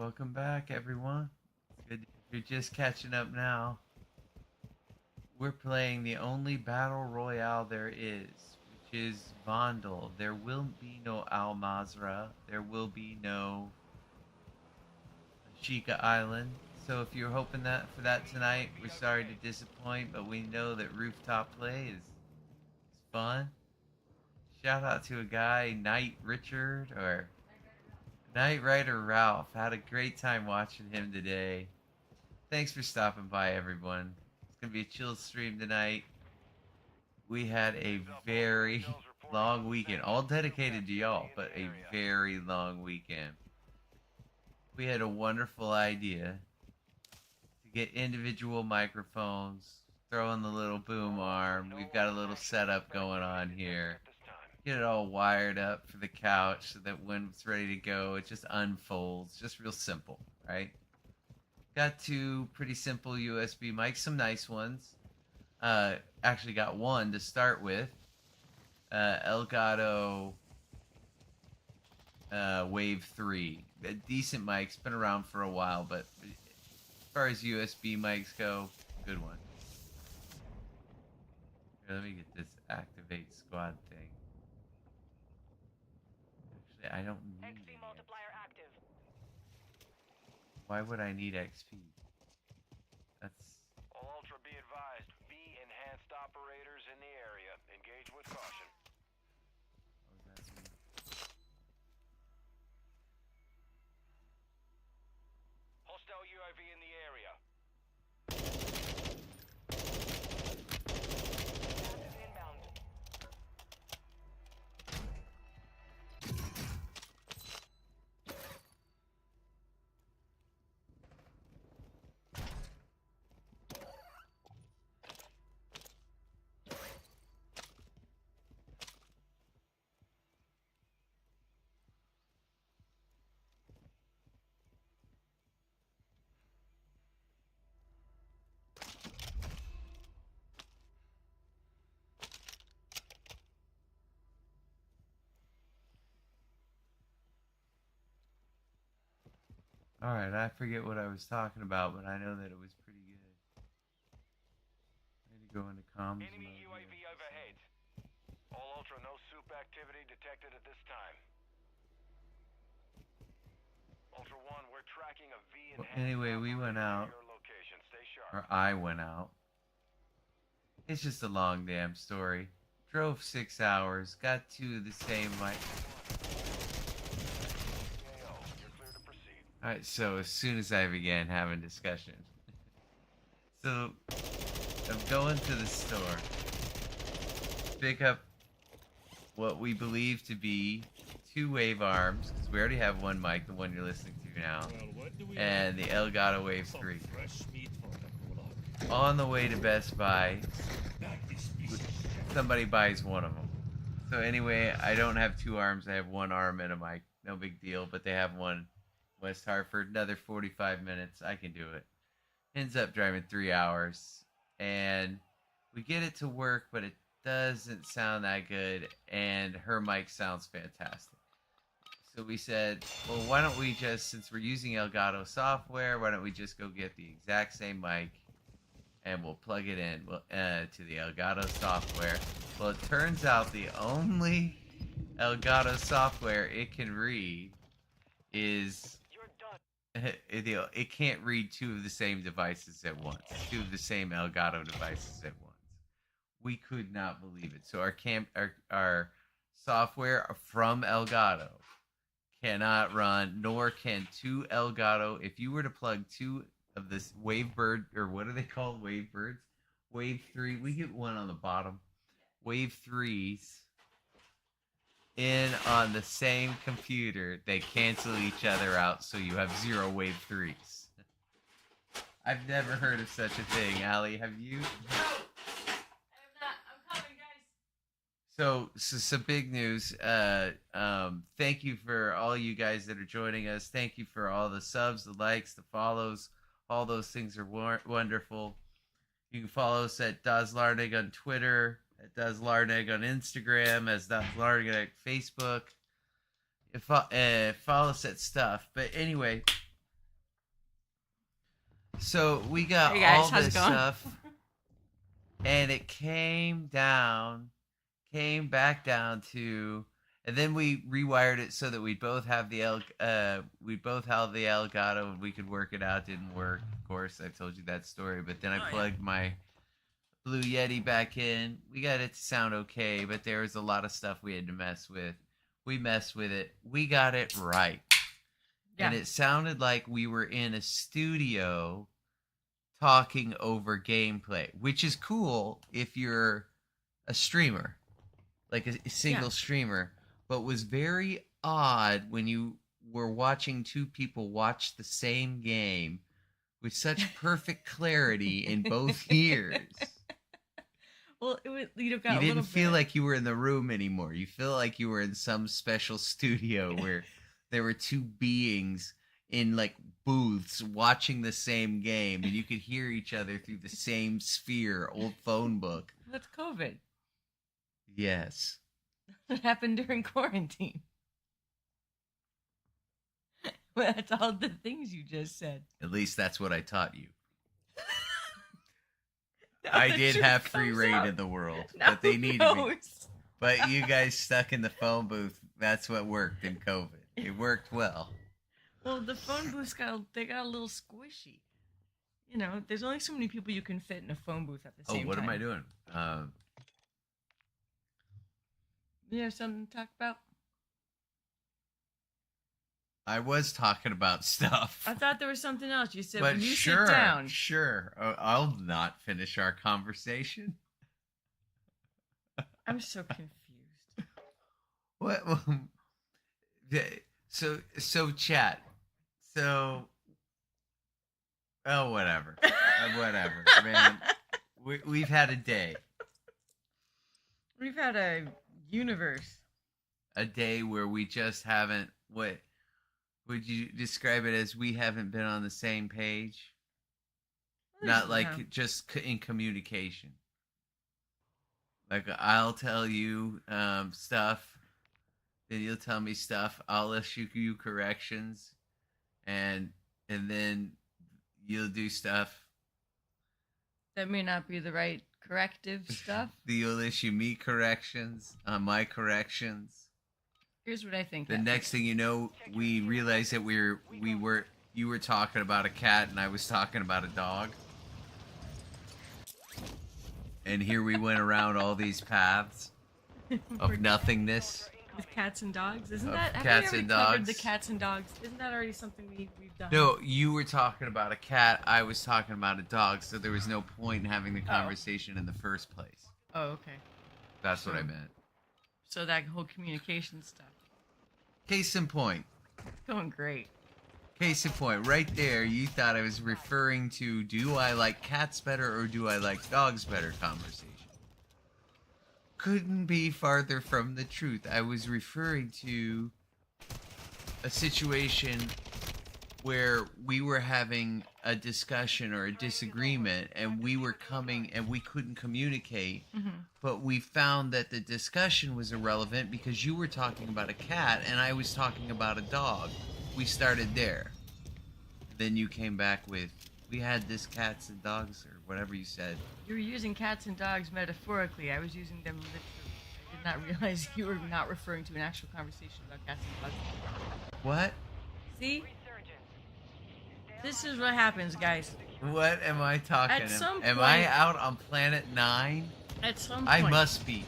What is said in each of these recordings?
Welcome back, everyone. It's good. If you're just catching up now, we're playing the only battle royale there is, which is Vondel. There will be no Al Mazrah. There will be no Sheikah Island. So if you're hoping that for that tonight, we're sorry to disappoint, but we know that rooftop play is fun. Shout out to a guy, Knight Richard or Knight Rider Ralph. Had a great time watching him today. Thanks for stopping by, everyone. It's gonna be a chill stream tonight. We had a very long weekend, all dedicated to y'all, but a very long weekend. We had a wonderful idea to get individual microphones, throw in the little boom arm. We've got a little setup going on here. Get it all wired up for the couch so that when it's ready to go, it just unfolds. Just real simple, right? Got two pretty simple USB mics, some nice ones. Actually got one to start with. Elgato Wave 3. A decent mic. It's been around for a while, but as far as USB mics go, good one. Here, let me get this activate squad thing. Actually, I don't need XP multiplier active. Why would I need XP? That's... All Ultra be advised. V enhanced operators in the area. Engage with caution. What does that mean? Hostile UAV in the area. Inbound. Alright, I forget what I was talking about, but I know that it was pretty good. I need to go into comms Enemy mode UAV here. overhead. All Ultra, no soup activity detected at this time. Ultra One, we're tracking a V Well, enhanced anyway, we went out, your location. Stay sharp. or I went out. It's just a long damn story. Drove 6 hours, got two of the same mic. You're clear to proceed. Alright, so as soon as I began having discussion. So, I'm going to the store. Pick up what we believe to be two wave arms, because we already have one mic, the one you're listening to now, and the Elgato Wave 3. On the way to Best Buy, somebody buys one of them. So anyway, I don't have two arms, I have one arm and a mic. No big deal, but they have one. West Hartford, another 45 minutes. I can do it. Ends up driving 3 hours. And we get it to work, but it doesn't sound that good. And her mic sounds fantastic. So we said, well, why don't we just, since we're using Elgato software, why don't we just go get the exact same mic and we'll plug it in to the Elgato software. Well, it turns out the only Elgato software it can read is it can't read two of the same devices at once, two of the same Elgato devices at once. We could not believe it. So our software from Elgato cannot run, nor can two Elgato. If you were to plug two of this Wavebird, or what are they called? Wavebirds? Wave 3. We get one on the bottom. Wave 3s in on the same computer, they cancel each other out, so you have 0 Wave 3s. I've never heard of such a thing. Allie, have you? No! I have not. I'm coming, guys. So some big news. Thank you for all you guys that are joining us. Thank you for all the subs, the likes, the follows. All those things are wonderful. You can follow us at Dazlarnig on Twitter, at Dazlarnig on Instagram, as Dazlarnig on Facebook. Follow us at stuff. But anyway, So we got Hey guys, all how's this it going? stuff, and it came back down to, and then we rewired it so that we both have the Elgato, and we could work it out. Didn't work, of course. I've told you that story. But then I plugged my Blue Yeti back in. We got it to sound okay, but there was a lot of stuff we had to mess with. We messed with it. We got it right. Yeah. And it sounded like we were in a studio talking over gameplay, which is cool if you're a streamer, like a single streamer, but was very odd when you were watching two people watch the same game with such perfect clarity in both ears. Well, it was, you got You a didn't little feel bit. like you were in the room anymore. You feel like you were in some special studio where there were two beings in like booths watching the same game, and you could hear each other through the same sphere, old phone book. That's COVID. Yes. What happened during quarantine? Well, that's all the things you just said. At least that's what I taught you. Now I the did truth have free comes reign out. in the world, Now but they who needed me. knows? But you guys stuck in the phone booth. That's what worked in COVID. It worked well. Well, the phone booths got a little squishy. You know, there's only so many people you can fit in a phone booth at the Oh, same what time. am I doing? You have something to talk about? I was talking about stuff. I thought there was something else. You said But when you sure, sit down. sure. I'll not finish our conversation. I'm so confused. What? So chat. So, oh, whatever. Whatever, man. We've had a day. We've had a universe. A day where we just haven't. What would you describe it as? We haven't been on the same page. Not like just in communication. Like I'll tell you stuff, then you'll tell me stuff. I'll issue you corrections, and then you'll do stuff. That may not be the right corrective stuff. You'll issue me corrections on my corrections. Here's what I think. The next thing you know, we realized that you were talking about a cat and I was talking about a dog. And here we went around all these paths of nothingness. With cats and dogs, isn't Of that? Have cats we and already covered dogs. the cats and dogs? Isn't that already something we've done? No, you were talking about a cat, I was talking about a dog, so there was no point in having the conversation in the first place. Oh, okay. That's what I meant. So that whole communication stuff, Case in point. going great. Case in point. Right there, you thought I was referring to do I like cats better or do I like dogs better conversation. Couldn't be farther from the truth. I was referring to a situation where we were having a discussion or a disagreement and we were coming and we couldn't communicate, but we found that the discussion was irrelevant because you were talking about a cat and I was talking about a dog. We started there. Then you came back with, we had this cats and dogs or whatever you said. You were using cats and dogs metaphorically. I was using them literally. I did not realize you were not referring to an actual conversation about cats and dogs. What? See? This is what happens, guys. What am I talking At some Am I point- out on planet 9? At some I point. must be.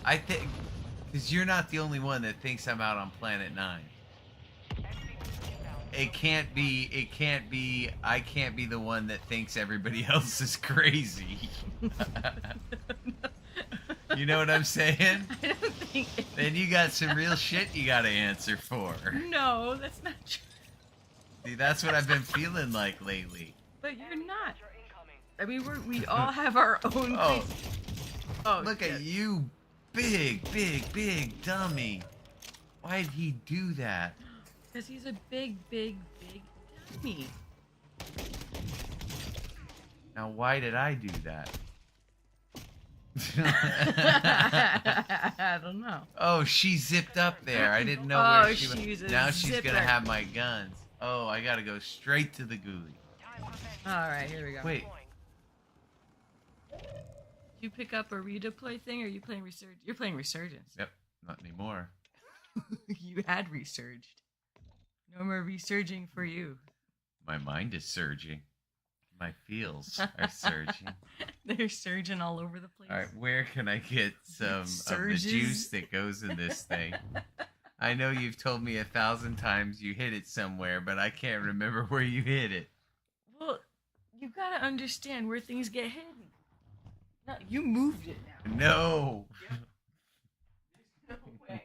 I think, because you're not the only one that thinks I'm out on planet 9. It can't be, I can't be the one that thinks everybody else is crazy. You know what I'm saying? I don't think. Then you got some real shit you gotta answer for. No, that's not true. See, that's what I've been feeling like lately. But you're not. I mean, we all have our own. Oh. Oh, Look shit. at you, big dummy. Why did he do that? Because he's a big dummy. Now, why did I do that? I don't know. Oh, she zipped up there. I didn't know Oh, where she she's a went. Now she's zipper. gonna have my guns. Oh, I gotta go straight to the ghoulie. All right, here we go. Wait, Did you pick up a redeploy thing, or are you playing Resurgence? You're playing Resurgence. yep, not anymore. You had resurged. No more resurging for you. My mind is surging. My feels are surging. They're surging all over the place. All right, where can I get some of the Surges? juice that goes in this thing? I know you've told me 1,000 times you hit it somewhere, but I can't remember where you hit it. Well, you gotta understand where things get hidden. No, you moved it now. No. Yep. There's no way.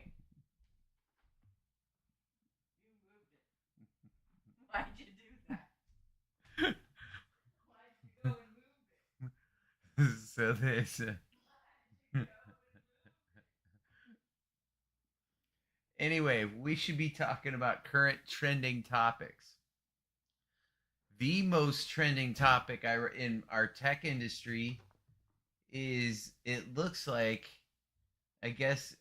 You moved it. Why'd you do that? Why'd you go and move it? So there's Anyway, we should be talking about current trending topics. The most trending topic in our tech industry is, it looks like, I guess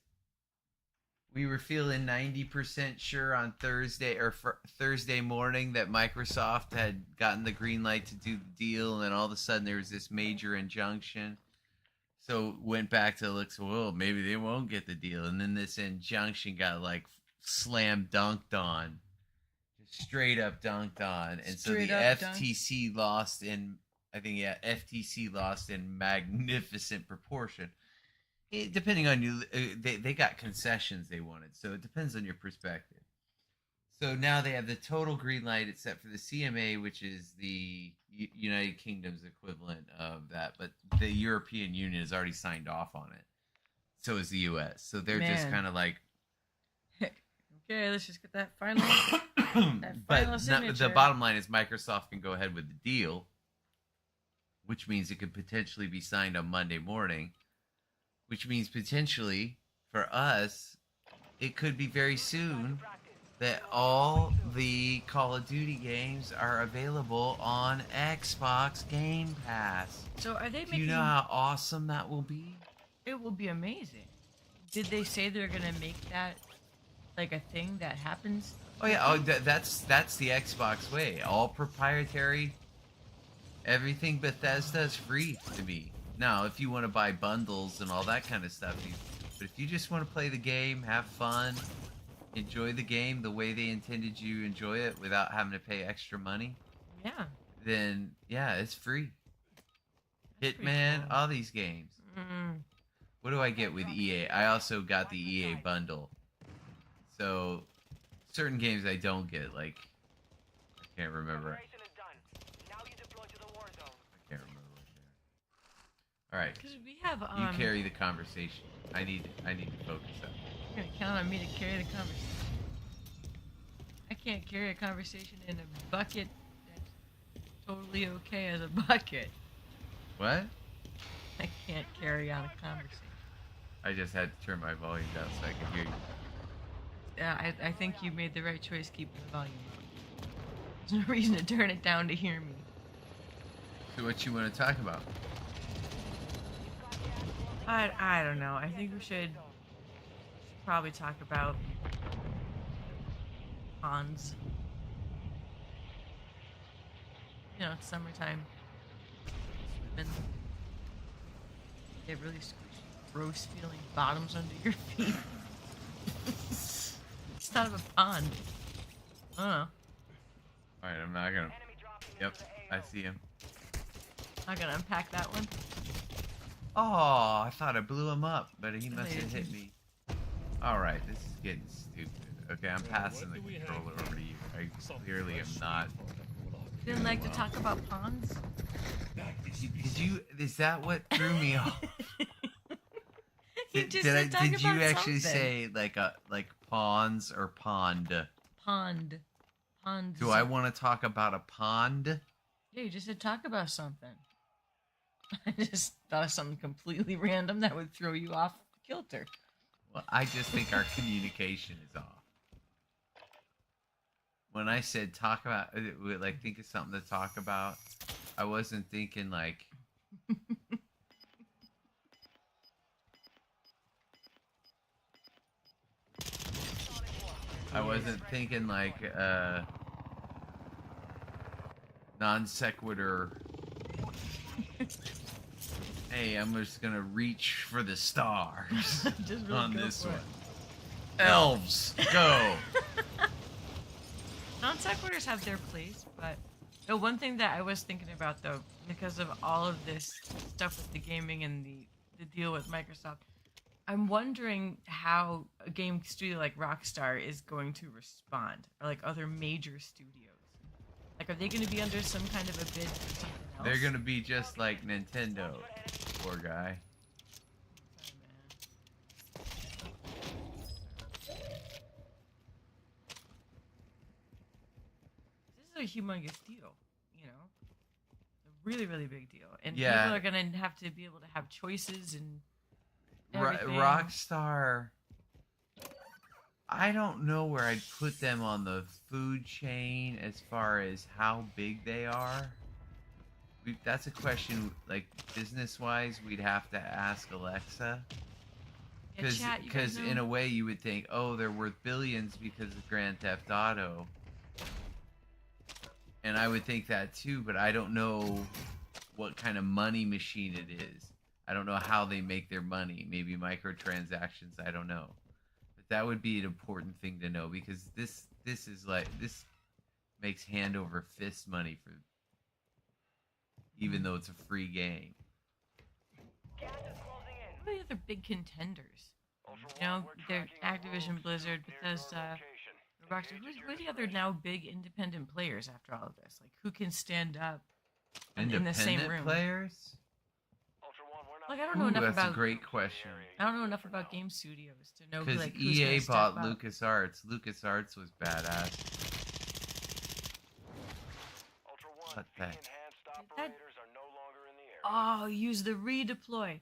we were feeling 90% sure on Thursday or Thursday morning that Microsoft had gotten the green light to do the deal, and then all of a sudden there was this major injunction. So went back to looks, well, maybe they won't get the deal, and then this injunction got like slam dunked on, just straight up dunked on, and Straight so the up FTC lost in, I think, FTC lost in magnificent proportion. Depending on you, they got concessions they wanted, so it depends on your perspective. So now they have the total green light, except for the CMA, which is the United Kingdom's equivalent of that, but the European Union has already signed off on it. So is the US. So they're just Man. kind of like, Okay, let's just get that final. but signature. the bottom line is Microsoft can go ahead with the deal, which means it could potentially be signed on Monday morning, which means potentially for us, it could be very soon that all the Call of Duty games are available on Xbox Game Pass. So are they Do making? you know how awesome that will be? It will be amazing. Did they say they're gonna make that like a thing that happens? Oh yeah, that's the Xbox way. All proprietary, everything Bethesda is free to me. Now, if you want to buy bundles and all that kind of stuff, but if you just want to play the game, have fun, enjoy the game the way they intended you enjoy it without having to pay extra money, Yeah. then yeah, it's free. That's pretty Hitman, cool. all these games. What do I get with EA? I also got the EA bundle. So, certain games I don't get, like, I can't remember. I can't remember what they are. Alright, Because we have you carry the conversation. I need to focus up. You're gonna count on me to carry the conversation. I can't carry a conversation in a bucket that's totally okay as a bucket. What? I can't carry on a conversation. I just had to turn my volume down so I could hear you. Yeah, I think you made the right choice keeping the volume up. There's no reason to turn it down to hear me. So what you want to talk about? I don't know. I think we should probably talk about ponds. You know, it's summertime. Swimming. Get really squishy, gross feeling bottoms under your feet. It's not of a pond. I don't know. Alright, I'm not gonna. Yep, I see him. Not gonna unpack that one. Oh, I thought I blew him up, but he must Later. have hit me. Alright, this is getting stupid. Okay, I'm passing the controller over to you. I clearly am not. You didn't like to talk about ponds? Did you? Is that what threw me off? You just said talk Did you about actually something. say like pawns or pond? Pond. Pond. Do I want to talk about a pond? Yeah, you just said talk about something. I just thought of something completely random that would throw you off kilter. Well, I just think our communication is off. When I said talk about, like think of something to talk about, I wasn't thinking like. I wasn't thinking like non sequitur. Hey, I'm just gonna reach for the stars Just really on go this for one. it. Elves, go! Non sequiturs have their place, but the one thing that I was thinking about though, because of all of this stuff with the gaming and the deal with Microsoft, I'm wondering how a game studio like Rockstar is going to respond, or like other major studios. Like, are they going to be under some kind of a bid for something else? They're gonna be just like Nintendo. Poor guy. Sorry, man. This is a humongous deal, you know? A really, really big deal. And Yeah. people are going to have to be able to have choices and Ro- everything. Rockstar. I don't know where I'd put them on the food chain as far as how big they are. That's a question, like, business-wise, we'd have to ask Alexa. Yeah, chat, you guys Because know? in a way you would think, oh, they're worth billions because of Grand Theft Auto. And I would think that too, but I don't know what kind of money machine it is. I don't know how they make their money. Maybe microtransactions, I don't know. But that would be an important thing to know, because this is like, this makes hand over fist money for, even though it's a free game. Gas is closing in. What are the other big contenders? Ultra You know, One, we're they're tracking a Activision, rogue Blizzard, suit near your Bethesda, location. Rockstar. Engage Who are the your other now big independent players after all of this? Like, who can stand up in the Independent same room? players? Ultra One, we're not Like, I don't know Ooh, enough that's about. a great question. I don't know enough about game studios to know who, Because like, who's EA gonna step bought up. LucasArts. LucasArts was badass. Ultra One, What V the- enhanced that- operators are no longer in the area. Oh, use the redeploy.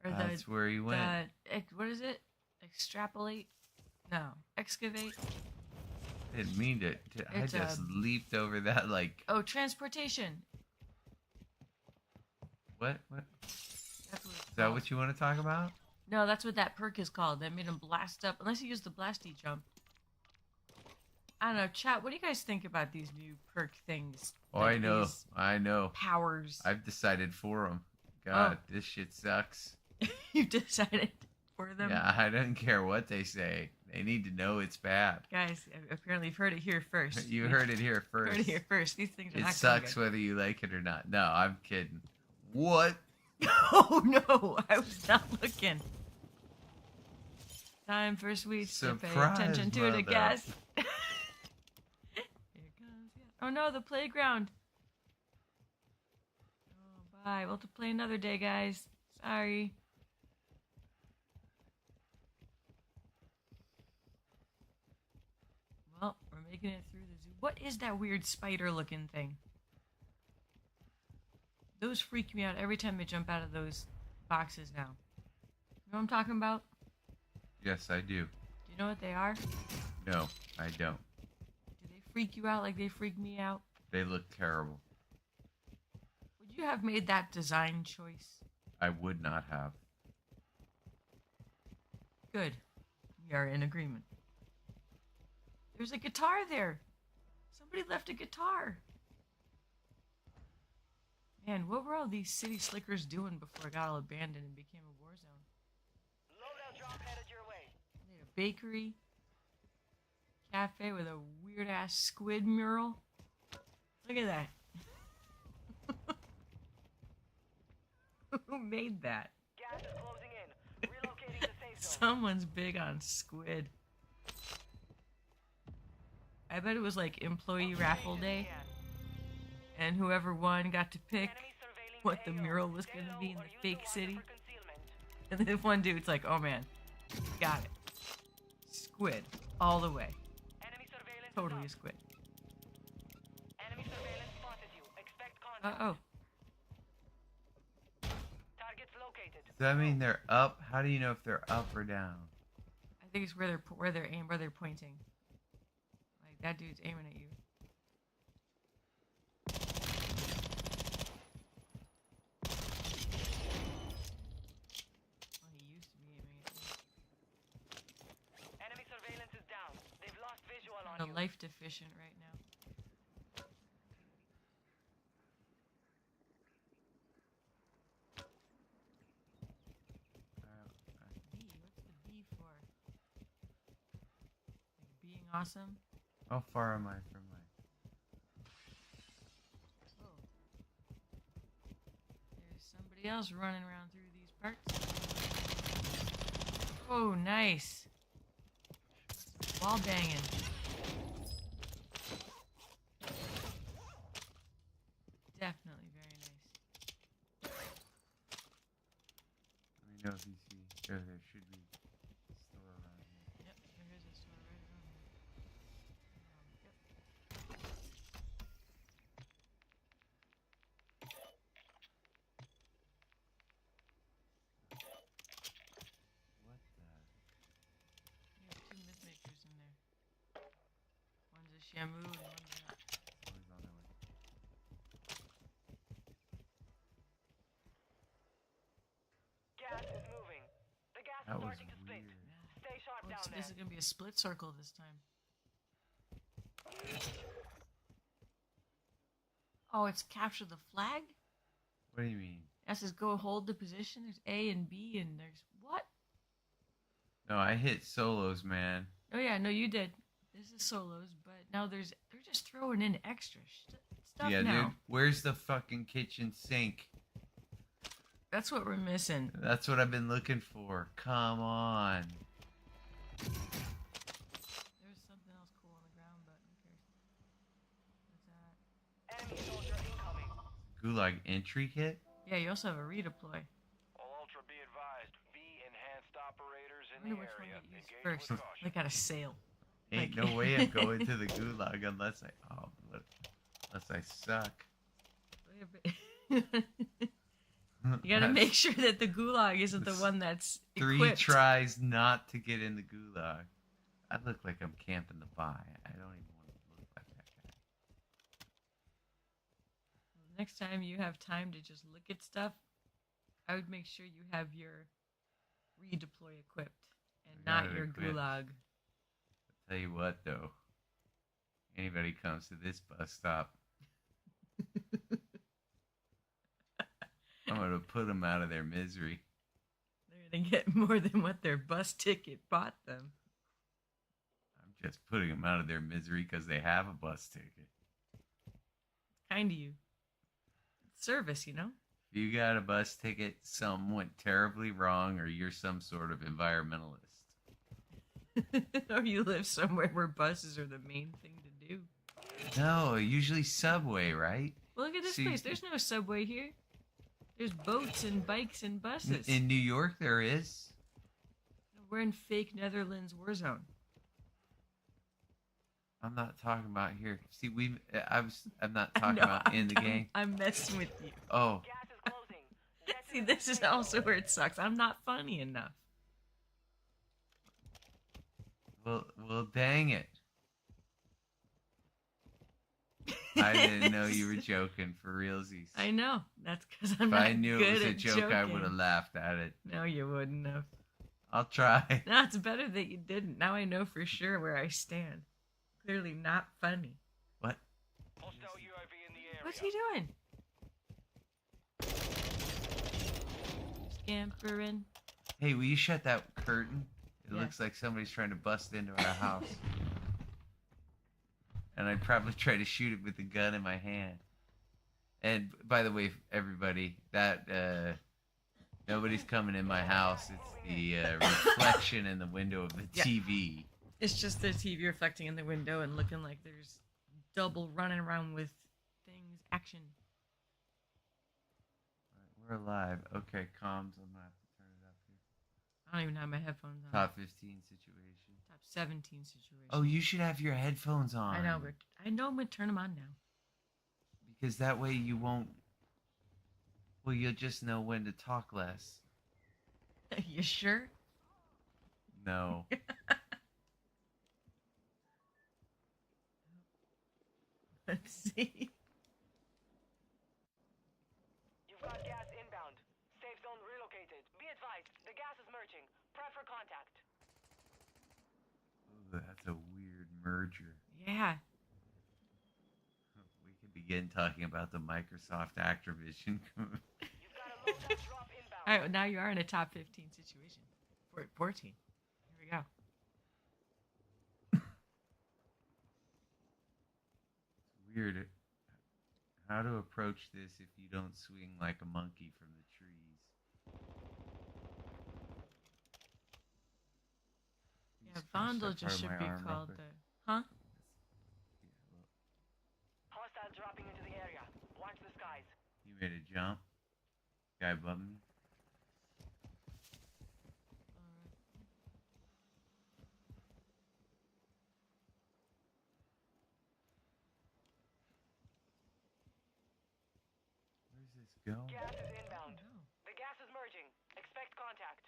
Or That's where he went. what is it? Extrapolate? No. Excavate? Didn't mean to. I It's, just leaped over that like. Oh, transportation. What? That's what it's Is that called. what you want to talk about? No, that's what that perk is called. That made him blast up. Unless you use the blasty jump. I don't know. Chat, what do you guys think about these new perk things? Oh, Like I know. these I know. powers. I've decided for them. God, this shit sucks. You decided for them? Yeah, I don't care what they say. They need to know it's bad. Guys, apparently you've heard it here first. You heard it here first. Heard it here first. These things are It not sucks good. whether you like it or not. No, I'm kidding. What? Oh no, I was not looking. Time for sweets to pay Surprise, attention to it, I mother. guess. Here comes, yeah. Oh no, the playground. Oh, bye. We'll have to play another day, guys. Sorry. Well, we're making it through the zoo. What is that weird spider-looking thing? Those freak me out every time they jump out of those boxes now. You know what I'm talking about? Yes, I do. Do you know what they are? No, I don't. Do they freak you out like they freak me out? They look terrible. Would you have made that design choice? I would not have. Good. We are in agreement. There's a guitar there. Somebody left a guitar. Man, what were all these city slickers doing before it got all abandoned and became a war zone? Loadout drop headed your way. They had a bakery, cafe with a weird ass squid mural. Look at that. Who made that? Gas is closing in. Relocating the safe zone. Someone's big on squid. I bet it was like employee raffle day, and whoever won got to pick what the mural was going to be in the fake city. And then one dude's like, oh man, got it. Squid, all the way. Enemy surveillance is Totally up. a squid. Enemy surveillance spotted you. Expect contact. Uh-oh. Targets located. Does that mean they're up? How do you know if they're up or down? I think it's where they're pointing. Like, that dude's aiming at you. Well, he used to be aiming at you. Enemy surveillance is down. They've lost visual on I'm you. life deficient right now. awesome? How far am I from my... Oh. There's somebody else running around through these parts. Oh, nice. Wall banging. Definitely very nice. Let me know if you see... There should be a store around here. Yep, there is a store right around here. Yep. What the... You have two myth makers in there. One's a Shamu and one's not. Always on their way. Gas is moving. The gas That is was starting to split. weird. Stay sharp Oh, down this there. is gonna be a split circle this time. Oh, it's capture the flag? What do you mean? That says go hold the position. There's A and B and there's what? No, I hit solos, man. Oh yeah, no, you did. This is solos, but now they're just throwing in extra stuff Yeah, now. dude. Where's the fucking kitchen sink? That's what we're missing. That's what I've been looking for. Come on. There's something else cool on the ground, but who cares? What's that? Enemy soldier incoming. Gulag entry kit? Yeah, you also have a redeploy. All Ultra be advised. Be enhanced operators I in wonder the which one area. to use Engage first. with caution. Like at a sale. Ain't Like- no way I'm going to the gulag unless I suck. You gotta make sure that the gulag isn't the It's one that's 3 equipped. tries not to get in the gulag. I look like I'm camping the buy. I don't even want to look like that guy. Next time you have time to just look at stuff, I would make sure you have your redeploy equipped and I got not it your equipped. gulag. Tell you what, though. Anybody comes to this bus stop, I'm gonna put them out of their misery. They're gonna get more than what their bus ticket bought them. I'm just putting them out of their misery because they have a bus ticket. Kind of you. Service, you know? If you got a bus ticket, something went terribly wrong, or you're some sort of environmentalist. Or you live somewhere where buses are the main thing to do. No, usually subway, right? Well, look at this See- place. There's no subway here. There's boats and bikes and buses. In New York, there is. We're in fake Netherlands war zone. I'm not talking about here. See, I'm not I talking know, about in the game. I'm messing with you. Oh, Gas is closing. Get to See, the this is safe also zone. where it sucks. I'm not funny enough. well, dang it. I didn't know you were joking for realsies. I know. That's because I'm If not I knew good it was a at joke, I would have joking. laughed at it. No, you wouldn't have. I'll try. No, it's better that you didn't. Now I know for sure where I stand. Clearly not funny. What? Hostile UAV in the area. What's he doing? Scampering. Hey, will you shut that curtain? It Yeah. looks like somebody's trying to bust into our house. And I'd probably try to shoot it with the gun in my hand. And by the way, everybody, that nobody's coming in my house. It's the reflection in the window of the Yeah. TV. It's just the TV reflecting in the window and looking like there's double running around with things, action. We're alive. Okay, comms. I'm gonna have to turn it up here. I don't even have my headphones on. Top 15 situation. Top 17 situation. Oh, you should have your headphones on. I know, but I know I'm going to turn them on now. Because that way you won't. Well, you'll just know when to talk less. You sure? No. Let's see. You've got gas inbound. Safe zone relocated. Be advised, the gas is merging. Prep for contact. Ooh, that's a weird merger. Yeah. We could begin talking about the Microsoft Activision. You've got a low-tech drop inbound. All right, well, now you are in a top 15 situation. 14. Here we go. Weird. How to approach this if you don't swing like a monkey from the trees? You Yeah, scratch Vondel that part just of should my be arm real called quick? the. Huh? Yeah, well, Hostile dropping into the area. Watch the skies. you made a jump. Guy above me. Where's this going? Gas is inbound. No. The gas is merging. Expect contact.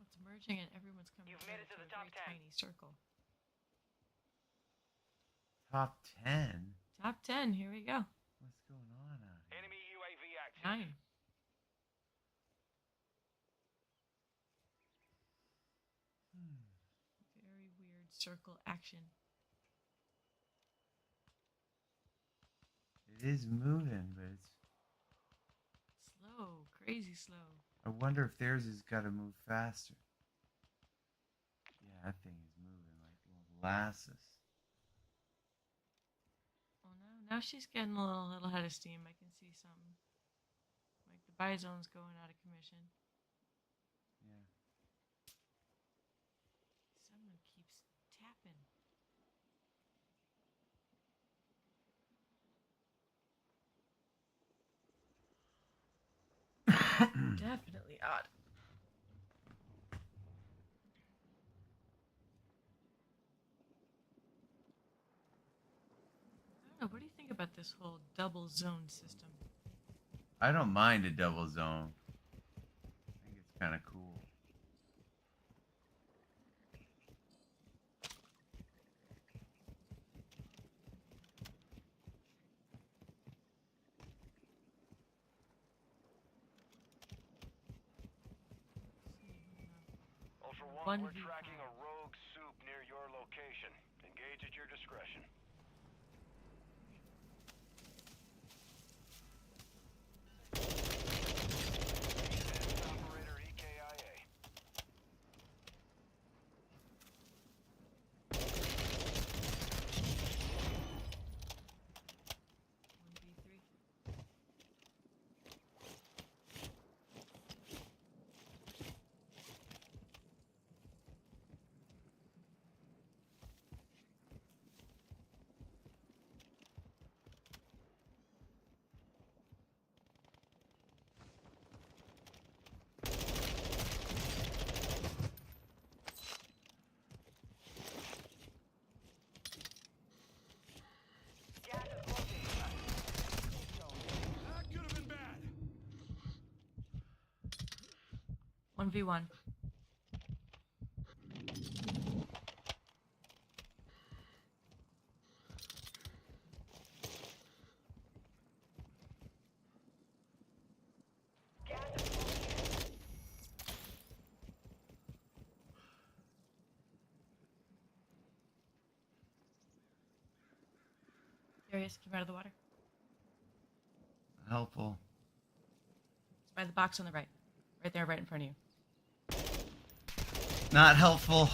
It's merging and everyone's coming You've made together it to the a top very 10. tiny circle. Top 10? Top 10. Here we go. What's going on out here? Enemy UAV active. 9. Very weird circle action. It is moving, but it's. Slow. Crazy slow. I wonder if theirs has got to move faster. Yeah, that thing is moving like molasses. Oh no. Now she's getting a little head of steam. I can see something. Like the buy zone's going out of commission. Yeah. Someone keeps tapping. Definitely odd. I don't know. What do you think about this whole double zone system? I don't mind a double zone. I think it's kind of cool. Ultra One One, we're v tracking five. a rogue soup near your location. Engage at your discretion. Operator EKIA. 1v3. Gas is closing. That could have been bad. 1v1. Gas is closing. Darius, came out of the water. Helpful. It's by the box on the right. Right there, right in front of you. Not helpful. That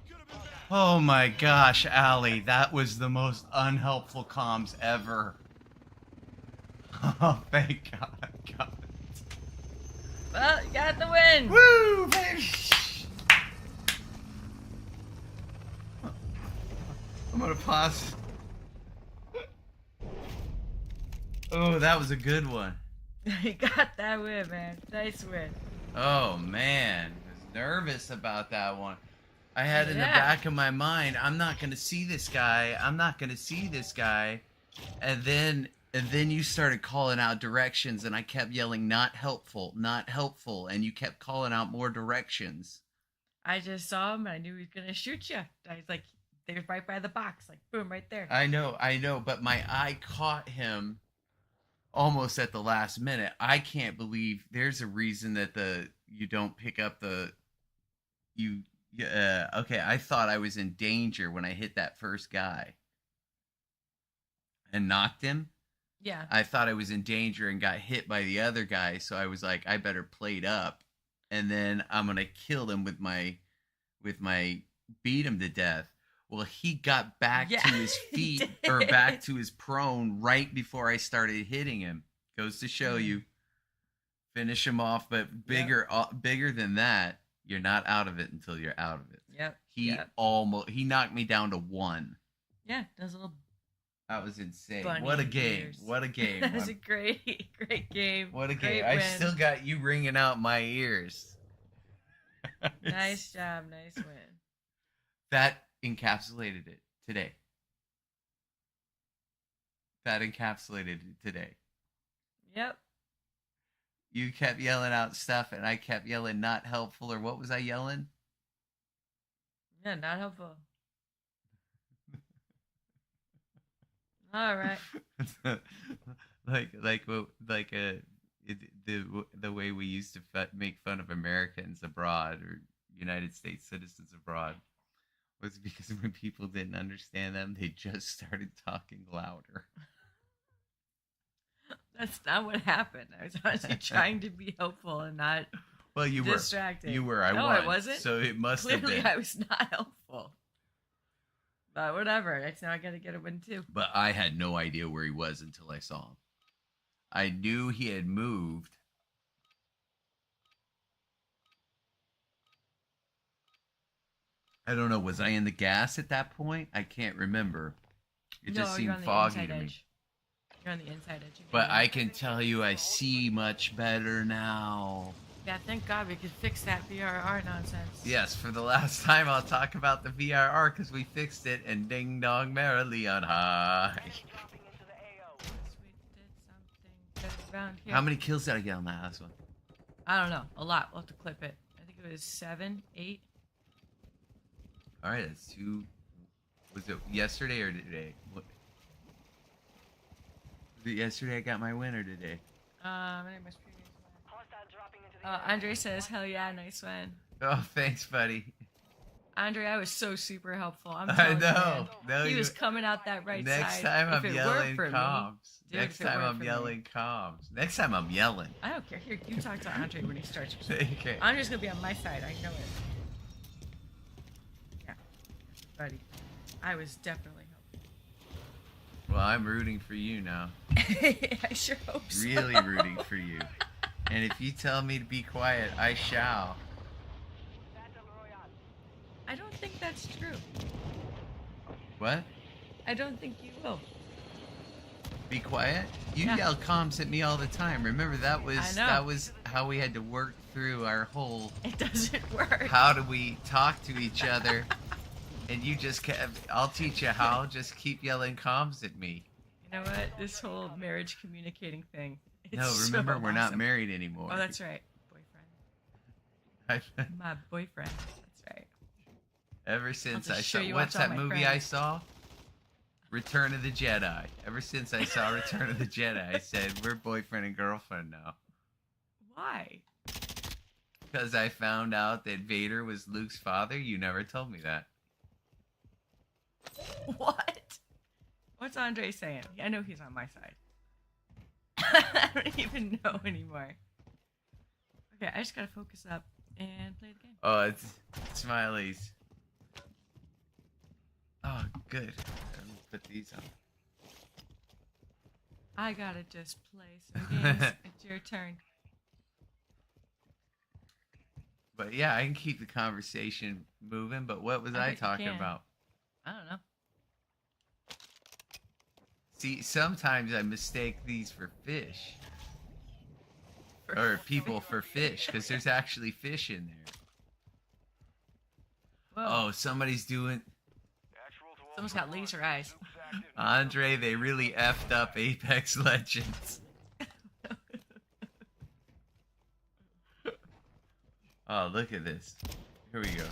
could have been bad. Oh my gosh, Allie, that was the most unhelpful comms ever. Oh, thank God. God. Well, you got the win! Woo, baby! I'm gonna pause. Oh, that was a good one. You got that win, man. Nice win. Oh man, I was nervous about that one. I had in the Yeah. back of my mind, I'm not gonna see this guy. I'm not gonna see this guy. And then you started calling out directions, and I kept yelling, "Not helpful, not helpful," and you kept calling out more directions. I just saw him and I knew he was gonna shoot you. I was like, they were right by the box, like boom, right there. I know, but my eye caught him almost at the last minute. I can't believe there's a reason that you don't pick up the you. Okay, I thought I was in danger when I hit that first guy and knocked him. Yeah. I thought I was in danger and got hit by the other guy, so I was like, I better plate up, and then I'm gonna kill him with my beat him to death. Well, he got back Yeah, to his he feet or back did. to his prone right before I started hitting him. Goes to show you, finish him off, but bigger than that, you're not out of it until you're out of it. Yep. He knocked me down to 1. Yeah, those little That was insane. bunny What a game. ears. What a game. That was a great game. What a Great game. I win. still got you ringing out my ears. Nice job. Nice win. That encapsulated it today. That encapsulated it today. Yep. You kept yelling out stuff, and I kept yelling not helpful, or what was I yelling? Yeah, not helpful. All right. The way we used to make fun of Americans abroad or United States citizens abroad was because when people didn't understand them, they just started talking louder. That's not what happened. I was honestly trying to be helpful and not Well, you were. distracting. You were. I No, won. I wasn't. So it must Clearly, have been. I was not helpful. But whatever. That's now I got to get a win too. But I had no idea where he was until I saw him. I knew he had moved. I don't know. Was I in the gas at that point? I can't remember. It just you're seemed on the foggy inside to me. edge. You're on the inside edge. But I can tell you I see much better now. Yeah, thank God we could fix that VRR nonsense. Yes, for the last time I'll talk about the VRR because we fixed it and ding dong merrily on high. Dropping into the AO. We did something good around here. How many kills did I get on that last one? I don't know. A lot. We'll have to clip it. I think it was 7, 8. All right, that's 2. Was it yesterday or today? Was it yesterday I got my win or today? I think it was previous one. Hostile dropping into the AO. Andre says, "Hell yeah, nice win." Oh, thanks, buddy. Andre, I was so super helpful. I'm I telling you, know. man. No, He you- was coming out that right Next side. time If I'm it yelling weren't for me- comms. Dude, Next if it time weren't I'm for me- yelling comms. Next time I'm yelling. I don't care. Here, you talk to Andre when he starts. Okay. Andre's gonna be on my side. I know it. Yeah, buddy. I was definitely Well, I'm rooting for you now. helpful. I sure hope so. Really rooting for you. And if you tell me to be quiet, I shall. Battle Royale. I don't think that's true. What? I don't think you will. Be quiet? You Yeah. yell comms at me all the time. Remember I know. that was how we had to work through our whole It doesn't work. how do we talk to each other? And you just kept, I'll teach you how. Just keep yelling comms at me. You know what? This whole marriage communicating thing. It's No, remember, so we're not awesome. married anymore. Oh, that's right. Boyfriend. My boyfriend. That's right. Ever since just I show saw, you what's off to all that my movie I friends. saw? Return of the Jedi. Ever since I saw Return of the Jedi, I said, we're boyfriend and girlfriend now. Why? Because I found out that Vader was Luke's father. You never told me that. What? What's Andre saying? I know he's on my side. I don't even know anymore. Okay, I just gotta focus up and play the game. Oh, it's Smileys. Oh, good. Let me put these on. I gotta just play some games. It's your turn. But yeah, I can keep the conversation moving. But what was I I bet you talking can. about? I don't know. See, sometimes I mistake these for fish. Or people for fish, because there's actually fish in there. Whoa. Oh, somebody's doing... Someone's got laser eyes. Andre, they really effed up Apex Legends. Oh, look at this. Here we go.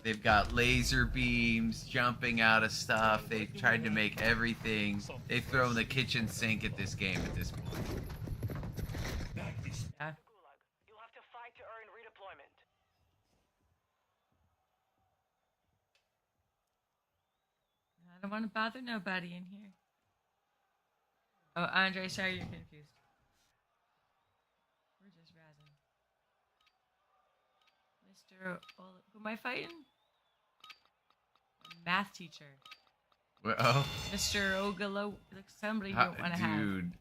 They've got laser beams jumping out of stuff. They've tried to make everything. They've thrown the kitchen sink at this game at this point. Yeah. Gulag. You'll have to fight to earn redeployment. I don't want to bother nobody in here. Oh, Andre, sorry you're confused. We're just razzing. Mr. Who am I fighting? Math teacher. Oh, Mr. Ogalo. Like somebody you don't want to have. dude,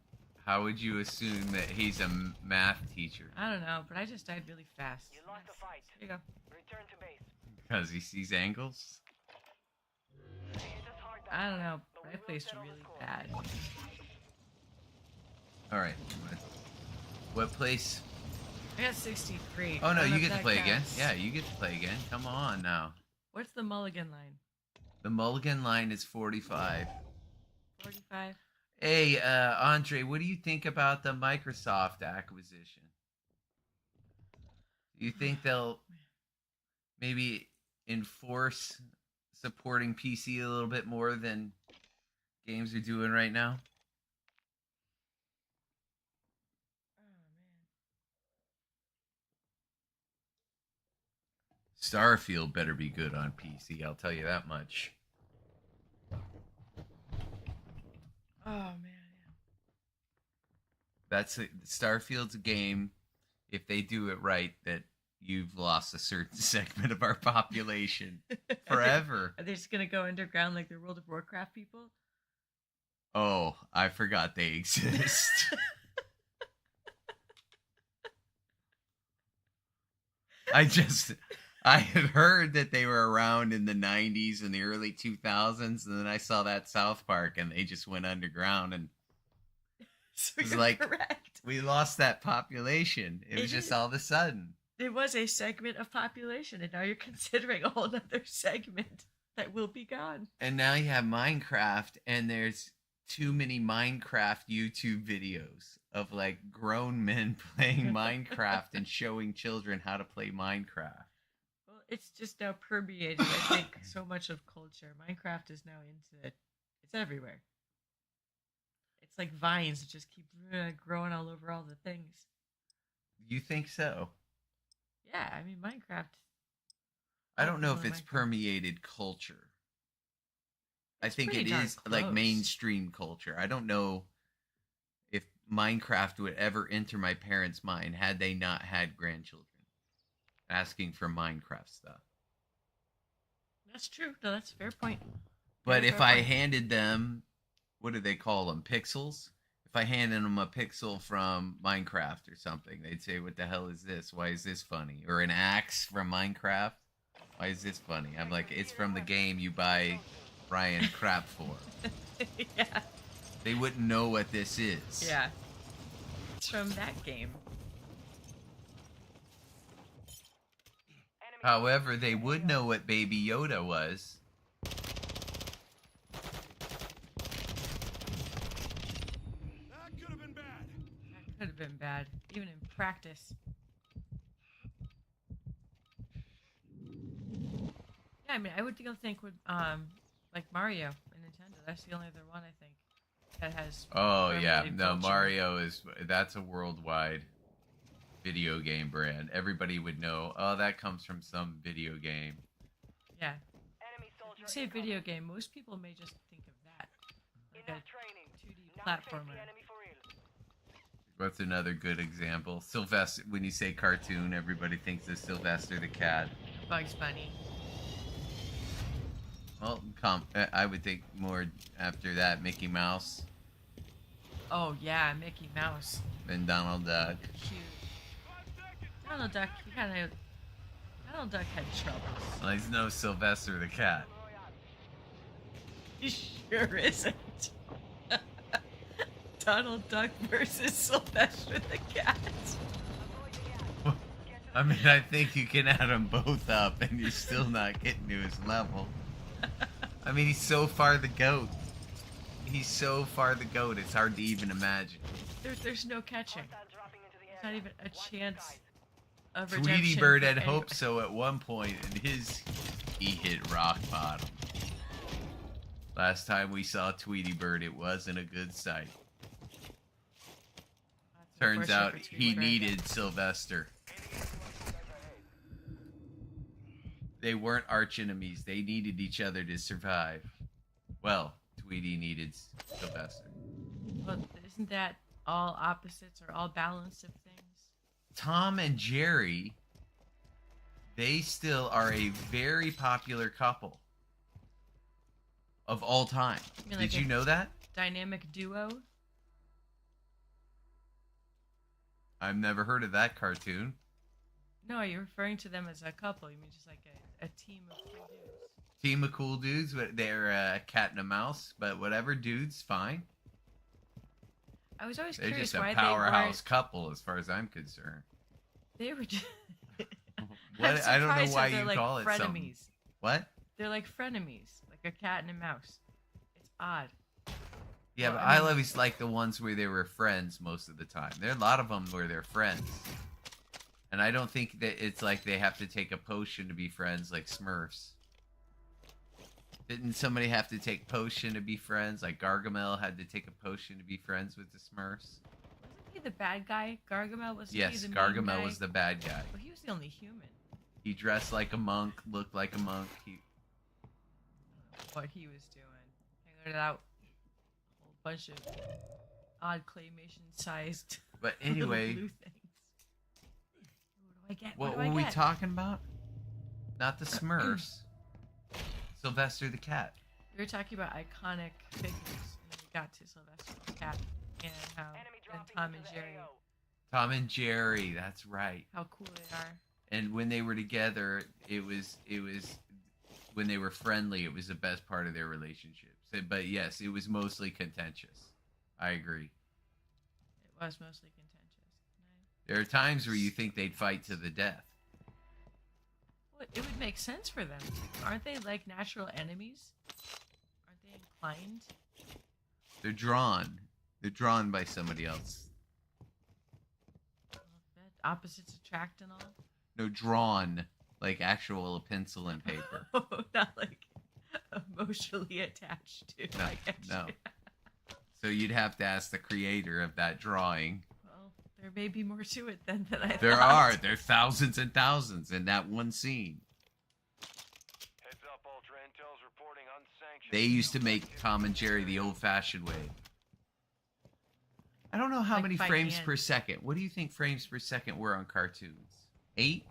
how would you assume that he's a math teacher? I don't know, but I just died really fast. You lost the fight. Here you go. Return to base. Because he sees angles? Hit us hard that I don't time, know, but but we I will placed settle the really score. bad. Alright. What place? I got 63. Oh, I no, don't know you if get to that play again. counts. Yeah, you get to play again. Come on now. What's the mulligan line? The mulligan line is 45. 45? Hey, Andre, what do you think about the Microsoft acquisition? Do you think they'll maybe enforce supporting PC a little bit more than games are doing right now? Oh, man. Starfield better be good on PC, I'll tell you that much. Oh, man. Yeah. Starfield's a game, if they do it right, that you've lost a certain segment of our population forever. Are they just going to go underground like the World of Warcraft people? Oh, I forgot they exist. I had heard that they were around in the 90s and the early 2000s, and then I saw that South Park and they just went underground, and So it was you're like, correct. we lost that population. It was It just is. all of a sudden. It was a segment of population, and now you're considering a whole other segment that will be gone. And now you have Minecraft, and there's too many Minecraft YouTube videos of like grown men playing Minecraft and showing children how to play Minecraft. Well, it's just now permeated, I think, so much of culture. Minecraft is now into it. It's everywhere. It's like vines that just keep growing all over all the things. You think so? Yeah, I mean, Minecraft. I don't know if Definitely it's Minecraft. permeated culture. I It's think pretty it darn is like close. mainstream culture. I don't know if Minecraft would ever enter my parents' mind had they not had grandchildren asking for Minecraft stuff. That's true. No, that's a fair point. But Very if fair I point. handed them, what do they call them? Pixels? If I handed them a pixel from Minecraft or something, they'd say, "What the hell is this? Why is this funny?" Or an axe from Minecraft. Why is this funny? I'm like, it's from the game you buy Ryan crap for. Yeah, They wouldn't know what this is. yeah. It's from that game. Enemy However, they would know what Baby Yoda was. That could have been bad. That could have been bad, even in practice. Yeah, I mean, I would think with like Mario and Nintendo. That's the only other one I think that has. Oh yeah, permeated no, culture. Mario that's a worldwide video game brand. Everybody would know. Oh, that comes from some video game. Yeah, enemy soldier you say incoming. video game. Most people may just think of that, like Enough a training. 2D Now face platformer. the enemy for real. What's another good example? Sylvester. When you say cartoon, everybody thinks of Sylvester the cat. Bugs Bunny. Well, I would think more after that Mickey Mouse Oh yeah, Mickey Mouse. and Donald Duck. Cute. Donald Duck. Donald Duck had troubles. Well, he's no Sylvester the cat. He sure isn't. Donald Duck versus Sylvester the Cat. I mean, I think you can add them both up, and you're still not getting to his level. I mean, he's so far the goat. He's so far the goat. It's hard to even imagine. There's no catching. There's not even a chance of Tweety redemption Bird for had anyone. hoped so at one point, and he hit rock bottom. Last time we saw Tweety Bird, it wasn't a good sight. That's Turns unfortunate out for Tweety he Bird. needed Sylvester. They weren't arch enemies. They needed each other to survive. Well, Tweety needed Sylvester. Well, isn't that all opposites or all balance of things? Tom and Jerry They still are a very popular couple of all time. You mean Did like you a know that? dynamic duo? I've never heard of that cartoon. No, you're referring to them as a couple. You mean just like a team of three dudes? Team of cool dudes, but they're a cat and a mouse. But whatever, dudes, fine. I was always They're curious just a why powerhouse couple, as far as I'm concerned. they were just. What? I don't know surprised why that they're you like call it something. frenemies. What? They're like frenemies, like a cat and a mouse. It's odd. Yeah, Well, but I I mean- always like the ones where they were friends most of the time. There are a lot of them where they're friends. And I don't think that it's like they have to take a potion to be friends like Smurfs. Didn't somebody have to take potion to be friends? Like Gargamel had to take a potion to be friends with the Smurfs? Wasn't he the bad guy? Gargamel was. Yes, the main Gargamel guy? was the bad guy. Well, he was the only human. He dressed like a monk, looked like a monk. What he was doing, hanging out a whole bunch of odd claymation-sized. But little anyway, blue things. What do I get? what do I were we get? talking about? Not the Smurfs. Sylvester the cat. We were talking about iconic figures, and then we got to Sylvester the cat and how Enemy and dropping Tom into and the Jerry, AO. Tom and Jerry, that's right. how cool they are. And when they were together, it was when they were friendly, it was the best part of their relationship. But yes, it was mostly contentious. I agree. It was mostly contentious. There are times where you think they'd fight to the death. Well, it would make sense for them. Aren't they like natural enemies? Aren't they inclined? They're drawn. They're drawn by somebody else. Well, that opposites attract and all. No, drawn like actual pencil and paper. Not like emotionally attached to. No, I get no. you. So you'd have to ask the creator of that drawing. Well, there may be more to it than I There thought. are. There are thousands and thousands in that one scene. Heads up, Ultra Intel's reporting unsanctioned. They used to make Tom and Jerry the old-fashioned way. I don't know how Like many by frames hand. per second. What do you think frames per second were on cartoons? 8?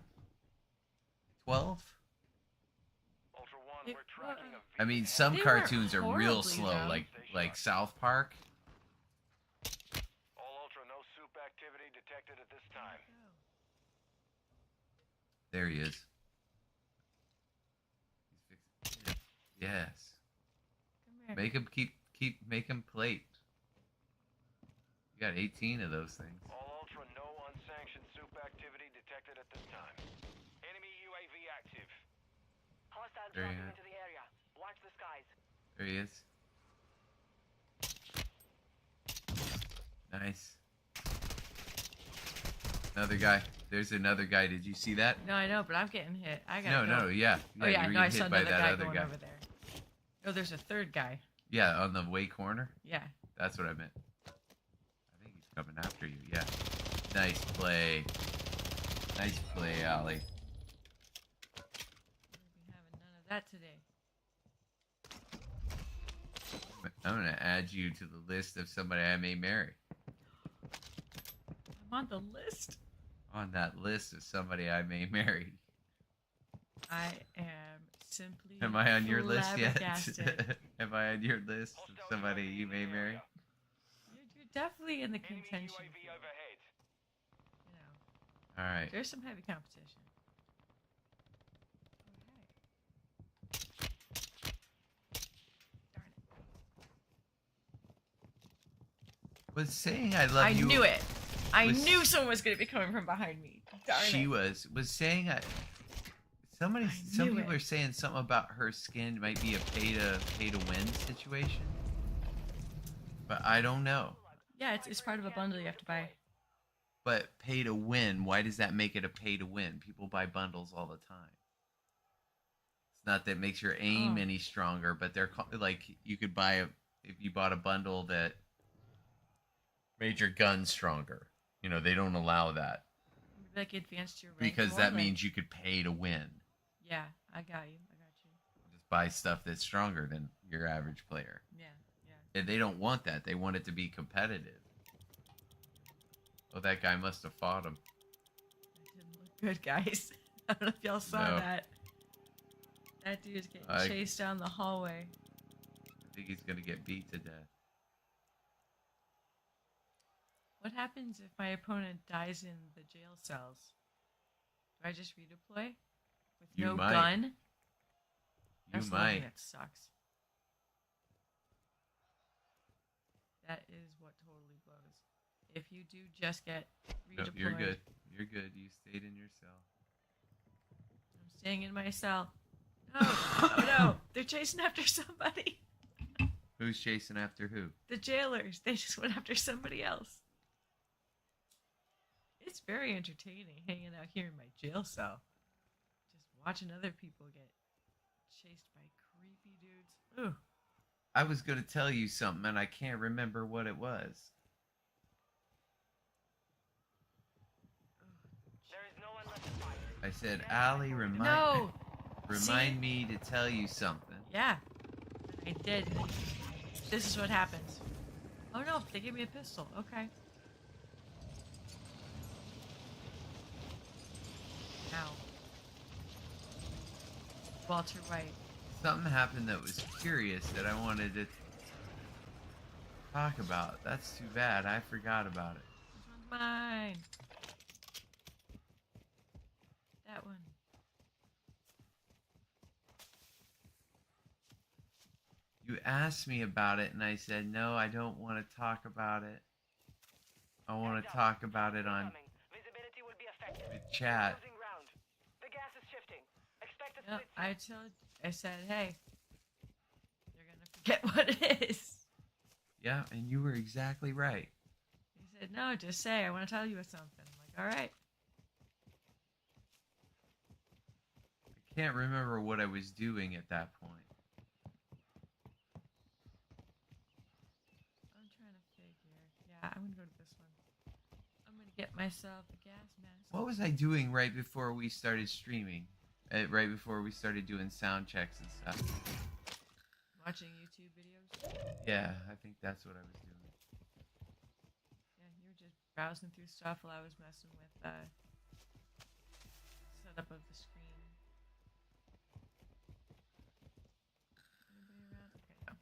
12? Ultra One, It- we're tracking I mean, some They weren't cartoons are real horribly, slow, though. like South Park. All Ultra, no soup activity detected at this time. There he is. He's fixing. Yes. Come here. Make him plate. You got 18 of those things. All Ultra, no unsanctioned soup activity detected at this time. Enemy UAV active. Hostile There you dropping go. into the area. Watch the skies. There he is. Nice. Another guy. There's another guy. Did you see that? No, I know, but I'm getting hit. I gotta No, go. yeah. Oh yeah, you were no, I getting saw hit by another that guy other going guy. over there. Oh, there's a third guy. Yeah, on the way corner. Yeah. That's what I meant. I think he's coming after you. Yeah. Nice play. Nice play, Ollie. We'll be having none of that today. I'm gonna add you to the list of somebody I may marry. I'm on the list. On that list of somebody I may marry. I am simply. Am I on your list yet? flabbergasted. Am I on your list of somebody you may marry? You're definitely in the Enemy contention. UAV field, overhead. You know, All right. there's some heavy competition. Okay. Darn it. Was saying I love I you. knew it. I was- knew someone was going to be coming from behind me. Darn She it. was saying some knew people it. are saying something about her skin might be a pay to win situation. But I don't know. Yeah, it's part of a bundle you have to buy. But pay to win, why does that make it a pay to win? People buy bundles all the time. It's not that it makes your aim Oh. any stronger, but they're like you could buy if you bought a bundle that made your gun stronger. You know, they don't allow that Like advanced your rank because more, that like- means you could pay to win. Yeah, I got you. Just buy stuff that's stronger than your average player. Yeah, yeah. And they don't want that. They want it to be competitive. Oh, that guy must have fought him. That didn't look good, guys. I don't know if y'all saw No. that. That dude's getting I- chased down the hallway. I think he's gonna get beat to death. What happens if my opponent dies in the jail cells? Do I just redeploy? With You no might. gun? You That's the one thing might. that sucks. That is what totally blows. If you do just get No, redeployed, you're good. You're good. You stayed in your cell. I'm staying in my cell. No, oh no, they're chasing after somebody. Who's chasing after who? The jailers, they just went after somebody else. It's very entertaining hanging out here in my jail cell. Just watching other people get chased by creepy dudes. Ooh. I was gonna tell you something and I can't remember what it was. There is no one left to fight. I said, Allie, remind me to tell you something. Yeah, I did. This is what happens. Oh no, they gave me a pistol. Okay. Ow. Walter White. Something happened that was curious that I wanted to talk about. That's too bad. I forgot about it. This one's mine. That one. You asked me about it, and I said, no, I don't want to talk about it. I want Heads to up. talk about it on Incoming. Visibility will be affected. the chat. Losing ground. The gas is shifting. Expect a Yep, split. I said, hey, you're gonna forget what it is. Yeah, and you were exactly right. He said, no, just say, I want to tell you something. I'm like, all right. I can't remember what I was doing at that point. I'm trying to figure. Yeah, I'm gonna go to this one. I'm gonna get myself a gas mask. What was I doing right before we started streaming? Right before we started doing sound checks and stuff. Watching YouTube videos. Yeah, I think that's what I was doing. Yeah, you were just browsing through stuff while I was messing with setup of the screen. Anybody around? Okay, no.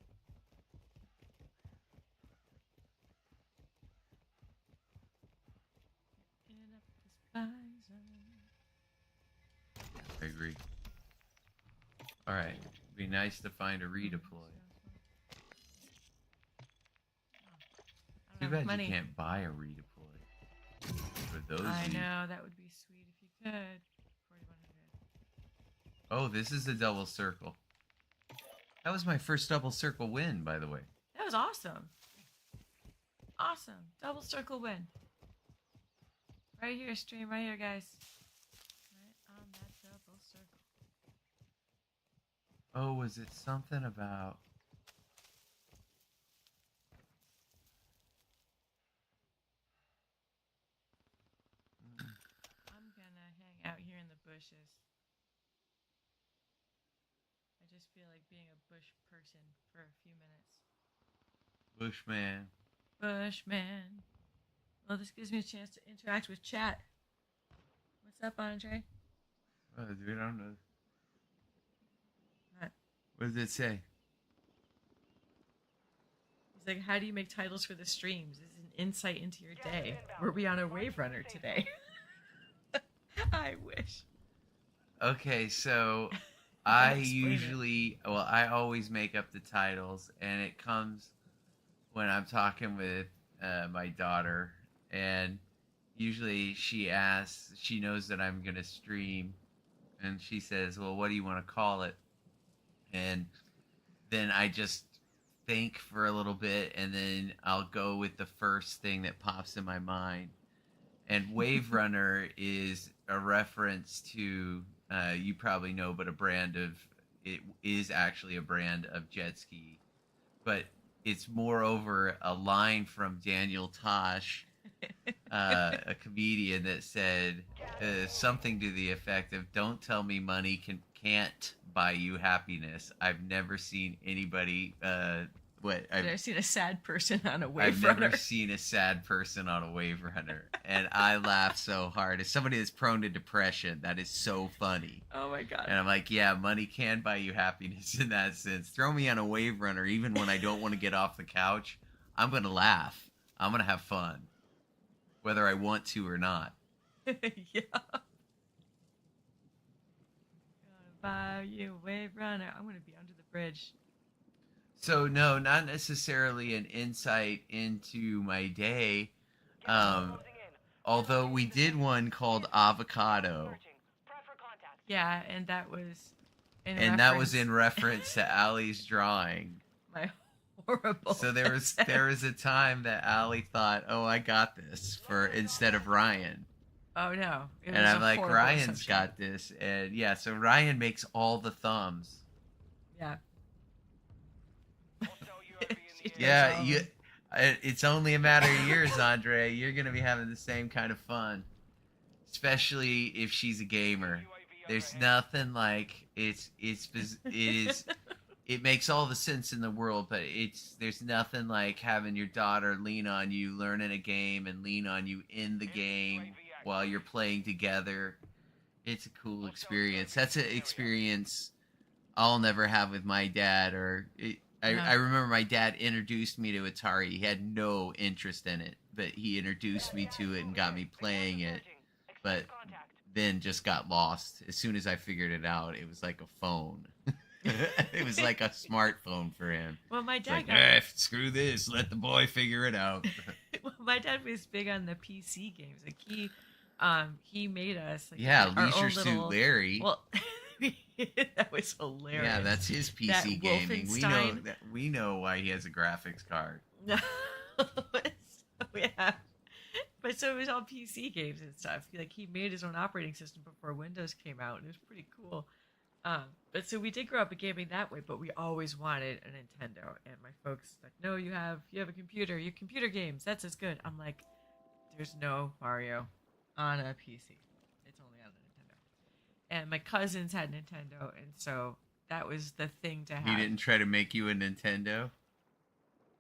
Getting up the spy zone. I agree. Alright, be nice to find a redeploy. I Too don't have bad money. you can't buy a redeploy. For those I of you. know, that would be sweet if you could. 4100. Oh, this is a double circle. That was my first double circle win, by the way. That was awesome. Awesome. Double circle win. Right here, stream, right here, guys. Right on that double circle. Oh, was it something about... I'm gonna hang out here in the bushes. I just feel like being a bush person for a few minutes. Bushman. Bushman. Well, this gives me a chance to interact with chat. What's up, Andre? Oh, dude, I don't know. What? What does it say? He's like, how do you make titles for the streams? This is an insight into your day. Were we on a Waverunner today? I wish. Okay, so Explain I it. usually, well, I always make up the titles, and it comes when I'm talking with my daughter, and usually she asks, she knows that I'm going to stream, and she says, well, what do you want to call it? And then I just think for a little bit, and then I'll go with the first thing that pops in my mind. And Waverunner is a reference to, you probably know, but it is actually a brand of jet ski. But it's moreover a line from Daniel Tosh, a comedian that said something to the effect of, don't tell me money can't buy you happiness. I've never seen anybody what I've never seen a sad person on a I've Waverunner. never seen a sad person on a Waverunner, and I laugh so hard. As somebody that's prone to depression, that is so funny. Oh my god. And I'm like, yeah, money can buy you happiness in that sense. Throw me on a Waverunner, even when I don't want to get off the couch. I'm gonna laugh. I'm gonna have fun, whether I want to or not. Yeah. Gonna buy you a Waverunner. I'm gonna be under the bridge. So no, not necessarily an insight into my day. Although we did one called Avocado, Yeah, and that was that was in reference to Allie's drawing. my horrible. So there was a time that Allie thought, "Oh, I got this," for instead of Ryan. Oh no. It And was I'm a like, horrible Ryan's assumption. got this. And yeah, so Ryan makes all the thumbs. Yeah. Yeah, it's only a matter of years, Andre. You're going to be having the same kind of fun. Especially if she's a gamer. There's nothing like it makes all the sense in the world, but there's nothing like having your daughter lean on you, learning a game, and lean on you in the game while you're playing together. It's a cool experience. That's an experience I'll never have with my dad. I remember my dad introduced me to Atari. He had no interest in it, but he introduced me to it and got me playing it. But then just got lost. As soon as I figured it out, it was like a phone. It was like a smartphone for him. Well, my It's dad like, screw this. Let the boy figure it out. well, my dad was big on the PC games. Like he made us like Yeah, our Leisure own Suit little, Larry. Well, that was hilarious. Yeah, that's his PC That gaming. Wolfenstein. We know why he has a graphics card. No, yeah. But so it was all PC games and stuff. Like he made his own operating system before Windows came out, and it was pretty cool. But so we did grow up gaming that way, but we always wanted a Nintendo. And my folks like, no, you have a computer. Your computer games, that's as good. I'm like, there's no Mario on a PC. It's only on a Nintendo. And my cousins had Nintendo, and so that was the thing to have. He didn't try to make you a Nintendo?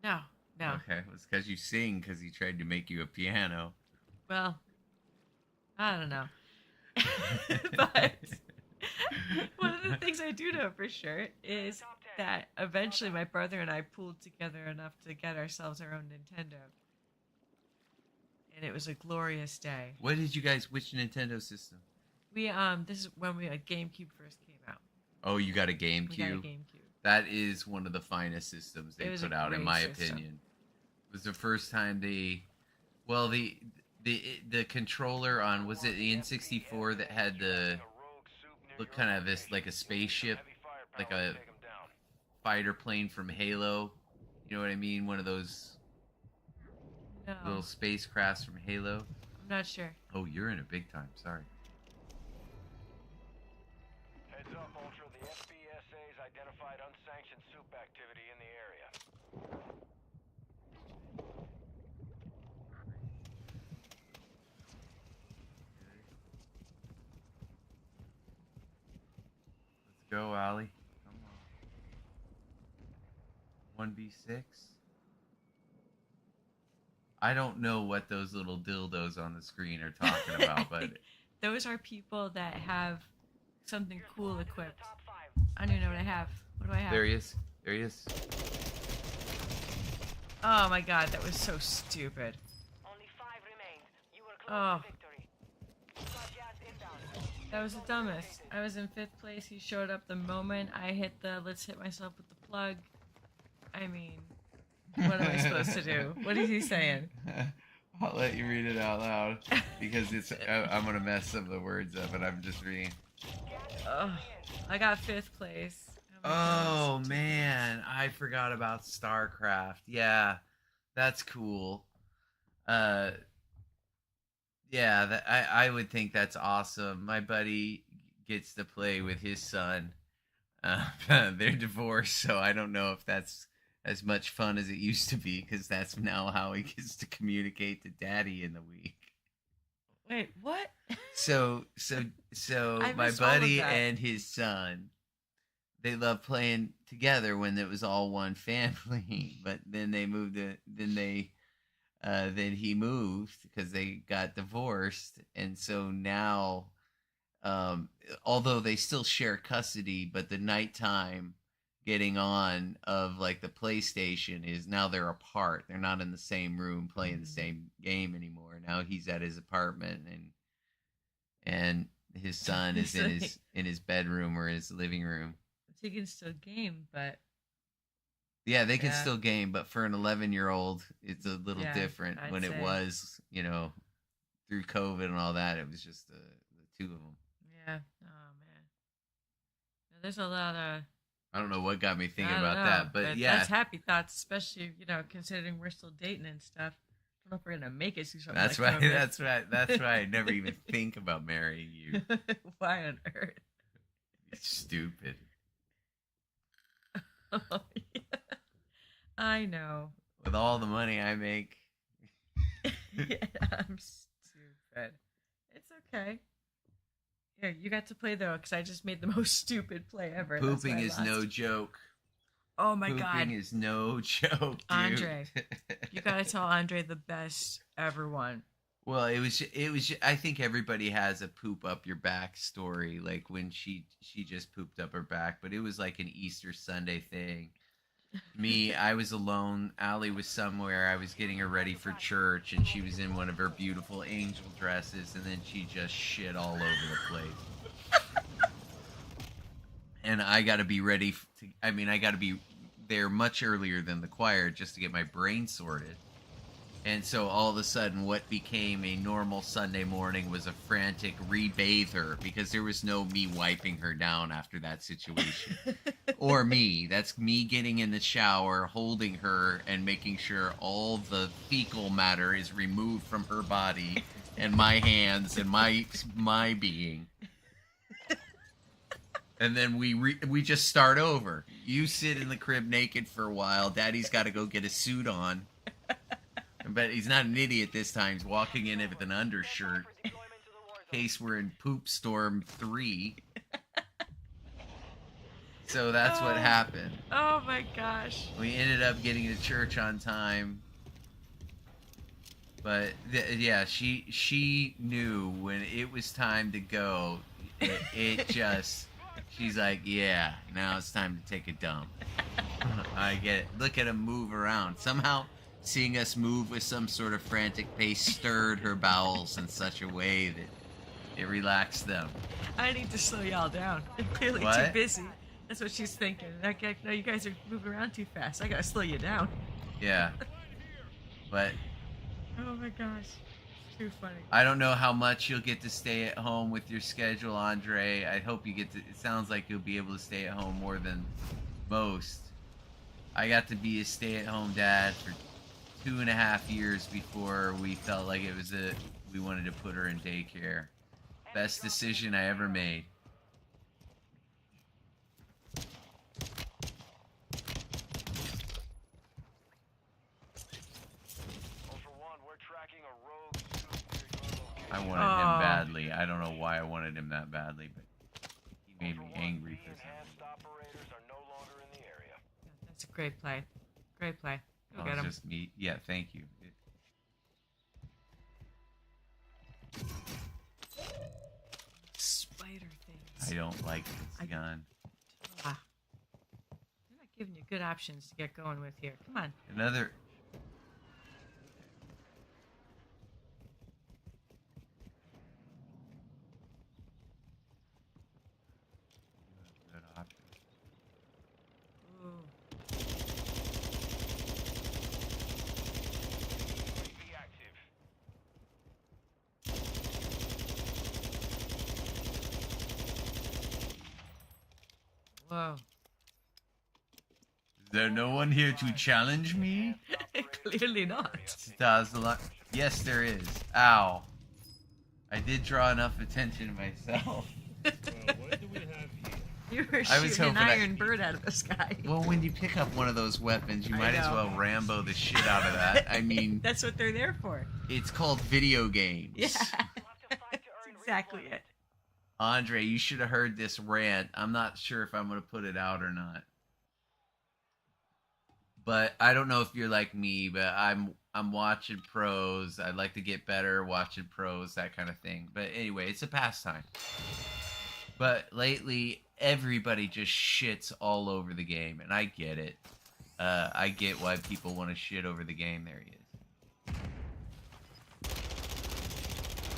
No. Okay, it was because you sing, because he tried to make you a piano. Well, I don't know. But one of the things I do know for sure is that eventually my brother and I pooled together enough to get ourselves our own Nintendo. And it was a glorious day. Which Nintendo system? We this is when GameCube first came out. Oh, you got a GameCube? We got a GameCube. That is one of the finest systems they put out, in my opinion. It was the first time the controller on, was it the N64 that had the look kind of this like a spaceship, like a fighter plane from Halo? You know what I mean? One of those little spacecrafts from Halo. I'm not sure. Oh, you're in a big time. Sorry. Heads up, Ultra. The FBSA's identified unsanctioned soup activity in the area. Let's go, Allie. Come on. 1v6. I don't know what those little dildos on the screen are talking about, but those are people that have something cool equipped. I don't even know what I have. What do I have? there he is. There he is. Oh my god, that was so stupid. Only 5 remain. You were Oh. close to victory. Got gas inbound. That was the dumbest. I was in 5th place. He showed up the moment I hit the let's hit myself with the plug. I mean, what am I supposed to do? What is he saying? I'll let you read it out loud because I'm gonna mess some of the words up, and I'm just reading. Oh, I got 5th place. Oh man, I forgot about StarCraft. Yeah, that's cool. Yeah, I would think that's awesome. My buddy gets to play with his son. They're divorced, so I don't know if that's as much fun as it used to be, because that's now how he gets to communicate to daddy in the week. Wait, what? So I my missed all of buddy that. and his son, they loved playing together when it was all one family. But then they moved to then he moved because they got divorced, and so now, although they still share custody, but the nighttime getting on of like the PlayStation is now they're apart. They're not in the same room playing the same game anymore. Now he's at his apartment, and his son is in his bedroom or his living room. So you can still game, but Yeah, they can still game, but for an 11-year-old, it's a little different. I'd When say. it was, through COVID and all that, it was just the two of them. Yeah. Oh man. There's a lot of. I don't know what got me thinking I don't about know, that, but yeah, that's happy thoughts, especially considering we're still dating and stuff. I don't know if we're gonna make it through something. that's like right. COVID. That's right. That's right. I never even think about marrying you. Why on earth? It's stupid. Oh, yeah. I know. With all the money I make, Yeah, I'm stupid. It's okay. Yeah, you got to play though, because I just made the most stupid play ever. That's pooping why I is no lost. joke. Oh my Pooping god, is no joke, dude. Andre. You gotta tell Andre the best ever one. Well, it was. I think everybody has a poop up your back story, like when she just pooped up her back, but it was like an Easter Sunday thing. Me, I was alone. Allie was somewhere. I was getting her ready for church, and she was in one of her beautiful angel dresses, and then she just shit all over the place. And I got to be ready to. I mean, I got to be there much earlier than the choir just to get my brain sorted. And so all of a sudden, what became a normal Sunday morning was a frantic rebathe her, because there was no me wiping her down after that situation. Or me. That's me getting in the shower, holding her, and making sure all the fecal matter is removed from her body and my hands and my being. And then we just start over. You sit in the crib naked for a while. Daddy's got to go get a suit on. But he's not an idiot this time. He's walking in with an undershirt. In case we're in Poop Storm 3. So that's what happened. Oh my gosh. We ended up getting to church on time. But yeah, she knew when it was time to go. It just, she's like, yeah, now it's time to take a dump. I get it. Look at him move around. Somehow, seeing us move with some sort of frantic pace stirred her bowels in such a way that it relaxed them. I need to slow y'all down. I'm clearly What? too busy. That's what she's thinking. Okay, no, you guys are moving around too fast. I gotta slow you down. Yeah. But Oh my gosh. Too funny. I don't know how much you'll get to stay at home with your schedule, Andre. I hope you get to. It sounds like you'll be able to stay at home more than most. I got to be a stay-at-home dad for 2.5 years before we felt like we wanted to put her in daycare. Best decision I ever made. Ultra One, we're tracking a rogue suit near your location. I wanted him badly. I don't know why I wanted him that badly, but he made me Ultra One, angry for something. enhanced operators are no longer in the area. That's a great play. Great play. Go Oh, get it's him. just me. Yeah, thank you. Spider things. I don't like this gun. Ah. They're not giving you good options to get going with here. Come on. Another. Good option. Ooh. Be active. Whoa. Is there no one here to challenge me? Clearly not. Yes, there is. Ow. I did draw enough attention to myself. What do we have here? You were I was shooting an hoping iron bird out of the sky. Well, when you pick up one of those weapons, you I might as know. well Rambo the shit out of that. I mean, That's what they're there for. it's called video games. Yeah. That's exactly it. Andre, you should have heard this rant. I'm not sure if I'm going to put it out or not. But I don't know if you're like me, but I'm watching pros. I'd like to get better watching pros, that kind of thing. But anyway, it's a pastime. But lately, everybody just shits all over the game, and I get it. I get why people want to shit over the game. There he is.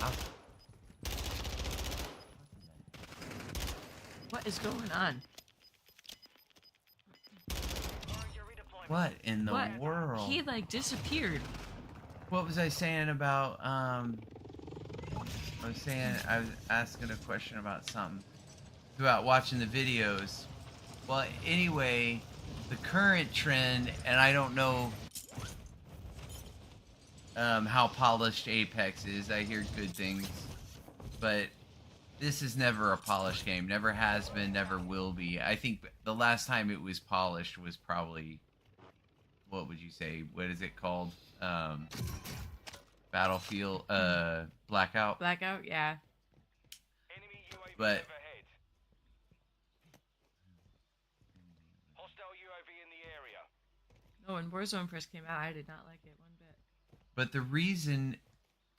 Ow. What is going on? What in the What? world? He like disappeared. What was I saying about I was asking a question about something about watching the videos. Well, anyway, the current trend, and I don't know how polished Apex is. I hear good things, but this is never a polished game. Never has been, never will be. I think the last time it was polished was probably, what would you say? What is it called? Battlefield, Blackout. Blackout, yeah. Enemy UAV But overhead. Hostile UAV in the area. No, when Warzone first came out, I did not like it one bit. But the reason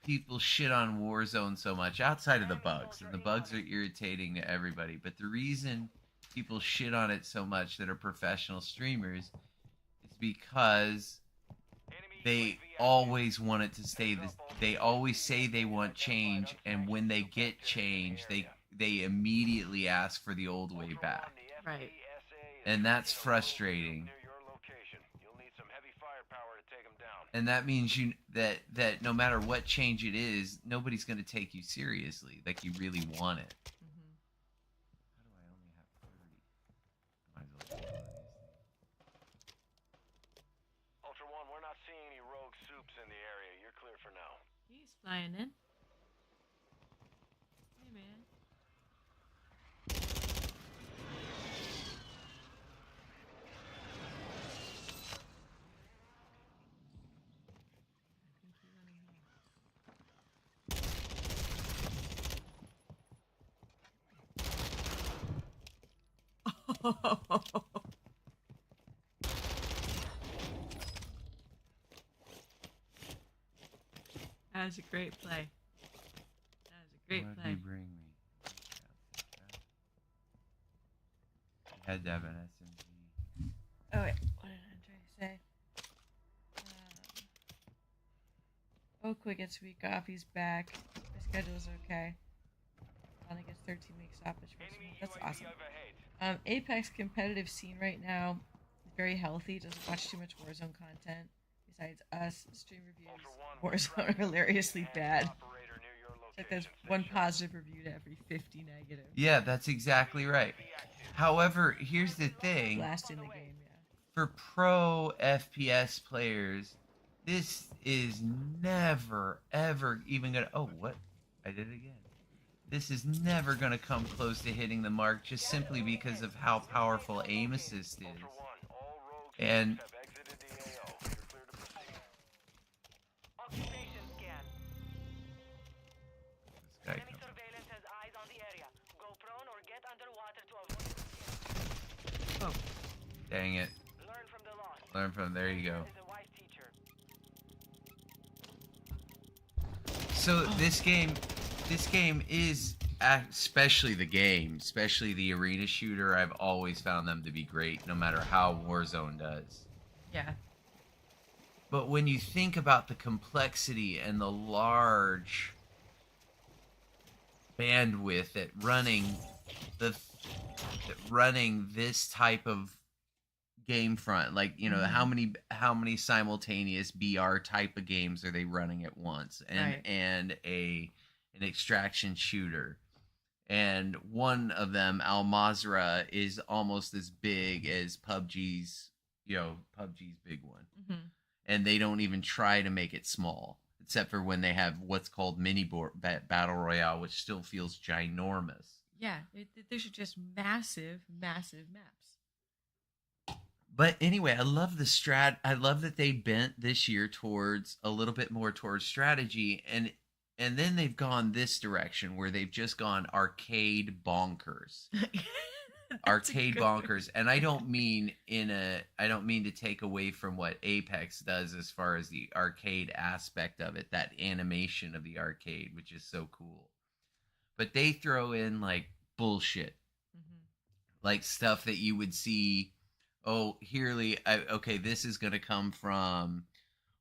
people shit on Warzone so much, outside of the bugs, and the bugs are irritating to everybody, but the reason people shit on it so much that are professional streamers is because they always want it to stay this. They always say they want change, and when they get change, they immediately ask for the old way back. Right. And that's frustrating. And that means that no matter what change it is, nobody's going to take you seriously, like you really want it. Mm-hmm. How do I only have 30? Might as well do all these things. Ultra One, we're not seeing any rogue soups in the area. You're clear for now. He's flying in. Hey, man. That was a great play. That was a great What'd play. you bring me? You had to have an SMG. Oh wait, what did I try to say? Oakwood gets a week off. He's back. My schedule's okay. Only gets 13 weeks off, which makes me, that's awesome. Apex competitive scene right now is very healthy. Doesn't watch too much Warzone content. Besides us, stream reviews. Warzone are hilariously bad. It's like there's one positive review to every 50 negative. Yeah, that's exactly right. However, here's the thing. Last in the game, yeah. For pro FPS players, this is never, ever even gonna... Oh, what? I did it again. This is never gonna come close to hitting the mark just simply because of how powerful aim assist is. And... Occupation scan. This guy Enemy comes. surveillance has eyes on the area. Go prone or get underwater to avoid. Oh, Dang it. Learn from the loss. Learn from... There you go. Is a wise teacher. So this game is, especially the arena shooter, I've always found them to be great, no matter how Warzone does. yeah. But when you think about the complexity and the large bandwidth that running this type of game front, like, you know, how many simultaneous BR type of games are they running at once, and Right. and an extraction shooter, and one of them, Al Mazrah, is almost as big as PUBG's big one, Mm-hmm. and they don't even try to make it small, except for when they have what's called battle royale, which still feels ginormous. Yeah, these are just massive, massive maps. But anyway, I love the I love that they bent this year towards a little bit more towards strategy, and And then they've gone this direction where they've just gone arcade bonkers. Arcade bonkers. And I don't mean to take away from what Apex does as far as the arcade aspect of it, that animation of the arcade, which is so cool. But they throw in like bullshit. Like stuff that you would see, okay, this is going to come from,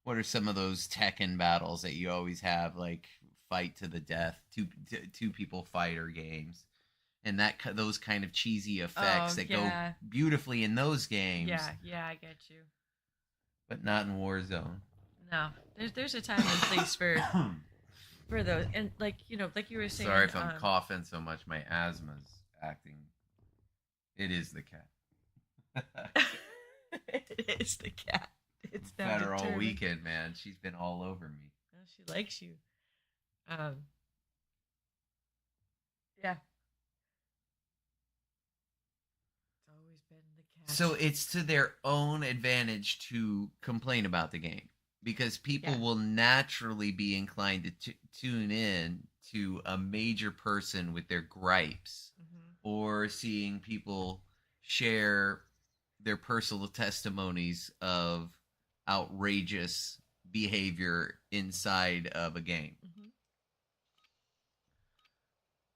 what are some of those Tekken battles that you always have, like fight to the death, two people fighter games, and those kind of cheesy effects that go beautifully in those games. Yeah, I get you. But not in Warzone. No, there's a time and place for those, and like you were saying. Sorry if I'm coughing so much. My asthma's acting. It is the cat. It is the cat. It's had her all weekend, man. She's been all over me. Oh, she likes you. Yeah. It's always been the cat. So it's to their own advantage to complain about the game, because people will naturally be inclined to tune in to a major person with their gripes, or seeing people share their personal testimonies of outrageous behavior inside of a game.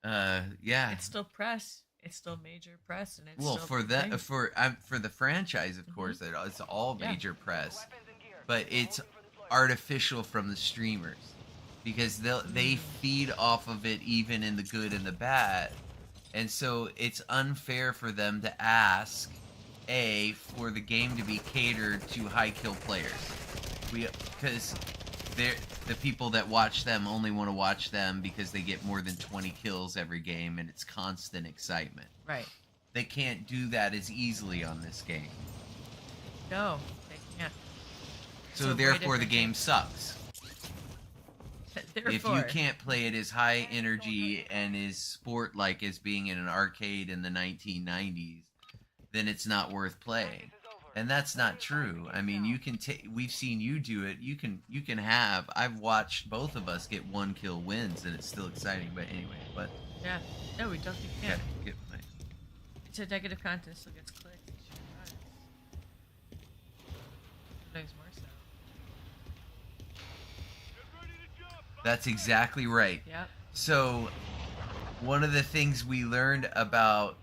Yeah, it's still press. It's still major press, and it's well still for the franchise, of course, that it's all major press, but it's artificial from the streamers, because they feed off of it, even in the good and the bad, and so it's unfair for them to ask for the game to be catered to high kill players, because the people that watch them only want to watch them because they get more than 20 kills every game and it's constant excitement. Right. They can't do that as easily on this game. No, they can't. So therefore the game sucks. If you can't play it as high energy and as sport-like as being in an arcade in the 1990s, then it's not worth playing. And that's not true. I mean, you can we've seen you do it. You can have. I've watched both of us get 1 kill wins, and it's still exciting. But anyway, but yeah, no, we definitely can't. Yeah, it's a negative content, still gets clicked. Sometimes more so. That's exactly right. Yep. So, one of the things we learned about,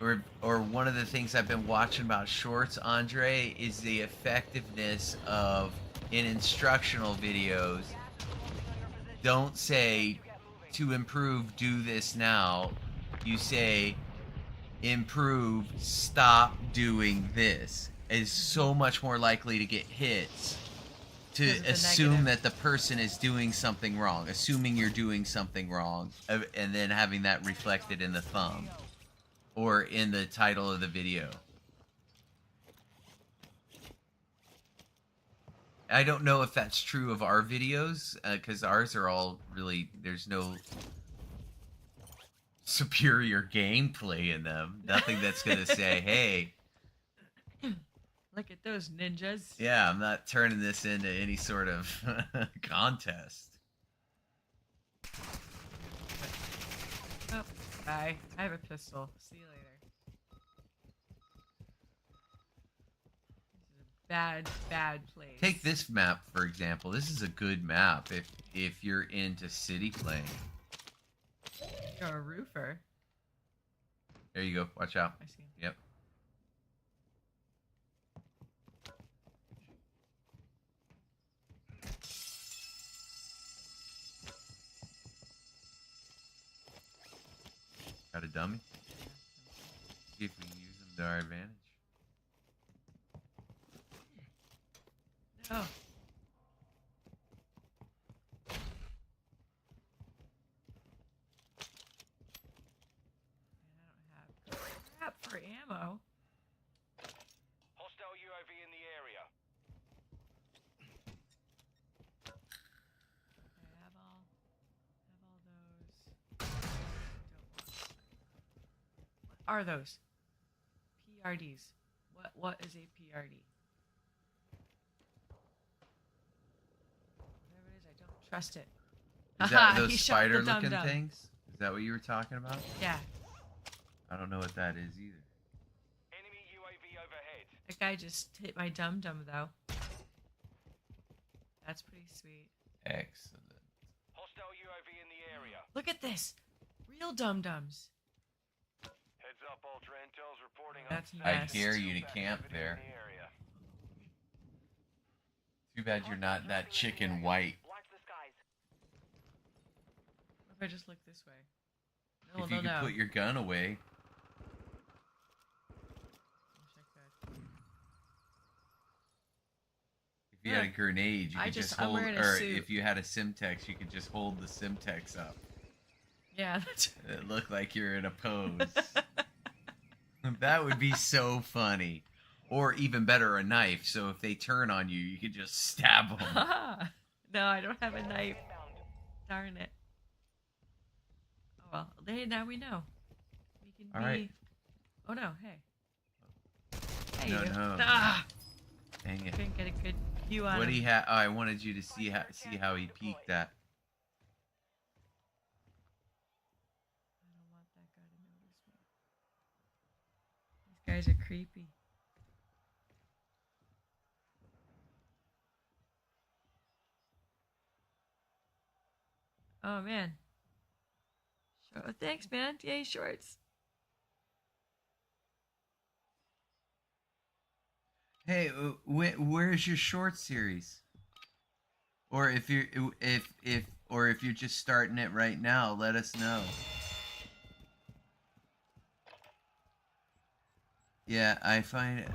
or one of the things I've been watching about shorts, Andre, is the effectiveness of, in instructional videos, don't say, to improve, do this now. You say, improve, stop doing this. Is so much more likely to get hits. To assume that the person is doing something wrong, assuming you're doing something wrong, and then having that reflected in the thumb or in the title of the video. I don't know if that's true of our videos, because ours are all really, there's no superior gameplay in them. Nothing that's going to say, hey, look at those ninjas. yeah, I'm not turning this into any sort of contest. Oh, bye. I have a pistol. See you later. This is a bad place. Take this map, for example. This is a good map if you're into city playing. You're a roofer. There you go. Watch out. I see. Yep. Got a dummy? See if we can use them to our advantage. Oh. I don't have crap for ammo. Hostile UAV in the area. I have all those. Don't want them. What are those? PRDs. What is a PRD? Whatever it is, I don't trust it. Is Aha, that those he shot the spider-looking dum-dum. things? Is that what you were talking about? Yeah, I don't know what that is either. Enemy UAV overhead. that guy just hit my dum dum though. That's pretty sweet. Excellent. Hostile UAV in the area. Look at this, real dum dums. Heads up, Ultra Intel's reporting That's on I Yes. dare you to Super camp activity there. in the area. Too bad you're not that chicken white. Watch the skies. What if I just look this way? No, If you could put your gun away. Wish I could. If you had a Yeah. grenade, you I could just- just I'm hold, wearing a or suit. if you had a Simtex, you could just hold the Simtex up. Yeah, that's. It looked like you're in a pose. That would be so funny. Or even better, a knife. So if they turn on you, you could just stab them. No, I don't have a knife. Inbound. Darn it. Oh well. Hey, now we know. We can All be. right. Oh no! Hey. Hey. No, you. no. Ah! Dang it. Couldn't get a good view on What him. he had? Oh, I wanted you to see how he peeked that. I don't want that guy to notice me. These guys are creepy. Oh man. Oh, thanks, man. Yay, shorts. Hey, where's your short series? Or if you're just starting it right now, let us know. Yeah, I find it.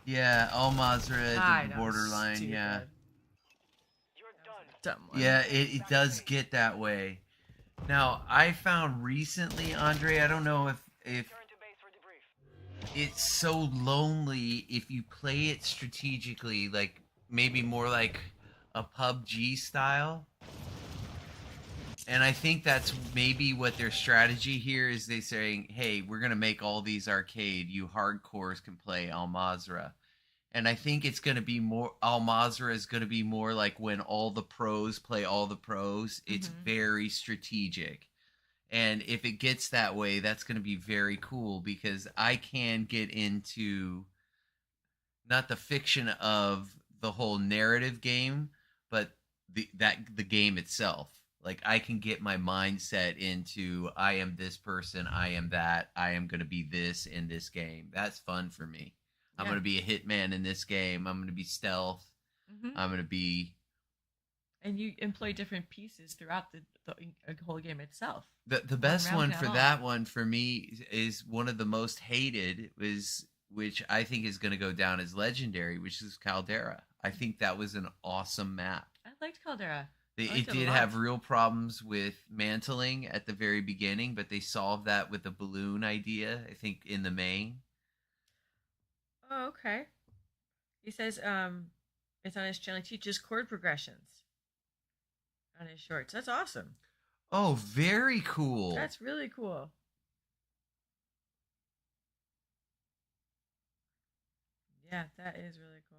Yeah, Al Mazrah I at the know, borderline. stupid. Yeah, You're done. Dumb one. yeah, it does get that way. Now, I found recently, Andre, I don't know if Return to base for debrief. it's so lonely if you play it strategically, like maybe more like a PUBG style. And I think that's maybe what their strategy here is. They saying, "Hey, we're gonna make all these arcade. You hardcores can play Al Mazrah." And I think it's gonna be more. Al Mazrah is gonna be more like when all the pros play all the pros. It's Mhm. very strategic. And if it gets that way, that's going to be very cool because I can get into not the fiction of the whole narrative game, but the game itself. Like I can get my mindset into I am this person, I am that, I am going to be this in this game. That's fun for me. I'm Yeah. going to be a hitman in this game. I'm going to be stealth. Mhm. I'm going to be And you employ different pieces throughout the whole game itself. the best round one at for all. that one for me is one of the most hated was which I think is going to go down as legendary, which is Caldera. I think that was an awesome map. I liked Caldera. It liked it a did lot. have real problems with mantling at the very beginning, but they solved that with the balloon idea, I think, in the main. Oh, okay. He says it's on his channel. He teaches chord progressions on his shorts. That's awesome. Oh, very cool. That's really cool. Yeah, that is really cool.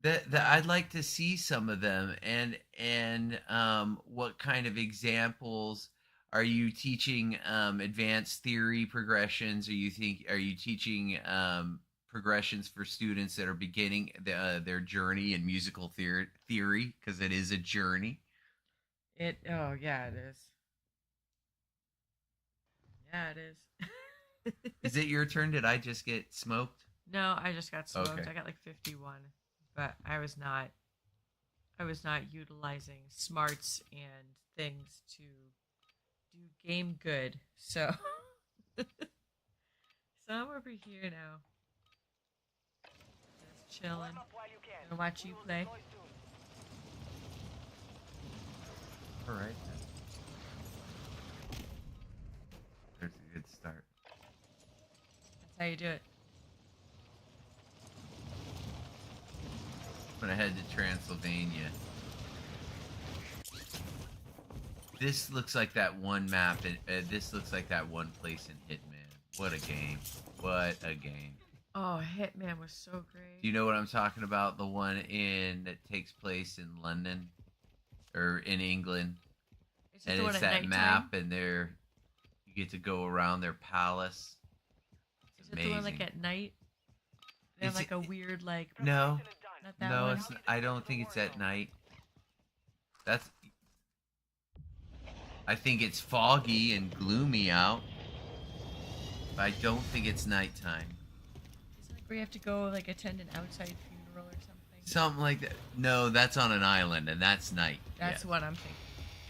That I'd like to see some of them, and what kind of examples are you teaching? Advanced theory progressions? Are you teaching progressions for students that are beginning their journey in musical theory? Because it is a journey. Oh yeah, it is. Yeah, it is. Is it your turn? Did I just get smoked? No, I just got smoked. Okay. I got like 51, but I was not utilizing smarts and things to do game good. So so I'm over here now. Just chilling. Climb up while you can. Gonna watch you We will play. deploy soon. All right. There's a good start. That's how you do it. I'm gonna head to Transylvania. This looks like that one map. This looks like that one place in Hitman. What a game! What a game! Oh, Hitman was so great. Do you know what I'm talking about? The one in that takes place in London or in England, Is it and the one it's at that nighttime? map, and you get to go around their palace. It's Is it the one like amazing. at night? They have Is like it- a weird like. No, Preparation is done. Not that no, one. it's. I don't think it's at night. That's. I think it's foggy and gloomy out. But I don't think it's nighttime. Is it like where you have to go like attend an outside funeral or something? Something like that. No, that's on an island, and that's night. That's Yeah. what I'm thinking.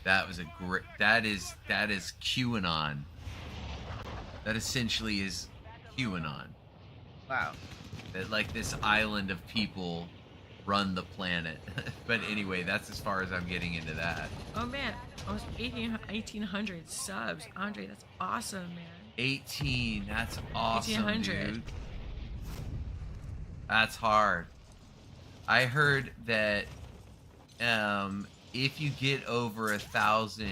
That was a great. That is QAnon. That essentially is QAnon. Wow. That like this island of people run the planet. But anyway, that's as far as I'm getting into that. Oh man, almost 1,800 subs. Andre, that's awesome, man. 18. That's awesome, 1,800. dude. That's hard. I heard that if you get over 1,000,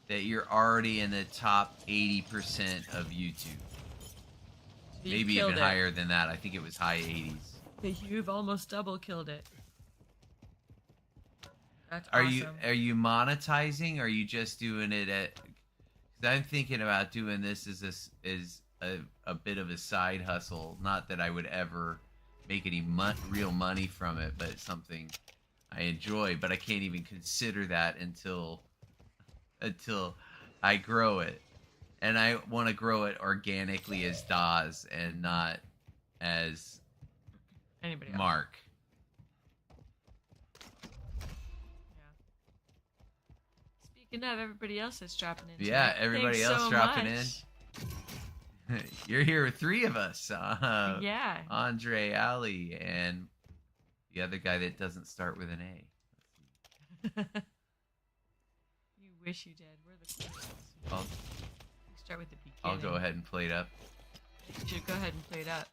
that you're already in the top 80% of YouTube. You Maybe killed even it. higher than that. I think it was high 80s. You've almost double killed it. That's Are awesome. you monetizing? Or are you just doing it at? Because I'm thinking about doing this as a bit of a side hustle. Not that I would ever make any real money from it, but it's something I enjoy. But I can't even consider that until I grow it, and I want to grow it organically as Dawes and not as Anybody else? Mark. Yeah. Speaking of everybody else that's dropping in. Yeah, tonight, everybody thanks else so dropping much. in. You're here with three of us. Yeah. Andre, Ali, and the other guy that doesn't start with an A. You wish you did. We're the coolest. I'll, We start with the beginning. I'll go ahead and play it up. You should go ahead and play it up.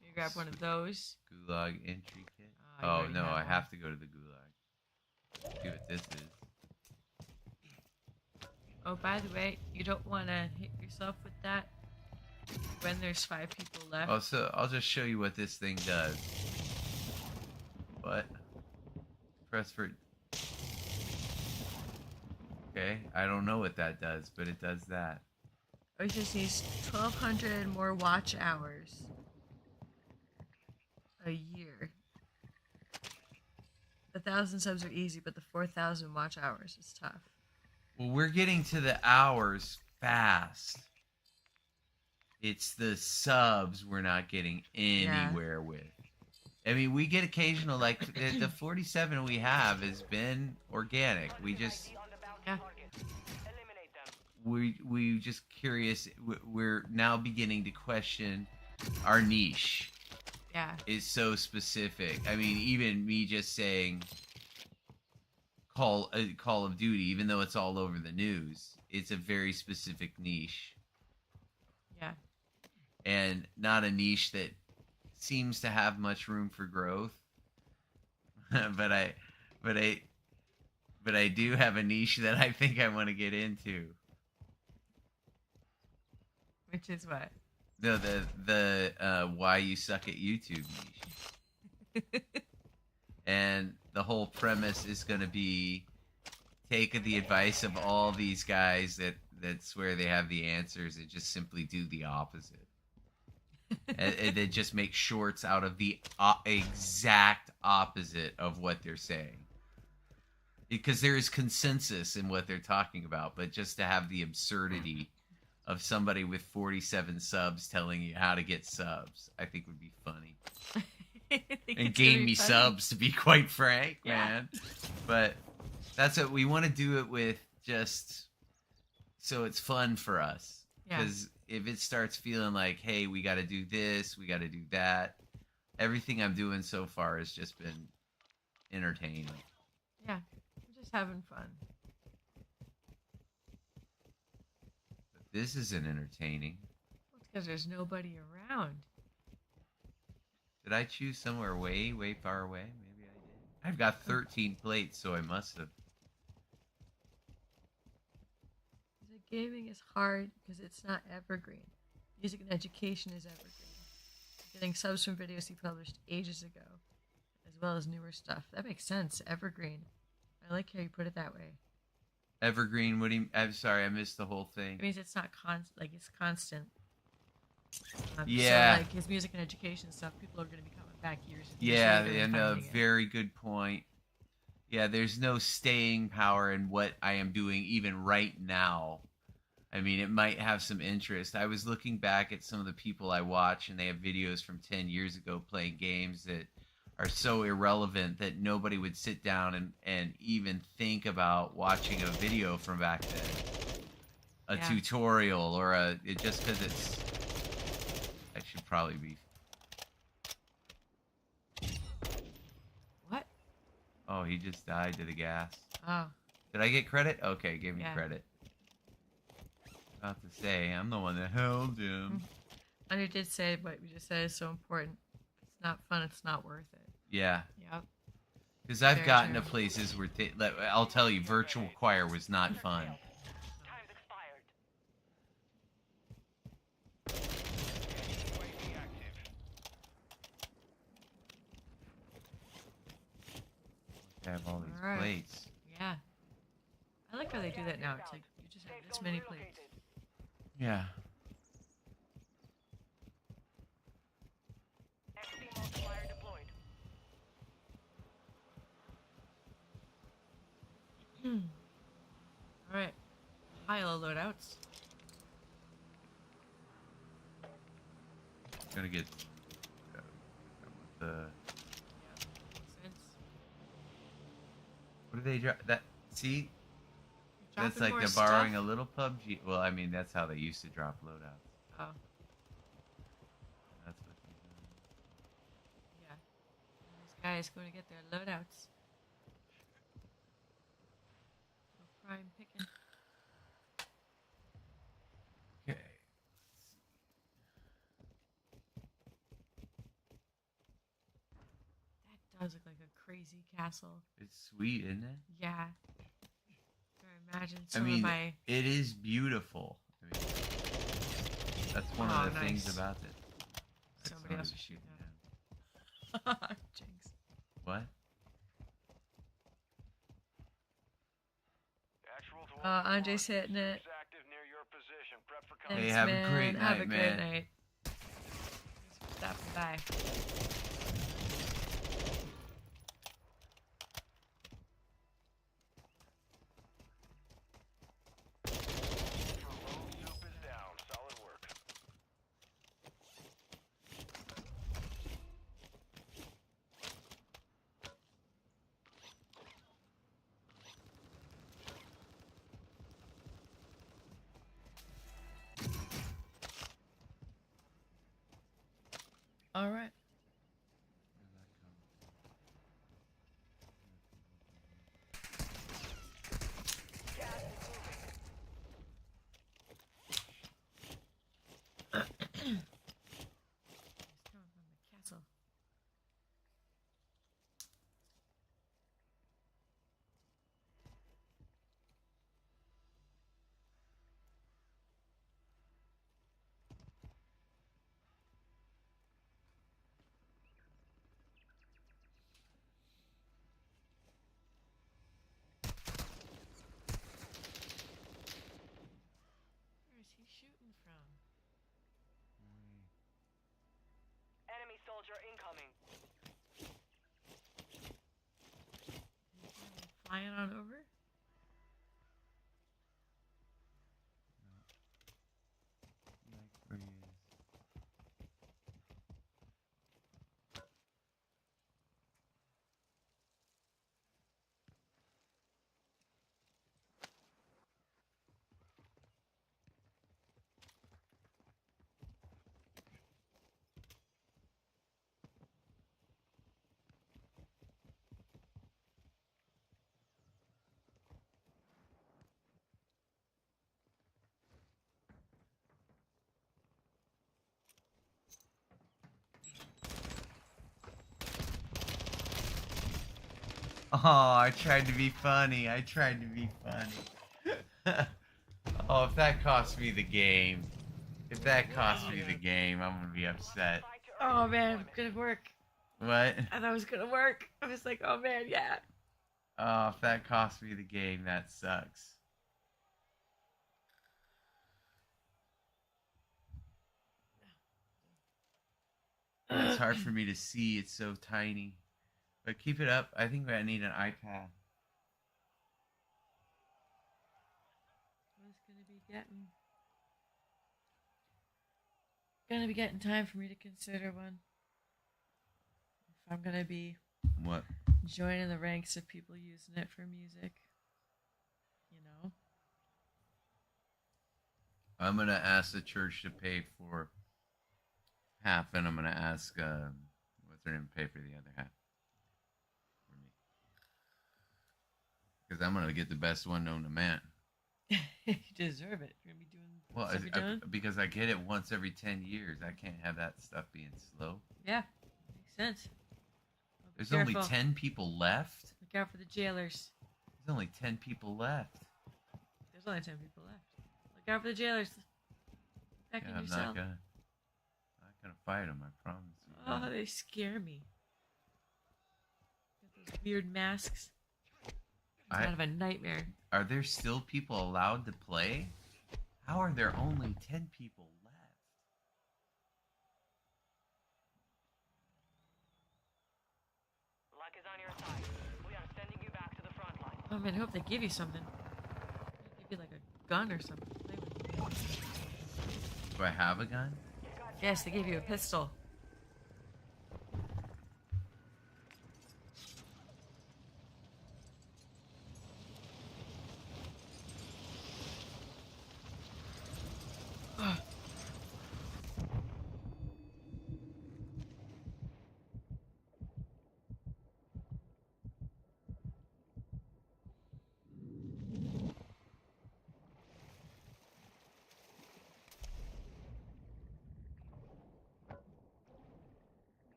You grab one of those. Gulag entry kit. You Oh already no, have I one. have to go to the Gulag. See what this is. Oh, by the way, you don't want to hit yourself with that when there's 5 people left. Oh, so I'll just show you what this thing does. What? Press for. Okay, I don't know what that does, but it does that. Oh, it just needs 1,200 more watch hours a year. 1,000 subs are easy, but the 4,000 watch hours is tough. Well, we're getting to the hours fast. It's the subs we're not getting anywhere with. I mean, we get occasional, like the 47 we have has been organic. We just Yeah. Eliminate them. we just curious. We're now beginning to question our niche. Yeah. Is so specific. I mean, even me just saying Call of Duty, even though it's all over the news, it's a very specific niche, Yeah. and not a niche that seems to have much room for growth. but I do have a niche that I think I want to get into. Which is what? The why you suck at YouTube niche. And the whole premise is going to be take the advice of all these guys that swear they have the answers and just simply do the opposite. and then just make shorts out of the exact opposite of what they're saying. Because there is consensus in what they're talking about, but just to have the absurdity of somebody with 47 subs telling you how to get subs, I think would be funny. And gain me subs, to be quite frank, Yeah. man. But that's what we want to do it with, just so it's fun for us. Yeah. Because if it starts feeling like, hey, we got to do this, we got to do that, everything I'm doing so far has just been entertaining. Yeah. We're just having fun. But this isn't entertaining. Well, it's because there's nobody around. Did I choose somewhere way, way far away? Maybe I did. I've got 13 plates, so I must have. The gaming is hard because it's not evergreen. Music and education is evergreen. getting subs from videos he published ages ago, as well as newer stuff. That makes sense. Evergreen. I like how you put it that way. Evergreen. What do you? I'm sorry, I missed the whole thing. It means it's not like it's constant. Yeah. So like his music and education stuff, people are going to be coming back years. And Yeah, years later and finding it. very good point. Yeah, there's no staying power in what I am doing even right now. I mean, it might have some interest. I was looking back at some of the people I watch, and they have videos from 10 years ago playing games that are so irrelevant that nobody would sit down and even think about watching a video from back then. A Yeah. tutorial or just because it's... I should probably be... What? Oh, he just died to the gas. Oh, Did I get credit? Okay, give me Yeah. credit. About to say, I'm the one that held him. Under did say what we just said is so important. If it's not fun, it's not worth it. Yeah, Yep. because I've Very gotten true. to places where I'll tell you, virtual choir was not fun. Time's expired. UAV active. I have all these Alright. plates. Yeah. I like how they do that now. It's like you just have Safe this zone many relocated. plates. Yeah. XP multiplier deployed. Alright. Pile of loadouts. Gonna get the. Makes sense. What do they drop? That see? That's Dropping like more they're borrowing stuff? a little PUBG. Well, I mean that's how they used to drop loadouts. Oh, That's what they're doing. yeah. These guys go to get their loadouts. No prime picking. Okay. That does look like a crazy castle. It's sweet, isn't it? Yeah. I imagine I some mean, of my. it is beautiful. I mean, that's one Oh, of the things nice. about it. That's Somebody else somebody is shooting down. Jinx. What? Actual to Andre's hitting it. is active near your position. Prep for Thanks, Hey, have a man. great Have night, a man. great night. Thanks for stopping by. Soup is down. Solid work. All right. It's coming from the castle. Where is he shooting from? Enemy soldier incoming. Flying on over? Like where he is. Oh, I tried to be funny. I tried to be funny. Oh, if that cost me the game. If that cost me the game, I'm gonna be upset. Fight to Oh man, it's gonna work. What? I thought it was gonna work. I was like, oh man, yeah. Oh, if that cost me the game, that sucks. It's hard for me to see. It's so tiny. But keep it up. I think I need an iPad. I was gonna be getting time for me to consider one. If I'm gonna be What? joining the ranks of people using it for music. You know? I'm gonna ask the church to pay for half, and I'm gonna ask what's her name to pay for the other half for me, because I'm gonna get the best one known to man. You deserve it. You're gonna be doing Well, stuff you're doing. because I get it once every 10 years. I can't have that stuff being slow. Yeah, makes sense. Well, be There's careful. only 10 people left. Look out for the jailers. There's only 10 people left. There's only 10 people left. Look out for the jailers. Back in Yeah, your I'm cell. not gonna fight them. I promise you. Oh, they scare me. Got those weird masks. It's kind of a nightmare. Are there still people allowed to play? How are there only 10 people left? Luck is on your side. We are sending you back to the front line. Oh man, I hope they give you something. They give you like a gun or something. to play with. Do I have a gun? Yes, they gave you a pistol.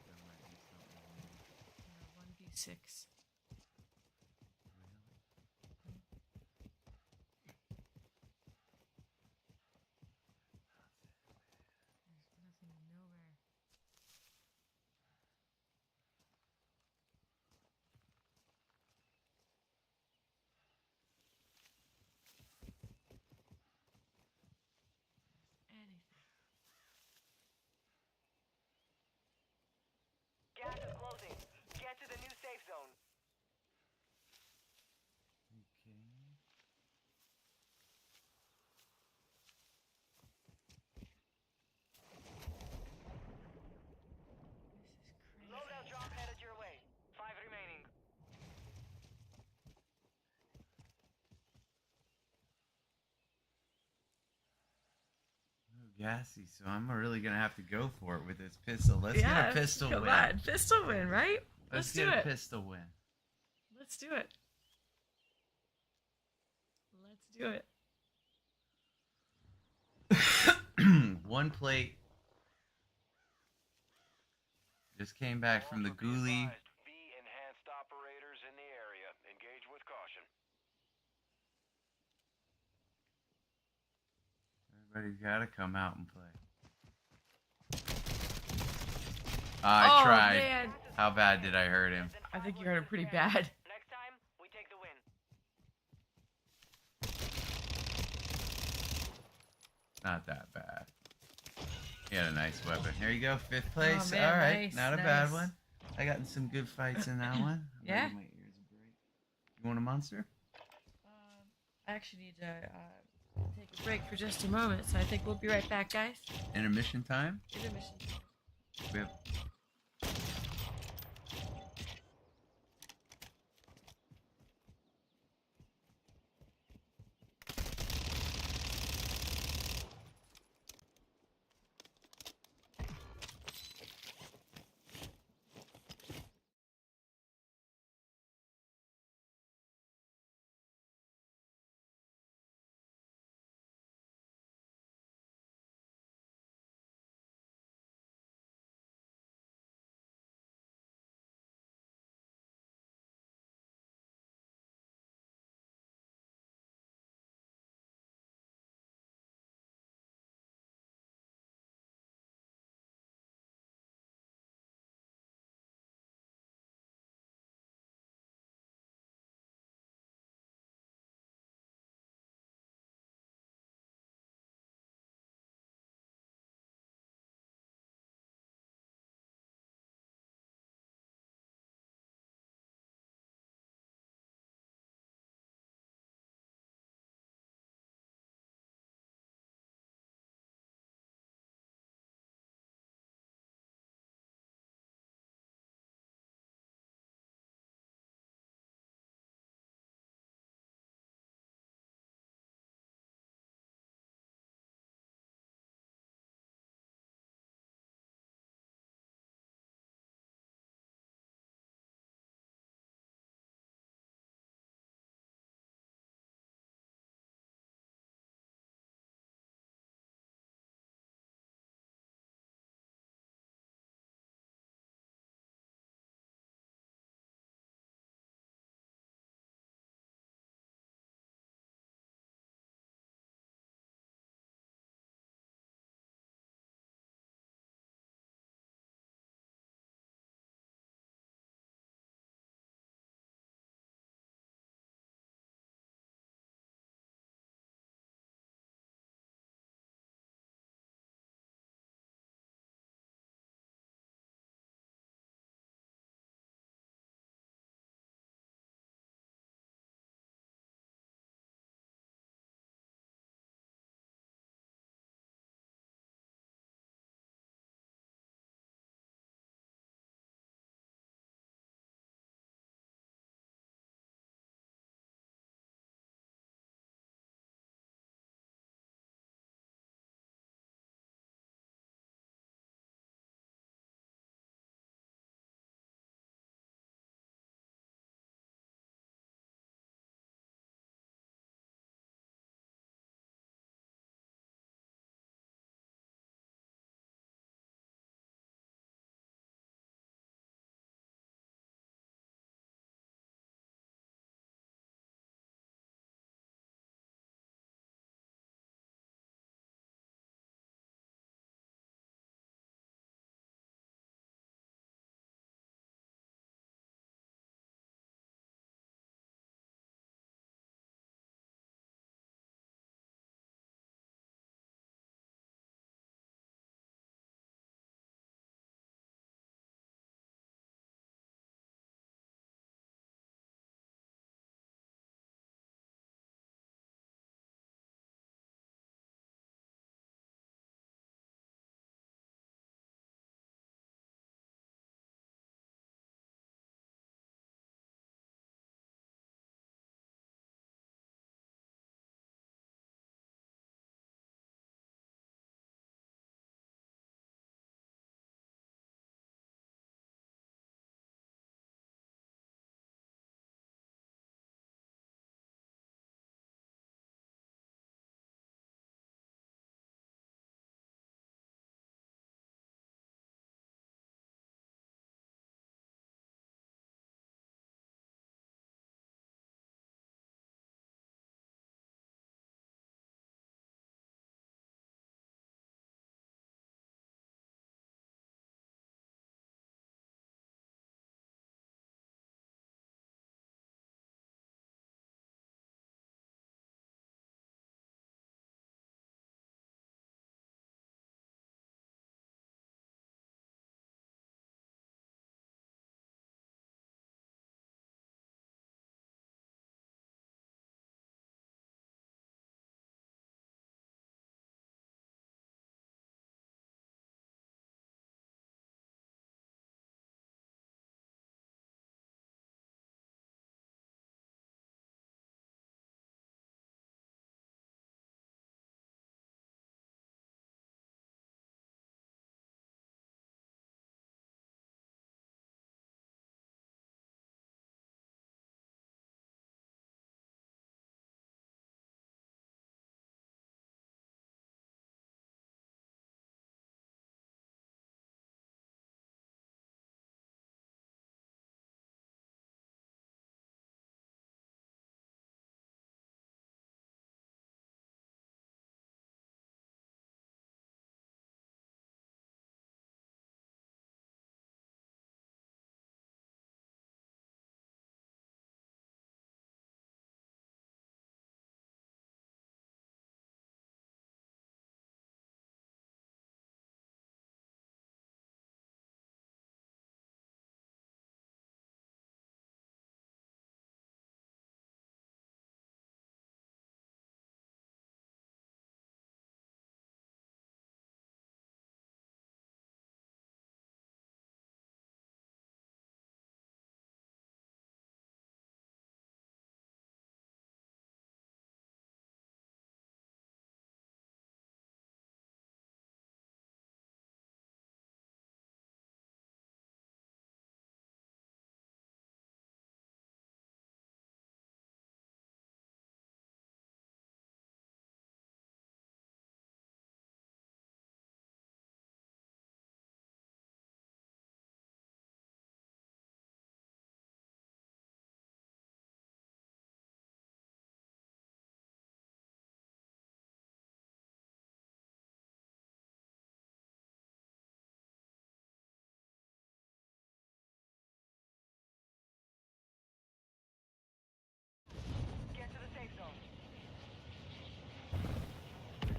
There might be something here. 1v6. There's nothing nowhere. Anything. Gas is closing. Get to the new safe zone. Okay. This is Loadout crazy. drop headed your way. 5 remaining. Oh, gassy. So I'm really gonna have to go for it with this pistol. Let's get a pistol come win. on, pistol win, right? Let's do get a it. pistol win. Let's do it. Let's do it. One plate. Just came back from the Also be ghoulie. advised, V-enhanced operators in the area. Engage with caution. Everybody's gotta come out and play. I Oh, tried. man. How bad did I hurt him? I think you hurt him pretty bad. Next time, we take the win. Not that bad. He had a nice weapon. Here you go, 5th place. man, All right, nice, not a nice. bad one. I got in some good fights in that one. I'm Yeah? letting my ears break. You want a monster? I actually need to take a break for just a moment, so I think we'll be right back, guys. Intermission time. Intermission. We have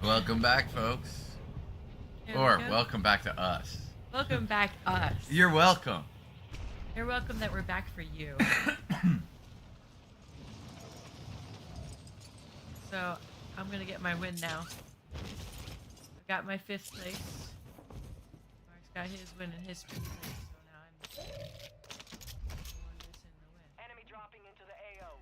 Welcome back, folks. Here we Or go. welcome back to us. Welcome back, us. You're welcome. You're welcome that we're back for you. So, I'm gonna get my win now. I got my 5th place. Mark's got his win and his 5th place, so now I'm the one missing the win. Enemy dropping into the AO.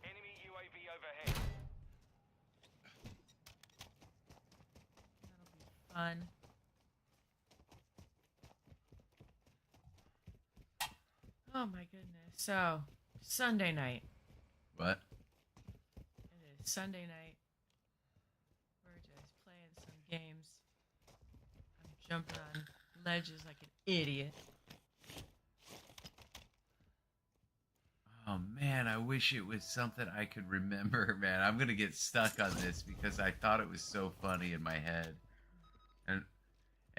Enemy UAV overhead. That'll be fun. Oh my goodness. So, Sunday night. What? It is Sunday night. We're just playing some games. I'm jumping on ledges like an idiot. Oh man, I wish it was something I could remember, man. I'm gonna get stuck on this because I thought it was so funny in my head.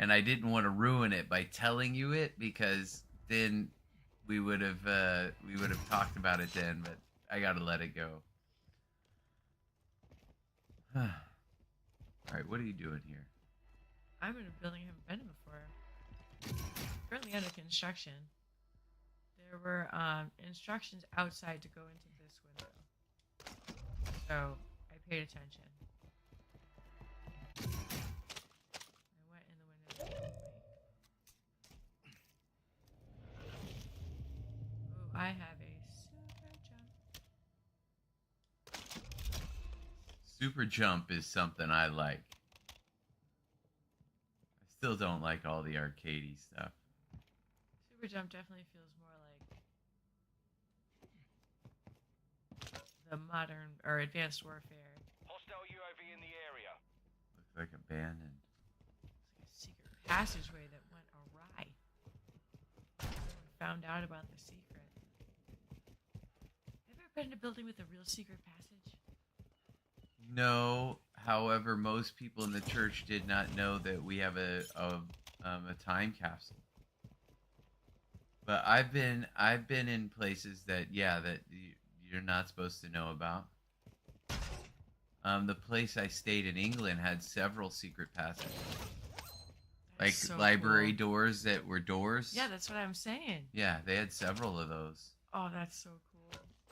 And I didn't want to ruin it by telling you it because then we would have talked about it then, but I gotta let it go. Alright, what are you doing here? I'm in a building I haven't been in before. Currently under construction. There were instructions outside to go into this window. So I paid attention. I went in the window. Ooh, I have a super jump. Super jump is something I like. I still don't like all the arcadey stuff. Super jump definitely feels more like the modern or advanced warfare. Hostile UAV in the area. Looks like abandoned. It's like a secret passageway that went awry. Someone found out about the secret. Have you ever been in a building with a real secret passage? No, however, most people in the church did not know that we have a time capsule. But I've been in places that you're not supposed to know about. The place I stayed in England had several secret passages, like That's so library cool. doors that were doors. Yeah, that's what I'm saying. Yeah, they had several of those. Oh, that's so cool.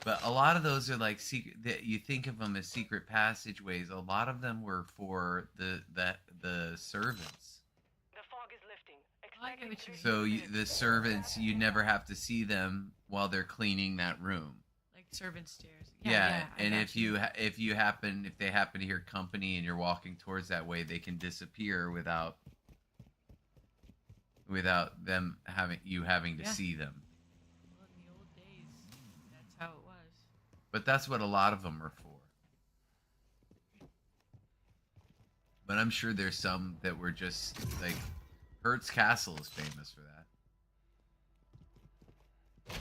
But a lot of those are like secret. That you think of them as secret passageways. A lot of them were for the servants. The fog is lifting. I get what you mean. So the servants, you never have to see them while they're cleaning that room. Like servant stairs. Yeah, I and got if they happen to hear company and you're walking towards that way, they can disappear without them having to Yeah. see them. Well, in the old days, that's how it was. But that's what a lot of them are for. But I'm sure there's some that were just like Hertz Castle is famous for that. I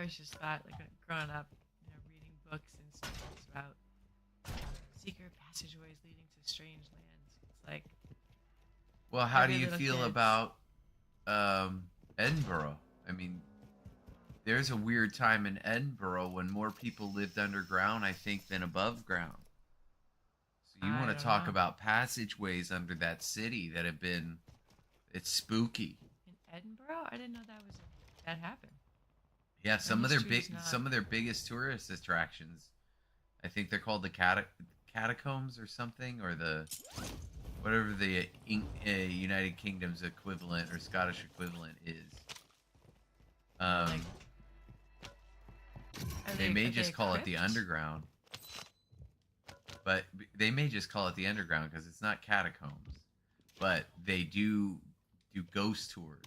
always just thought, like, growing up, reading books and stuff about secret passageways leading to strange lands. It's like, Well, how do Every you little feel kid's- about Edinburgh? I mean, there's a weird time in Edinburgh when more people lived underground, I think, than above ground. So you I want don't to talk know. about passageways under that city that have been, it's spooky. in Edinburgh, I didn't know that happened. Yeah, some of their history is not- some of their biggest tourist attractions, I think they're called the catacombs or something, or the whatever the United Kingdom's equivalent or Scottish equivalent is. Like, are They may are just call it the crypts? underground, but they may just call it the underground because it's not catacombs, but they do ghost tours.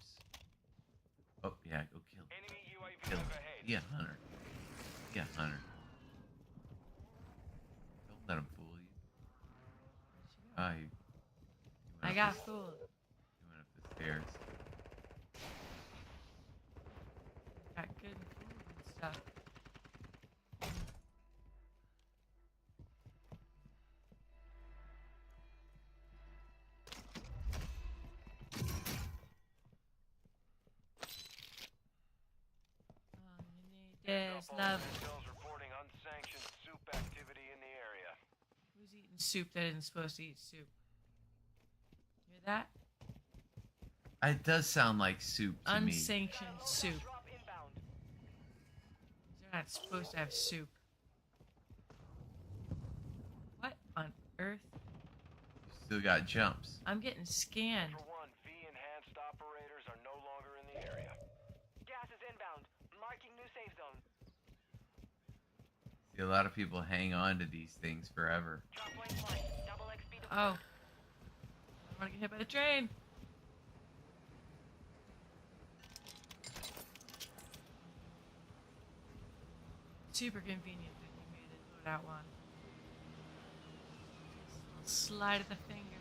Oh yeah, go kill him. Enemy UAV Kill him. overhead. Yeah, Hunter. Yeah, Hunter. Don't let him fool you. Ah, you I went got up fooled. you went up the stairs. Got good food and stuff. All you need is love. Hostiles reporting unsanctioned soup activity in the area. Who's eating soup that isn't supposed to eat soup? Hear that? It does sound like soup to me. Unsanctioned soup. Drop inbound. They're not supposed to have soup. What on earth? Still got jumps. I'm getting scanned. For one, V-enhanced operators are no longer in the area. Gas is inbound. Marking new safe zone. See, a lot of people hang on to these things forever. Drop point flight. Double XP deployed. Oh. I want to get hit by the train. Super convenient that you made it load out one. Slide of the finger.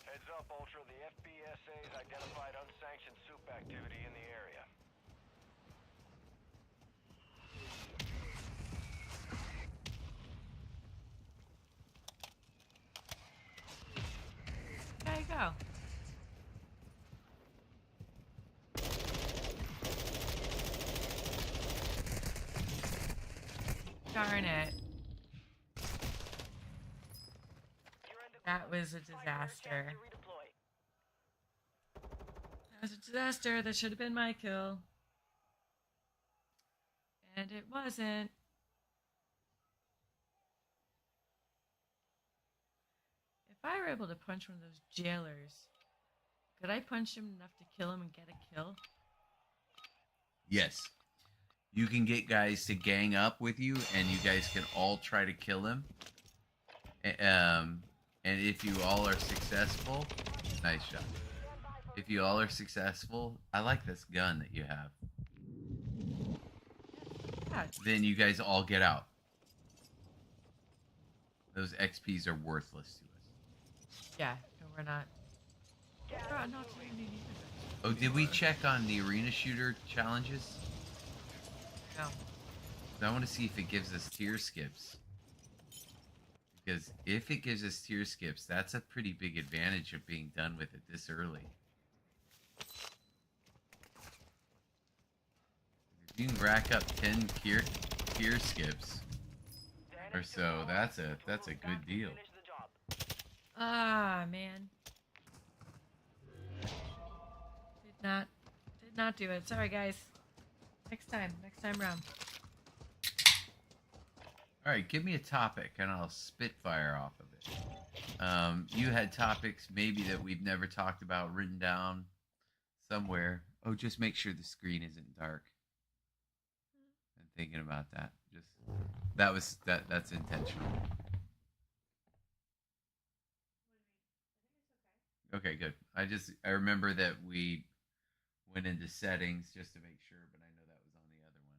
Heads up, Ultra. The FBSA's identified unsanctioned soup activity in the area. There you go. Darn it. You're in the That clear. was a Fight for your disaster. chance to redeploy. That was a disaster. That should have been my kill. And it wasn't. If I were able to punch one of those jailers, could I punch him enough to kill him and get a kill? Yes. You can get guys to gang up with you, and you guys can all try to kill him. And if you all are successful, nice shot. If you all are successful, I like this gun that you have. Yeah, Then you guys all get out. Those XPs are worthless to us. yeah, no, we're not. Gas We're is not moving. doing any of Oh, did we check on the arena shooter challenges? it. No. I want to see if it gives us tier skips. Because if it gives us tier skips, that's a pretty big advantage of being done with it this early. If you can rack up 10 tier skips or so, that's a good deal. Finish the job. Ah, man. Did not do it. Sorry, guys. Next time round. All right, give me a topic and I'll spitfire off of it. You had topics maybe that we've never talked about written down somewhere. Oh, just make sure the screen isn't dark. I'm thinking about that. That's intentional. Okay, good. I remember that we went into settings just to make sure, but I know that was on the other one.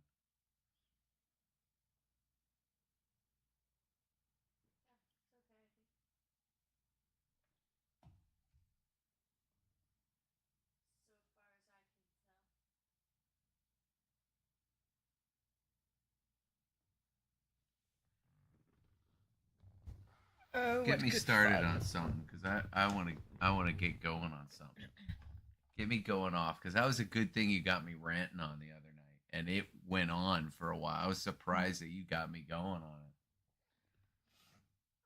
Oh, Get me started on something because I want to get going on something. Get me going off because that was a good thing you got me ranting on the other night, and it went on for a while. I was surprised that you got me going on it.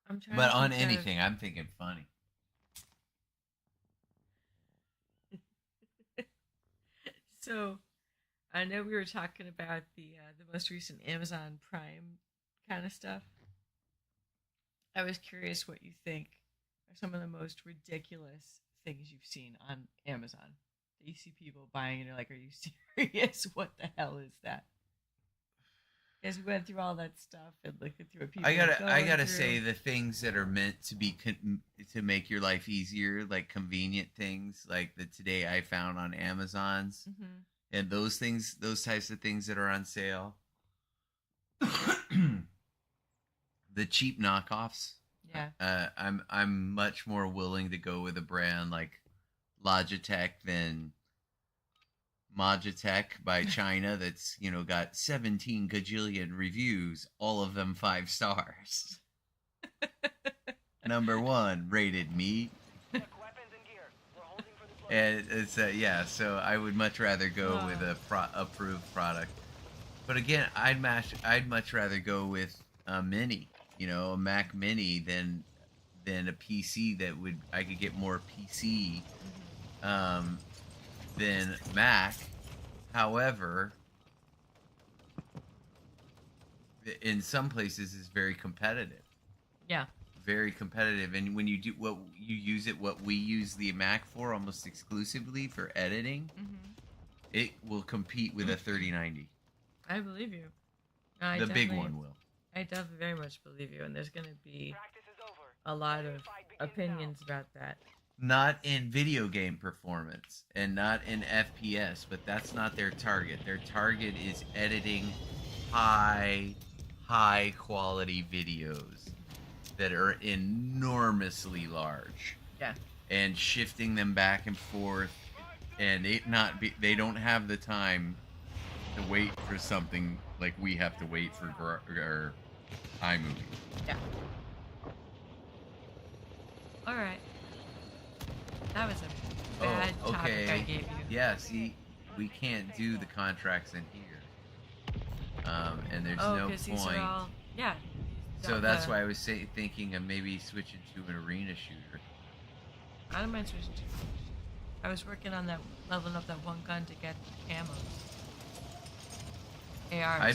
I'm trying. But to on think of- anything, I'm thinking funny. So, I know we were talking about the most recent Amazon Prime kind of stuff. I was curious what you think are some of the most ridiculous things you've seen on Amazon that you see people buying and you're like, "Are you serious? What the hell is that?" Because we went through all that stuff and looking through what people. I are gotta going say through. the things that are meant to be to make your life easier, like convenient things, like the Today I Found on Amazon's, Mhm. and those things, those types of things that are on sale. The cheap knockoffs. Yeah. I'm much more willing to go with a brand like Logitech than Magitech by China that's, got 17 gajillion reviews, all of them 5 stars. Number 1, rated meat. Check weapons and gear. We're holding for the And it's yeah, so I would much rather go with a approved product. But again, I'd much rather go with a mini, a Mac Mini than a PC I could get more PC than Mac. However, in some places it's very competitive. Yeah. Very competitive, and when you do what we use the Mac for almost exclusively for editing, it will compete with a 3090. I believe you. The big one will. I definitely very much believe you, and there's going to be practice is over. a lot of opinions about that. Not in video game performance and not in FPS, but that's not their target. Their target is editing high quality videos that are enormously large. Yeah. And shifting them back and forth, and they don't have the time to wait for something like we have to wait for our iMovie. Yeah. All right. That was a bad topic I gave you. Yeah, see, we can't do the contracts in here. And there's no point. These are all, yeah. So that's why I was thinking of maybe switching to an arena shooter. I don't mind switching to. I was working on that, leveling up that one gun to get camos. AR.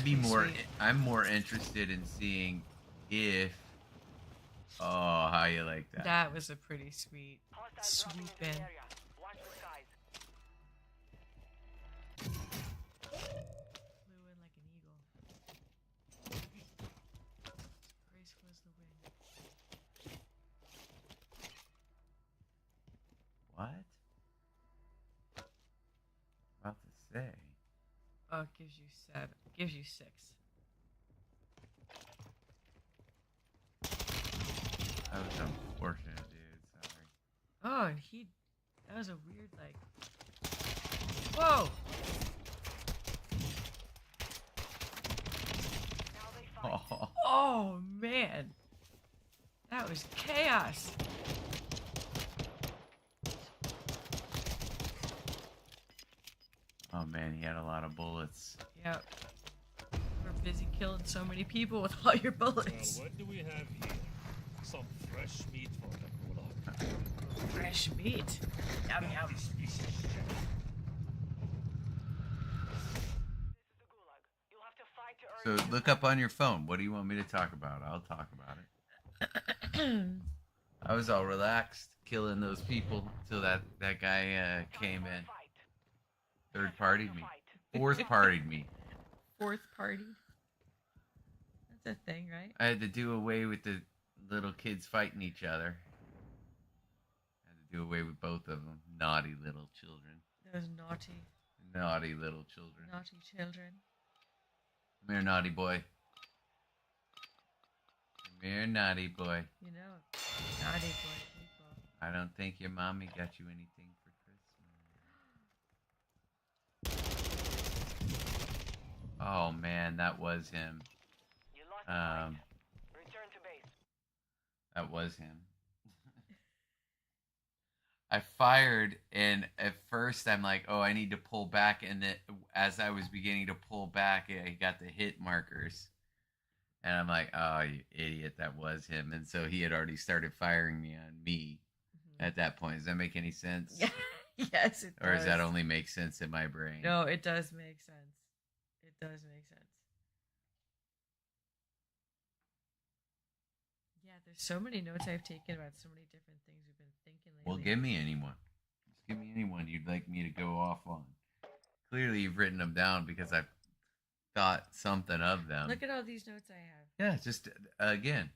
I'm more interested in seeing if. Oh, how you like that? That was a pretty sweet Hostiles dropping swoop into in. the area. Watch the skies. Flew in like an eagle. Graceful as the wind. What? About to say. Oh, it gives you 7. It gives you 6. That was unfortunate, dude. Sorry. Oh, and that was a weird, like, whoa! Now they fight. Oh. Oh, man. That was chaos. Oh man, he had a lot of bullets. Yep. We're busy killing so many people with all your Well, bullets. what do we have here? Some fresh meat for the gulag. Fresh meat. Yum yum. This is the gulag. You'll have to fight to earn So look up on your phone. What do you want me to talk about? I'll talk about it. I was all relaxed killing those people till that guy came in. Third partied me. Fourth partied me. Fourth party. That's a thing, right? I had to do away with the little kids fighting each other. I had to do away with both of them. Naughty little children. Those naughty Little children. Naughty children. Come here, naughty boy. Come here, naughty boy. You know, naughty boy people. I don't think your mommy got you anything for Christmas. Oh man, that was him. You lost the fight. Return to base. That was him. I fired, and at first I'm like, oh, I need to pull back. And then as I was beginning to pull back, I got the hit markers. And I'm like, oh, you idiot, that was him. And so he had already started firing me on me at that point. Does that make any sense? Yeah. Yes, it does. Or does that only make sense in my brain? No, it does make sense. It does make sense. Yeah, there's so many notes I've taken about so many different things we've been thinking lately. Well, give me anyone. Just give me anyone you'd like me to go off on. Clearly, you've written them down because I've thought something of them. Look at all these notes I have. Yeah, just, again,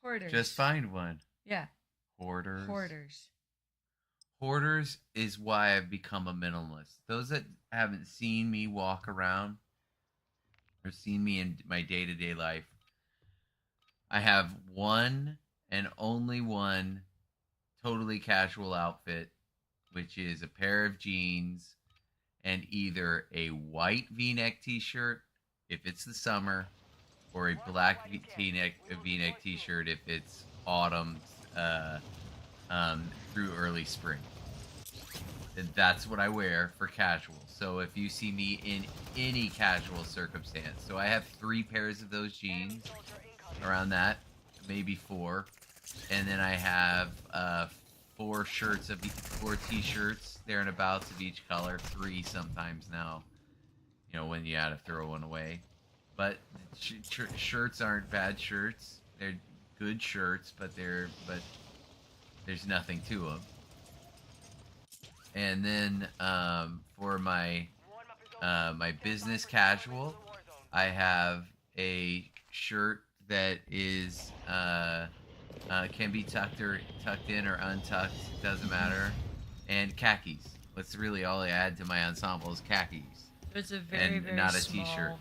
Hoarders. just find one. Yeah. Hoarders. Hoarders. Hoarders is why I've become a minimalist. Those that haven't seen me walk around or seen me in my day-to-day life, I have one and only one totally casual outfit, which is a pair of jeans and either a white V-neck T-shirt if it's the summer, or a black V-neck T-shirt if it's autumn through early spring. And that's what I wear for casual. So if you see me in any casual circumstance, so I have 3 pairs of those jeans, around that, maybe 4, and then I have 4 T-shirts there and abouts of each color, 3 sometimes now. You know, when you had to throw one away. But shirts aren't bad shirts. They're good shirts, but there's nothing to them. And then for my my business casual, I have a shirt that is can be tucked in or untucked, doesn't matter, and khakis. That's really all I add to my ensemble is khakis. It's a very, And very not a small, t-shirt.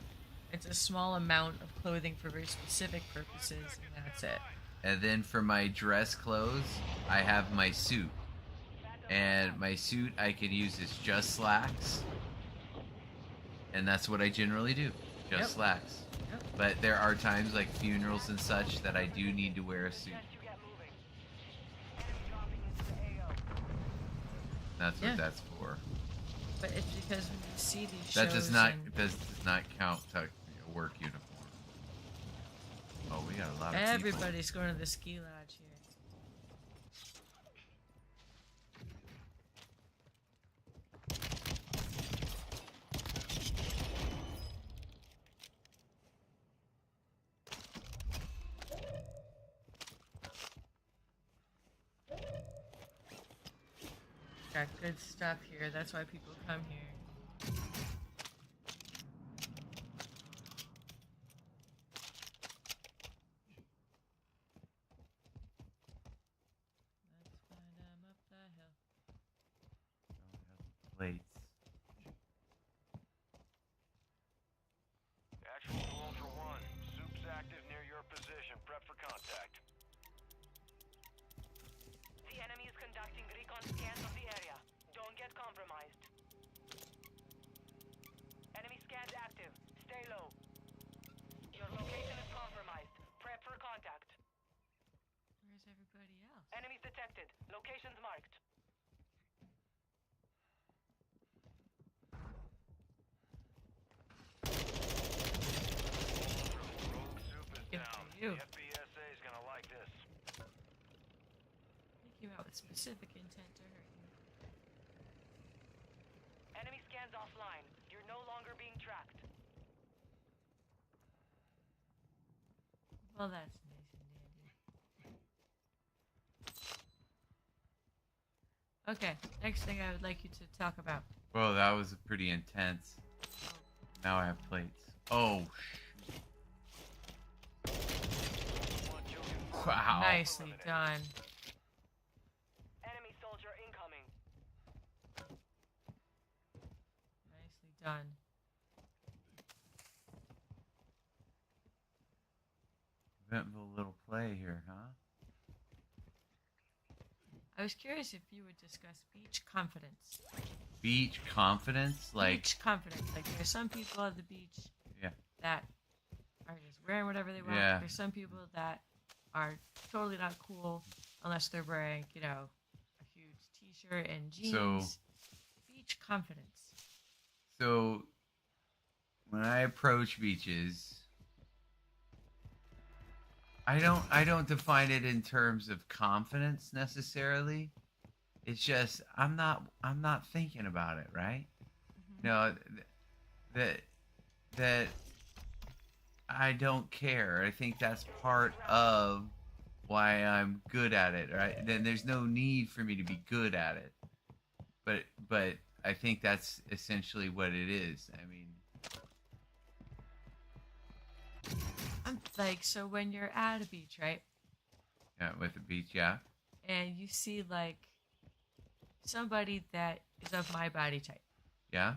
It's a small amount of clothing for very specific purposes, and that's it. And then for my dress clothes, I have my suit. And my suit I can use as just slacks. And that's what I generally do. Just Yep. slacks. Yep. But there are times like funerals and such that I do need to wear a suit. That's what Yeah. that's for. But it's because when you see these That shows does not and count a work uniform. Oh, we got a lot of people. everybody's going to the ski lodge here. Got good stuff here. That's why people come here. Let's find 'em up the hill. Plates. Actual to Ultra One. Soup's active near your position. Prep for contact. The enemy is conducting recon scans of the area. Don't get compromised. Enemy scans active. Stay low. Your location is compromised. Prep for contact. Where's everybody else? Enemies detected. Locations marked. Rogue Soup is Good down. for you. The FBSA is gonna like this. He came out with specific intent to hurt you. Enemy scans offline. You're no longer being tracked. Well, that's nice and dandy. Okay, next thing I would like you to talk about. Well, that was pretty intense. Now I have plates. Oh, wow. Nicely done. Enemy soldier incoming. Nicely done. Eventful little play here, huh? I was curious if you would discuss beach confidence. Beach confidence, like Beach confidence. Like, there's some people at the beach Yeah. that are just wearing whatever they want. Yeah. There's some people that are totally not cool unless they're wearing, you know, a huge t-shirt and jeans. Beach confidence. So when I approach beaches, I don't define it in terms of confidence necessarily. It's just I'm not thinking about it, right? No, that I don't care. I think that's part of why I'm good at it, right? Then there's no need for me to be good at it. But I think that's essentially what it is. I mean, I'm like, so when you're at a beach, right? yeah, with the beach, yeah. And you see like somebody that is of my body type, Yeah.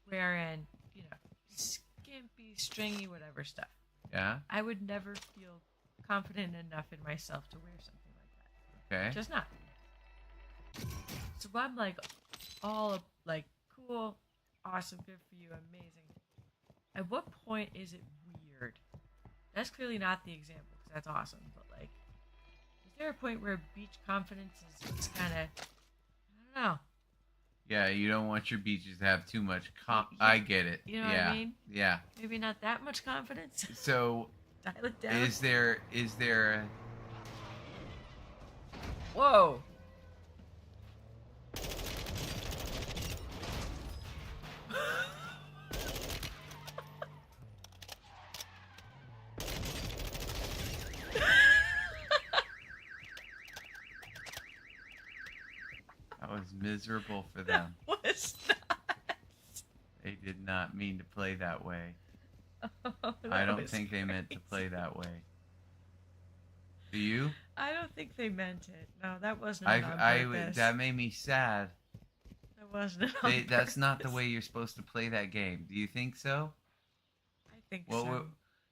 wearing, you know, skimpy, stringy, whatever stuff. Yeah. I would never feel confident enough in myself to wear something like that. Okay. Just not. So I'm like all like cool. awesome. Good for you. Amazing. At what point is it weird? That's clearly not the example because that's awesome. But like, is there a point where beach confidence is just kind of, I don't know. Yeah, you don't want your beaches to have too much. Yeah, I get it. you know what yeah. I mean? Yeah. Maybe not that much confidence. So, Dial it down. is there a Whoa. That was miserable for them. Was not. They did not mean to play that way. Oh, that I don't was think they meant to crazy. play that way. Do you? I don't think they meant it. No, that wasn't on purpose. That made me sad. That wasn't on That's not the purpose. way you're supposed to play that game. Do you think so? I think What so.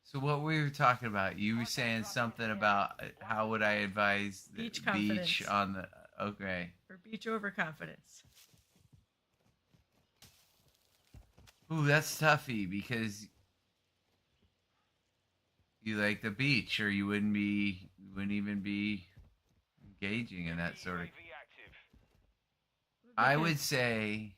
So what we were talking about? You were saying something about how would I advise the Beach beach confidence. on the okay. For beach overconfidence. Ooh, that's toughy because you like the beach, or you wouldn't even be engaging in that sort of. UAV active. I would say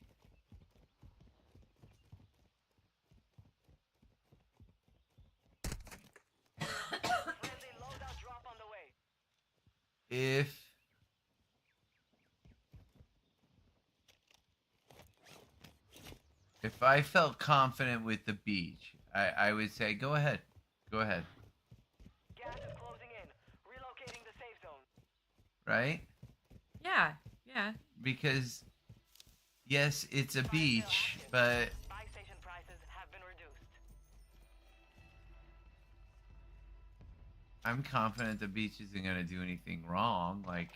Friendly loadout drop on the way. if I felt confident with the beach, I would say go ahead. Go ahead. Gas is closing in. Relocating the safe zone. Right? Yeah, yeah. Because yes, it's a beach, but Buy station prices have been reduced. I'm confident the beach isn't going to do anything wrong. Like,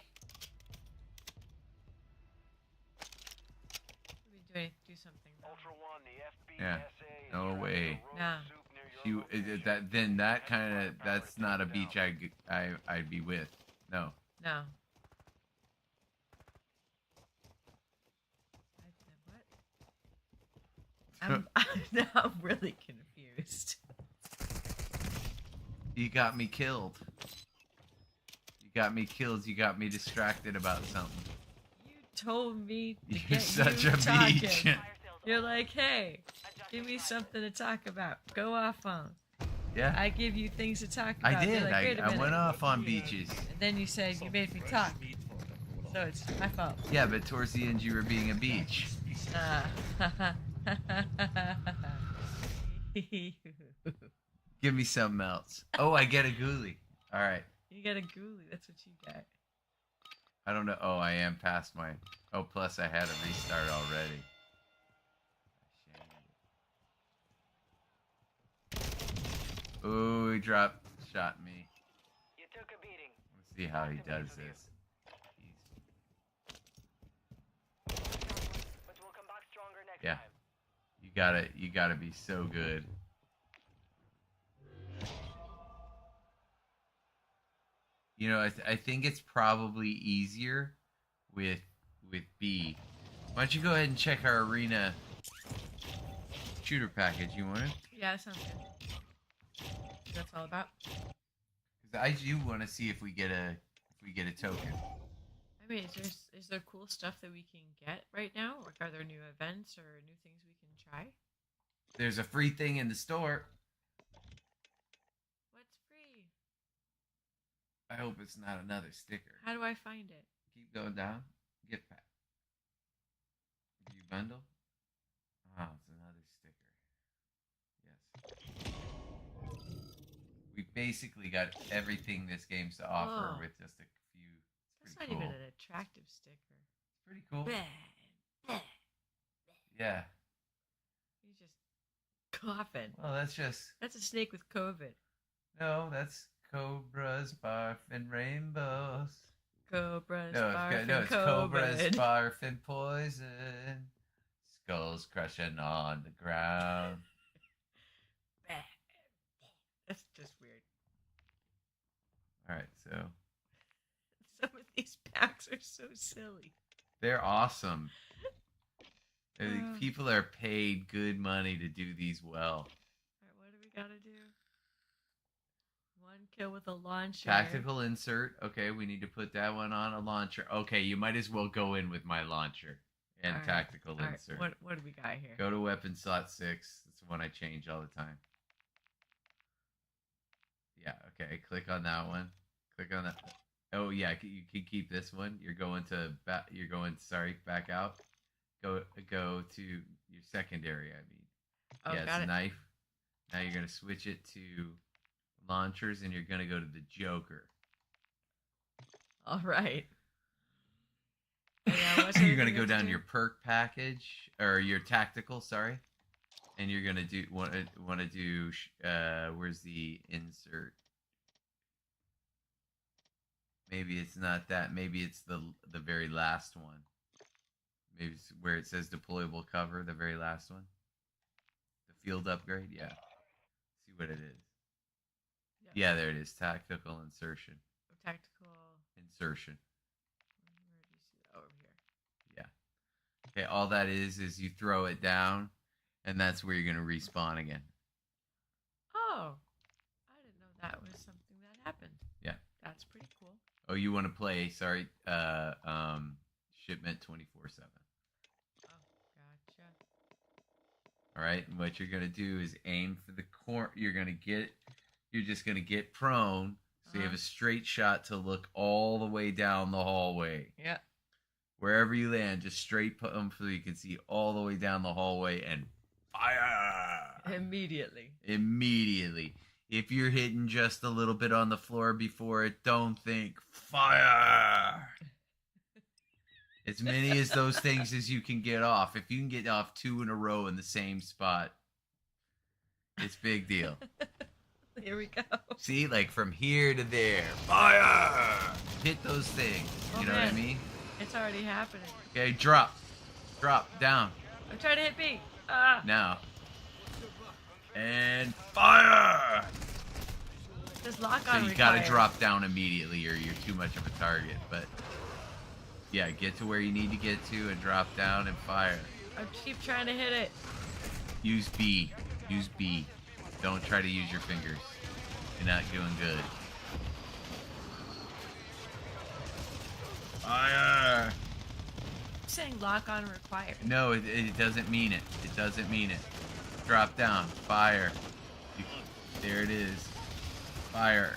Maybe do something wrong. Ultra One, the FBSA Yeah, is no tracking way. the road No. soup near your location. then that kind of that's not a beach I'd be with. No. No. What? Now I'm really confused. You got me killed. You got me killed. You got me distracted about something. You told me to You're get such you a talking. beach. Fire sales You're over. like, hey, Adjusting give me prices. something to talk about. Go off on. Yeah, I give you things to talk about. I You're did. like, wait a I went minute. off on beaches. And then you said you Some made me fresh talk. meat for the gulag. So it's my fault. Yeah, but towards the end you were being a beach. Give me something else. Oh, I get a ghoulie. All right. You got a ghoulie. That's what you got. I don't know. Oh, I am past my. Oh, plus I had a restart already. Oh, he shot me. You took a beating. Let's see how he does this. But we'll come back stronger next Yeah. time. You gotta be so good. You know, I think it's probably easier with B. Why don't you go ahead and check our arena shooter package? You want it? Yeah, that sounds good. That's all about. Because I do want to see if we get a token. I mean, is there cool stuff that we can get right now? Like, are there new events or new things we can try? There's a free thing in the store. What's free? I hope it's not another sticker. How do I find it? Keep going down. Gift pack. View bundle. Ah, it's another sticker. Yes. We basically got everything this game's to offer Oh. with just a few. It's That's pretty not cool. even an attractive sticker. It's pretty cool. Bleh, bleh. Yeah. He's just coughing. Well, that's just That's a snake with COVID. no. That's cobras barfing rainbows. Cobras, No, barfing it's cobras COVID. barfing poison. Skulls crushing on the ground. Bleh. That's just weird. All right, so Some of these packs are so silly. they're awesome. People are paid good money to do these well. Alright, what do we gotta do? 1 kill with a launcher. Tactical insert. Okay, we need to put that one on a launcher. Okay, you might as well go in with my launcher and Alright, tactical alright, insert. What do we got here? Go to weapon slot 6. That's the one I change all the time. Yeah, okay. Click on that one. Click on that. Oh yeah, you can keep this one. You're going back out. Go to your secondary, I mean. Oh, Yeah, got it's it. knife. Now you're going to switch it to launchers and you're going to go to the Joker. Alright. Yeah, what's You're everything going to we go have down do? your perk package or your tactical, sorry. And you're going to want to do where's the insert? Maybe it's not that. Maybe it's the very last one. Maybe it's where it says deployable cover, the very last one. The field upgrade, yeah. See what it is. Yeah, there it is. Tactical insertion. Tactical. Insertion. Where do you see that? Over here. Yeah. Okay, all that is you throw it down, and that's where you're going to respawn again. Oh. I didn't know that was something that happened. Yeah. That's pretty cool. Oh, you want to play, sorry, shipment 24/7. Oh, gotcha. All right, and what you're going to do is aim for the corner. You're just going to get prone, so you have a straight shot to look all the way down the hallway. Yeah. Wherever you land, just straight put them so you can see all the way down the hallway and fire! Immediately. Immediately. If you're hitting just a little bit on the floor before it, don't think fire! As many as those things as you can get off. If you can get off 2 in a row in the same spot, it's big deal. Here we go. See, like from here to there, fire! Hit those things. Oh, You know what I man. mean? It's already happening. Okay, drop down. I'm trying to hit B. Ah. Now. And fire! This lock So on you gotta drop down immediately or you're too much of a target. But yeah, get to where you need to get to and drop down and fire. I keep trying to hit it. Use B. Use B. Don't try to use your fingers. You're not doing good. Fire! I'm saying lock on required. No, it doesn't mean it. It doesn't mean it. Drop down. Fire. There it is. Fire.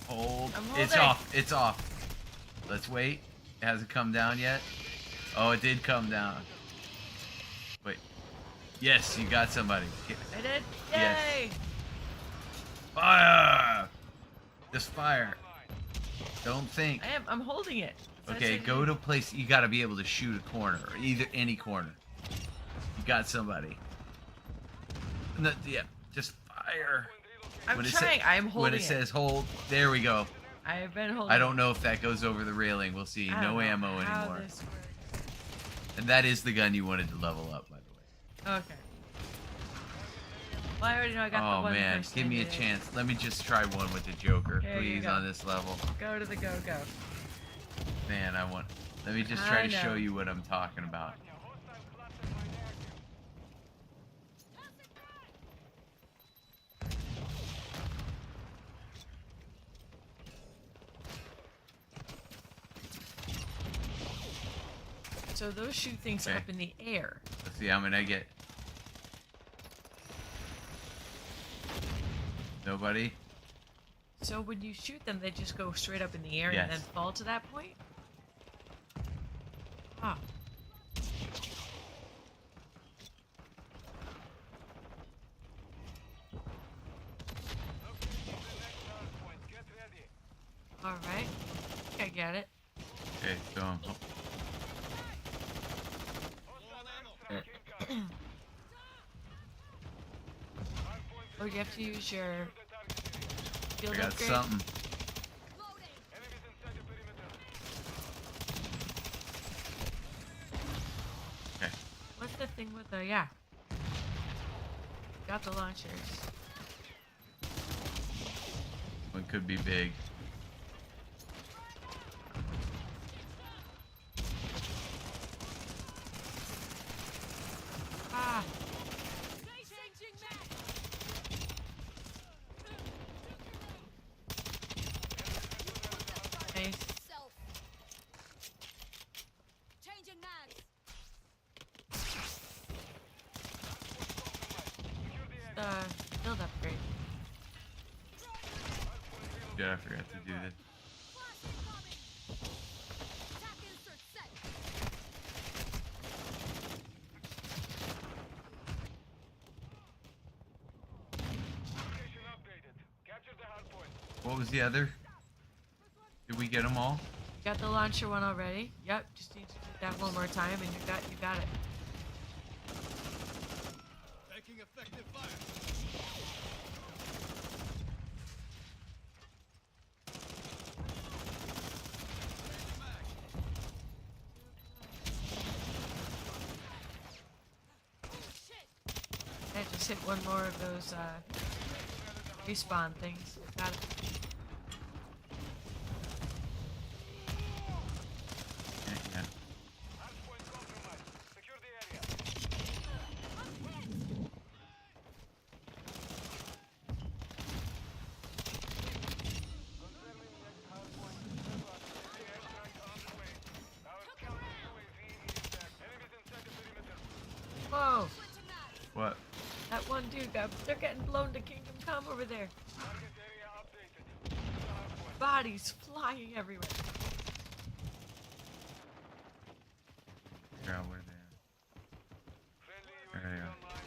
Hold. I'm It's holding. off. It's off. Let's wait. It hasn't come down yet. Oh, it did come down. Wait. Yes, you got somebody. I did. Yes. Yay! Fire! Just fire. Don't think. I'm holding it. That's Okay, what I go said to a place you got to be able to shoot a corner, or either any corner. You got somebody. No, yeah, just fire. I'm When it trying. I'm When holding it says hold, there we go. I have been holding. I don't know if that goes over the railing. We'll see. I don't No know ammo how anymore. this works. And that is the gun you wanted to level up, by the way. Okay. Well, I already know I got the Oh one man, person give I me a needed. chance. Let me just try one with the Joker, Here you please, go. on this level. Go to the go. Man, let me just try I to show know. you what I'm talking about. So those shoot things Okay. up in the air. Let's see how many I get. Nobody? So when you shoot them, they just go straight up in the air Yes. and then fall to that point? Ah. Alright. I think I get it. Okay, so Oh, you have to use your field I got upgrade? something. Okay. What's the thing with the... Yeah. Got the launchers. One could be big. the build upgrade. Yeah, I forgot to do this. Location updated. Capture the hard point. What was the other? Did we get them all? Got the launcher one already. Yep, just need to do that one more time, and you got it. Taking effective fire. I just hit one more of those respawn things. Got it. Yeah. Hard point compromised. Secure the area. Confirming next hard point. Airstrike on the way. Our counter UAV intact. Enemies inside the perimeter. Whoa! What? That one dude they're getting blown to Kingdom Come over there. Target area updated. To the hard point. Bodies flying everywhere. Figure out where they Friendly There they UAV are. online.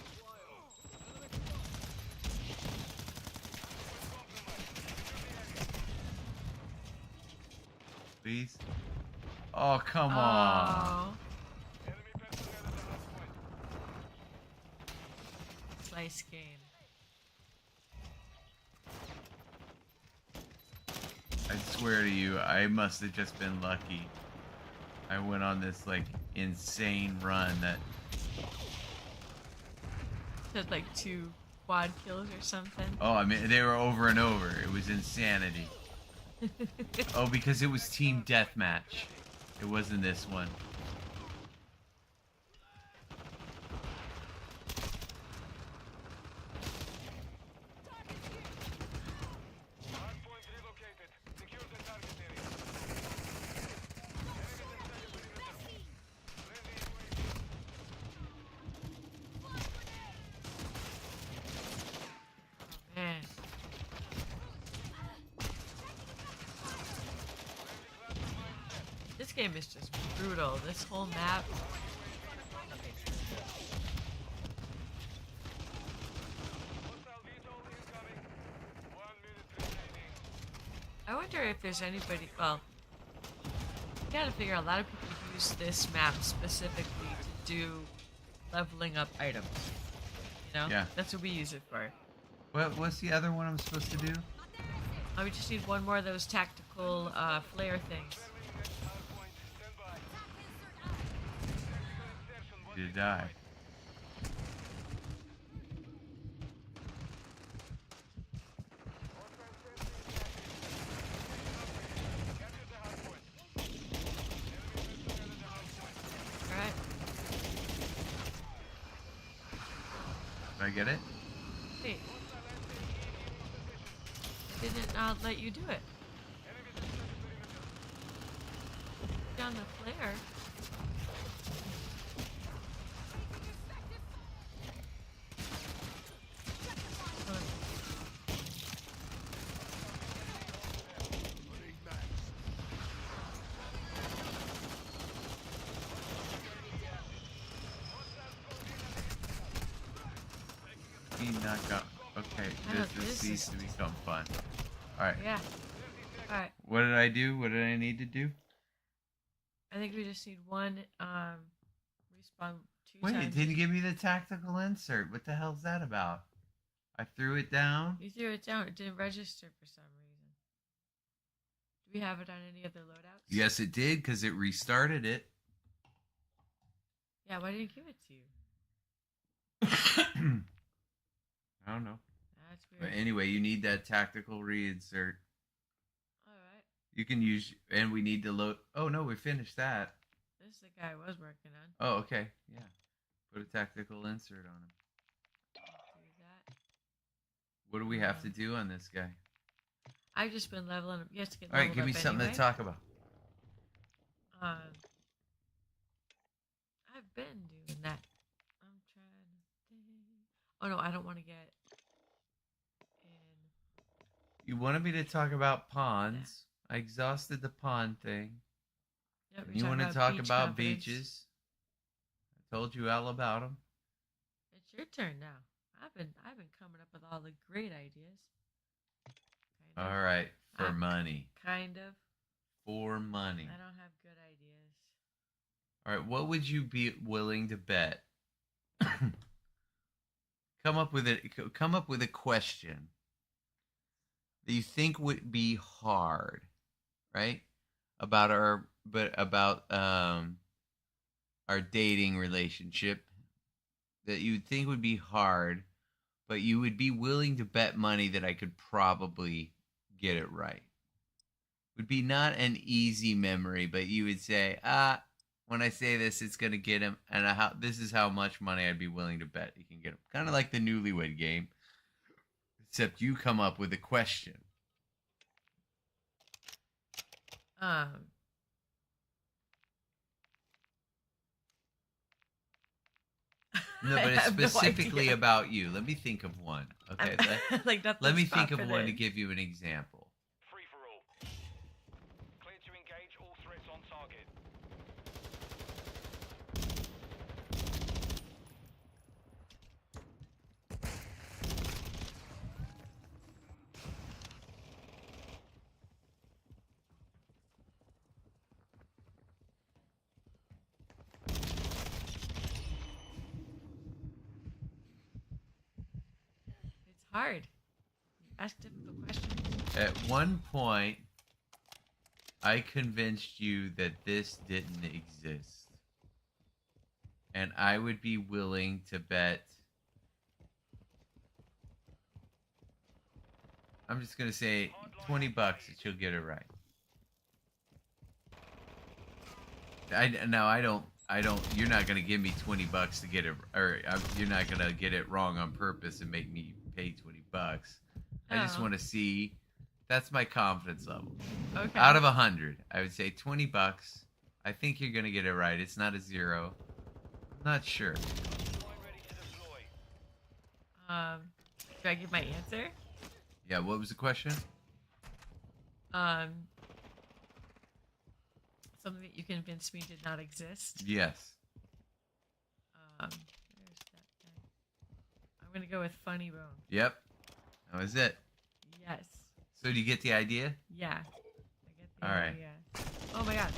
Please. Oh, come on. Oh, Enemy personnel at the hard point. slice game. I swear to you, I must have just been lucky. I went on this like insane run that Had like 2 quad kills or something. oh, I mean they were over and over. It was insanity. Oh, because it was team deathmatch. It wasn't this one. Hard point relocated. Secure the target area. Enemies inside the perimeter. Friendly UAV. Man, this game is just brutal. This whole map. Hostile VTOL incoming. 1 minute remaining. I wonder if there's anybody. Well, you gotta figure a lot of people use this map specifically to do leveling up items. You know? Yeah. That's what we use it for. What's the other one I'm supposed to do? We just need one more of those tactical flare things. Next hard point. Stand by. Tactical insertion. You die. Capture the hard point. Enemy personnel at the hard point. Alright. Did I get it? Wait. Did it not let you do it? Enemies inside the perimeter. Down the flare. He knocked out. Okay, I know, this this needs is to become fun. Alright. Yeah. Alright. What did I do? What did I need to do? I think we just need one respawn 2 Wait, times. it didn't give me the tactical insert. What the hell's that about? I threw it down. You threw it down. It didn't register for some reason. Do we have it on any other loadouts? Yes, it did because it restarted it. Yeah, why didn't it give it to you? I don't know. That's But weird. anyway, you need that tactical reinsert. Alright. You can use, and we need to load. Oh no, we finished that. This is the guy I was working on. Oh, okay, yeah. Put a tactical insert on him. Do that. What do we have to do on this guy? I've just been leveling up. You have to get All right, leveled give me up something anyway. to talk about. I've been doing that. I'm trying to think. Oh no, I don't want to get in. You wanted me to talk about ponds. I exhausted the pond thing. Yep, You want to talk about beaches. I told you all about them. It's your turn now. I've been coming up with all the great ideas. Kind of. All right, for money. Kind of. For money. I don't have good ideas. All right, what would you be willing to bet? Come up with a question that you think would be hard, right? About our dating relationship that you would think would be hard, but you would be willing to bet money that I could probably get it right. Would be not an easy memory, but you would say, when I say this, it's going to get him, and this is how much money I'd be willing to bet he can get him. Kind of like the Newlywed Game, except you come up with a question. No, but it's specifically about you. Let me think of one. Okay, like let me think of one to give you an example. Free for all. Clear to engage all threats on target. It's hard. Ask difficult questions. At one point, I convinced you that this didn't exist. And I would be willing to bet. I'm just going to say $20 that you'll get it right. I don't, you're not going to give me $20 to get it, or you're not going to get it wrong on purpose and make me pay $20. I just want to see. That's my confidence level. Okay. Out of 100, I would say $20. I think you're gonna get it right. It's not a 0. I'm not sure. Ready to deploy. Do I give my answer? Yeah. What was the question? Something that you convinced me did not exist. Yes. Where's that thing? I'm gonna go with Funny Bone. Yep. That was it. Yes. So do you get the idea? Yeah. I get the All right. idea. Oh my god.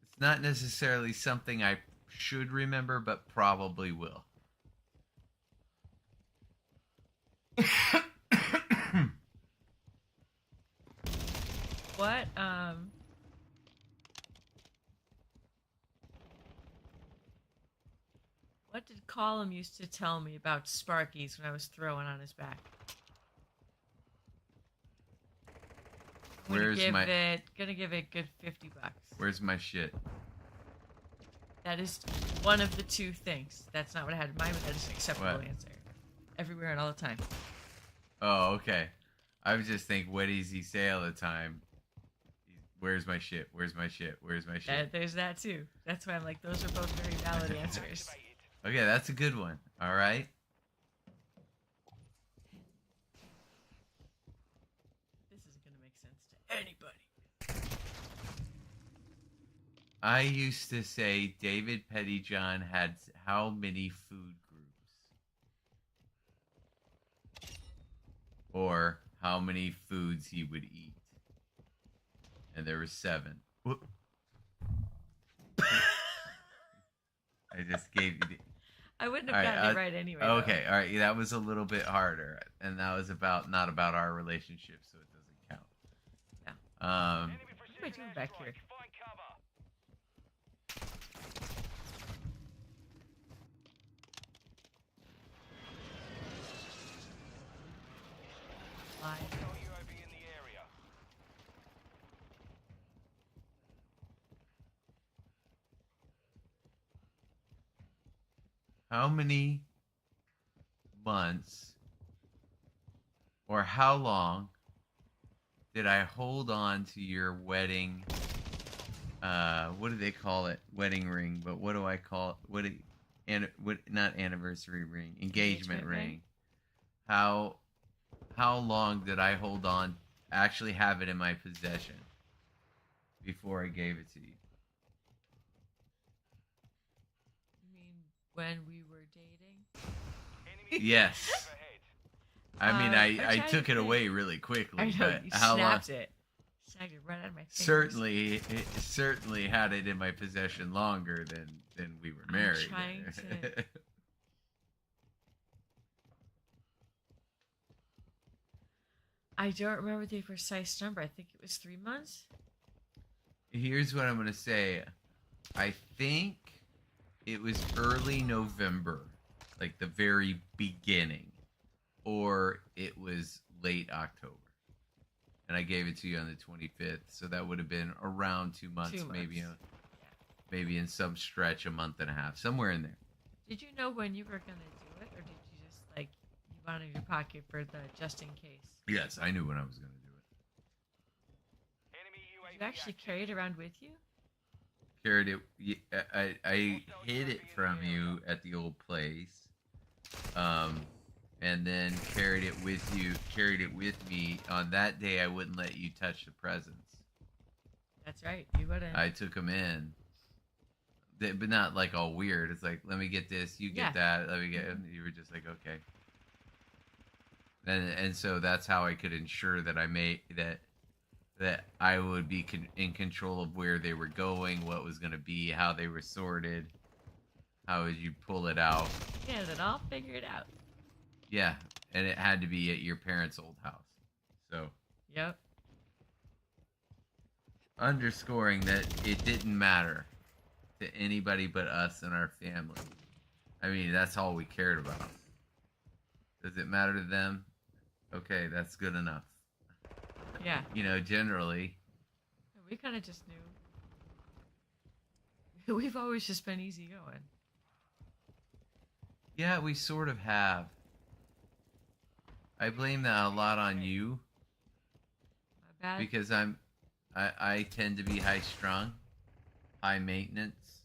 It's not necessarily something I should remember, but probably will. What did Colum used to tell me about Sparkies when I was throwing on his back? Gonna give it a good $50. Where's my shit? That is one of the two things. That's not what I had in mind, but that is an acceptable What? answer. Everywhere and all the time. Oh, okay. I was just thinking, what does he say all the time? Where's my shit? Where's my shit? Where's my shit? There's that too. That's why I'm like, those are both very valid answers. Okay, that's a good one. All right. This isn't going to make sense to anybody. I used to say David Pettyjohn had how many food groups? Or how many foods he would eat. And there were 7. Whoop. I just gave you the... I wouldn't have gotten it right anyway. Okay, all right. That was a little bit harder. And that was not about our relationship, so it doesn't count. Yeah. What am I doing back here? Find cover. Live. UAV in the area. How many months or how long did I hold on to your wedding? What do they call it? Wedding ring, but what do I call it? and what not anniversary ring, engagement Engagement ring. ring? How long did I hold on, actually have it in my possession before I gave it to you? I mean, when we were dating. Enemy Yes. ahead. I mean, I'm I trying to took it think. away really quickly, I know but you how long? snapped it. Snagged it right out of my fingers. It certainly had it in my possession longer than we were I'm married. trying to- I don't remember the precise number. I think it was 3 months. Here's what I'm gonna say. I think it was early November, like the very beginning, or it was late October. And I gave it to you on the 25th, so that would have been around 2 months, 2 months. maybe Yeah. maybe in some stretch a month and a half, somewhere in there. Did you know when you were gonna do it, or did you just like you wanted in your pocket for the just in case? Yes, I knew when I was gonna do it. Enemy Did UAV you actually active. carry it around with you? Carried it. I hid it from you at the old place, and then carried it with you. Carried it with me on that day. I wouldn't let you touch the presents. That's right. You wouldn't. I took them in, but not like all weird. It's like, let me get this, you get Yeah. that. Let me get. You were just like, okay. And so that's how I could ensure that I made that I would be in control of where they were going, what was going to be, how they were sorted, how would you pull it out. Yeah, it all figured out. Yeah, and it had to be at your parents' old house. So Yep. underscoring that it didn't matter to anybody but us and our family. I mean, that's all we cared about. Does it matter to them? Okay, that's good enough. Yeah. You know, generally. We kind of just knew. We've always just been easy going. Yeah, we sort of have. I blame that a lot on you My bad. because I tend to be high strung, high maintenance.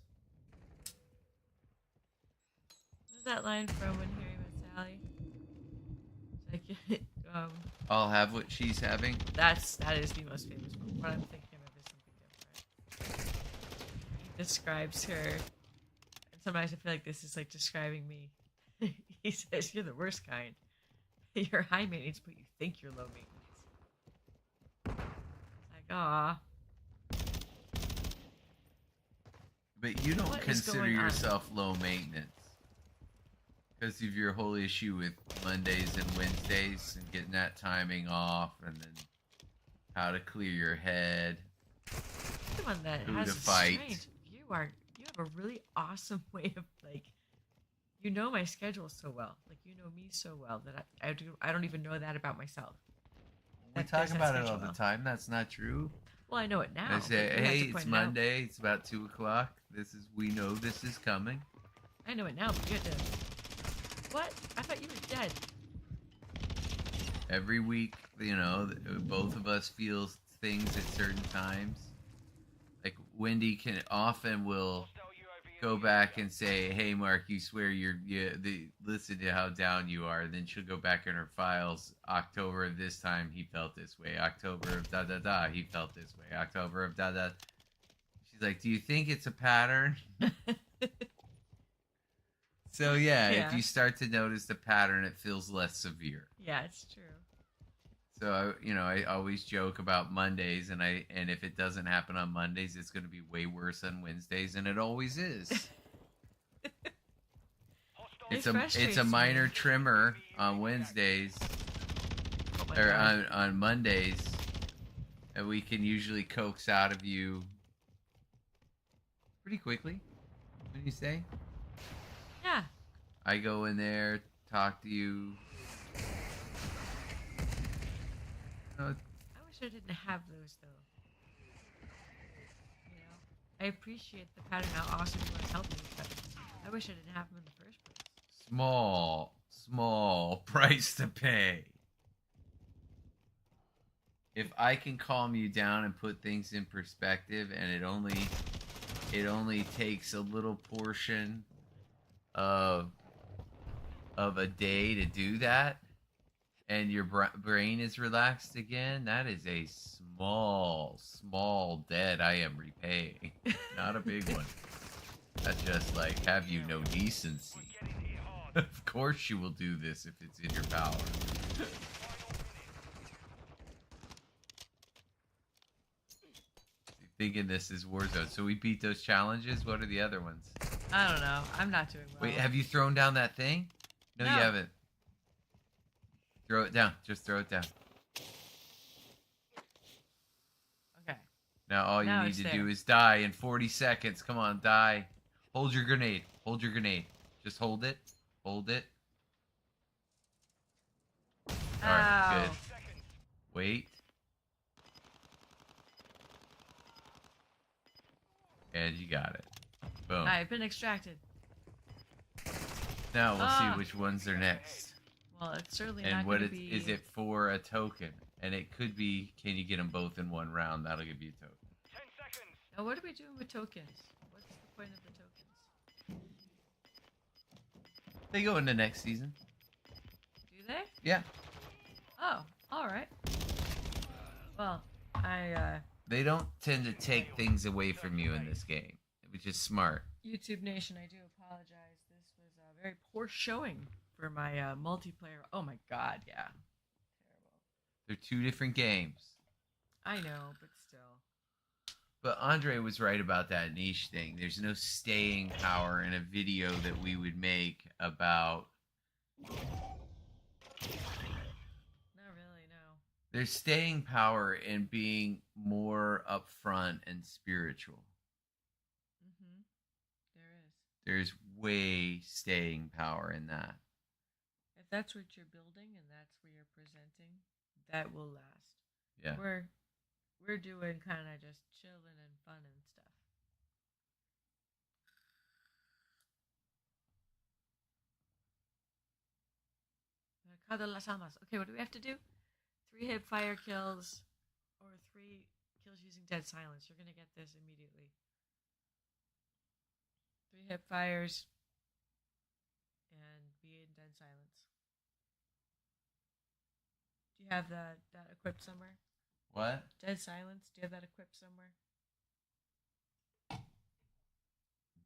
What's that line from When Harry Met Sally? It's like, I'll have what she's having. that is the most famous one. What I'm thinking of is something different. He describes her, and sometimes I feel like this is like describing me. He says, "You're the worst kind. You're high maintenance, but you think you're low maintenance." It's like, ah, But you don't What is consider going on? yourself low maintenance because of your whole issue with Mondays and Wednesdays and getting that timing off, and then how to clear your head. the one that Who has to a fight. strange. You have a really awesome way of like. You know my schedule so well. Like you know me so well that I don't even know that about myself. We That talk there's that about it all schedule. the time. That's not true. Well, I know it now. I but say, you have to hey, point it's it out. Monday. It's about 2:00. We know this is coming. I know it now, but you have to. What? I thought you were dead. Every week, you know, both of us feel things at certain times. Like Wendy will go back and say, "Hey, Mark, you swear listen to how down you are." Then she'll go back in her files. October of this time, he felt this way. October of da da da, he felt this way. October of da da. She's like, "Do you think it's a pattern?" So yeah, if Yeah. you start to notice the pattern, it feels less severe. Yeah, it's true. So I always joke about Mondays, and if it doesn't happen on Mondays, it's going to be way worse on Wednesdays, and it always is. It's frustrates a minor me. trimmer on Wednesdays Oh my or God. on Mondays, and we can usually coax out of you pretty quickly. When you say, Yeah. I go in there, talk to you. I wish I didn't have those though. You know, I appreciate the pattern, how awesome you want to help me, but I wish I didn't have them in the first place. Small price to pay. If I can calm you down and put things in perspective, and it only takes a little portion of a day to do that, and your brain is relaxed again, that is a small debt I am repaying. Not a big one. That's just like, have you no decency? Of course you will do this if it's in your power. Thinking this is Warzone. So we beat those challenges? What are the other ones? I don't know. I'm not doing well. Wait, have you thrown down that thing? No, No. you haven't. Throw it down. Just throw it down. Okay. Now all you Now need it's to there. do is die in 40 seconds. Come on, die. Hold your grenade. Hold your grenade. Just hold it. Hold it. Alright, Ow. good. Wait. And you got it. Boom. I've been extracted. Now we'll Ah. see which ones are next. Well, it's certainly And not what going to it, be... is it for a token? And it could be, can you get them both in one round? That'll give you a token. 10 seconds. Now, what are we doing with tokens? What's the point of the tokens? They go into next season. Do they? Yeah. Oh, alright. Well, They don't tend to take things away from you in this game, which is smart. YouTube Nation, I do apologize. This was a very poor showing for my multiplayer. Oh my god, yeah. Terrible. They're two different games. I know, but still. But Andre was right about that niche thing. There's no staying power in a video that we would make about... Not really, no. There's staying power in being more upfront and spiritual. Mm-hmm. There is. There's way staying power in that. If that's what you're building and that's what you're presenting, that will last. Yeah. We're doing kind of just chilling and fun and stuff. Cada las almas. Okay, what do we have to do? 3 hip fire kills or 3 kills using dead silence. You're gonna get this immediately. 3 hip fires and be in dead silence. Do you have that equipped somewhere? What? Dead silence. Do you have that equipped somewhere?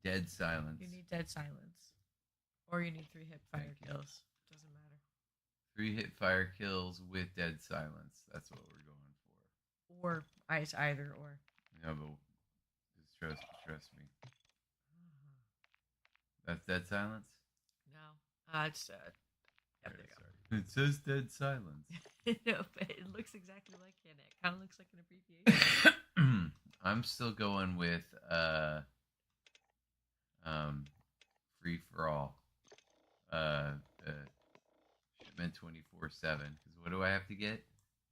Dead silence. You need dead silence, or you need 3 hip fire kills. Doesn't matter. 3 hit fire kills with dead silence. That's what we're going for. Or ice either or. No, but just trust me. That's dead silence? No, it's yep, there you go. Sorry. It says dead silence. No, but it looks exactly like it. It kind of looks like an abbreviation. I'm still going with free for all. Shipment 24/7. Because what do I have to get?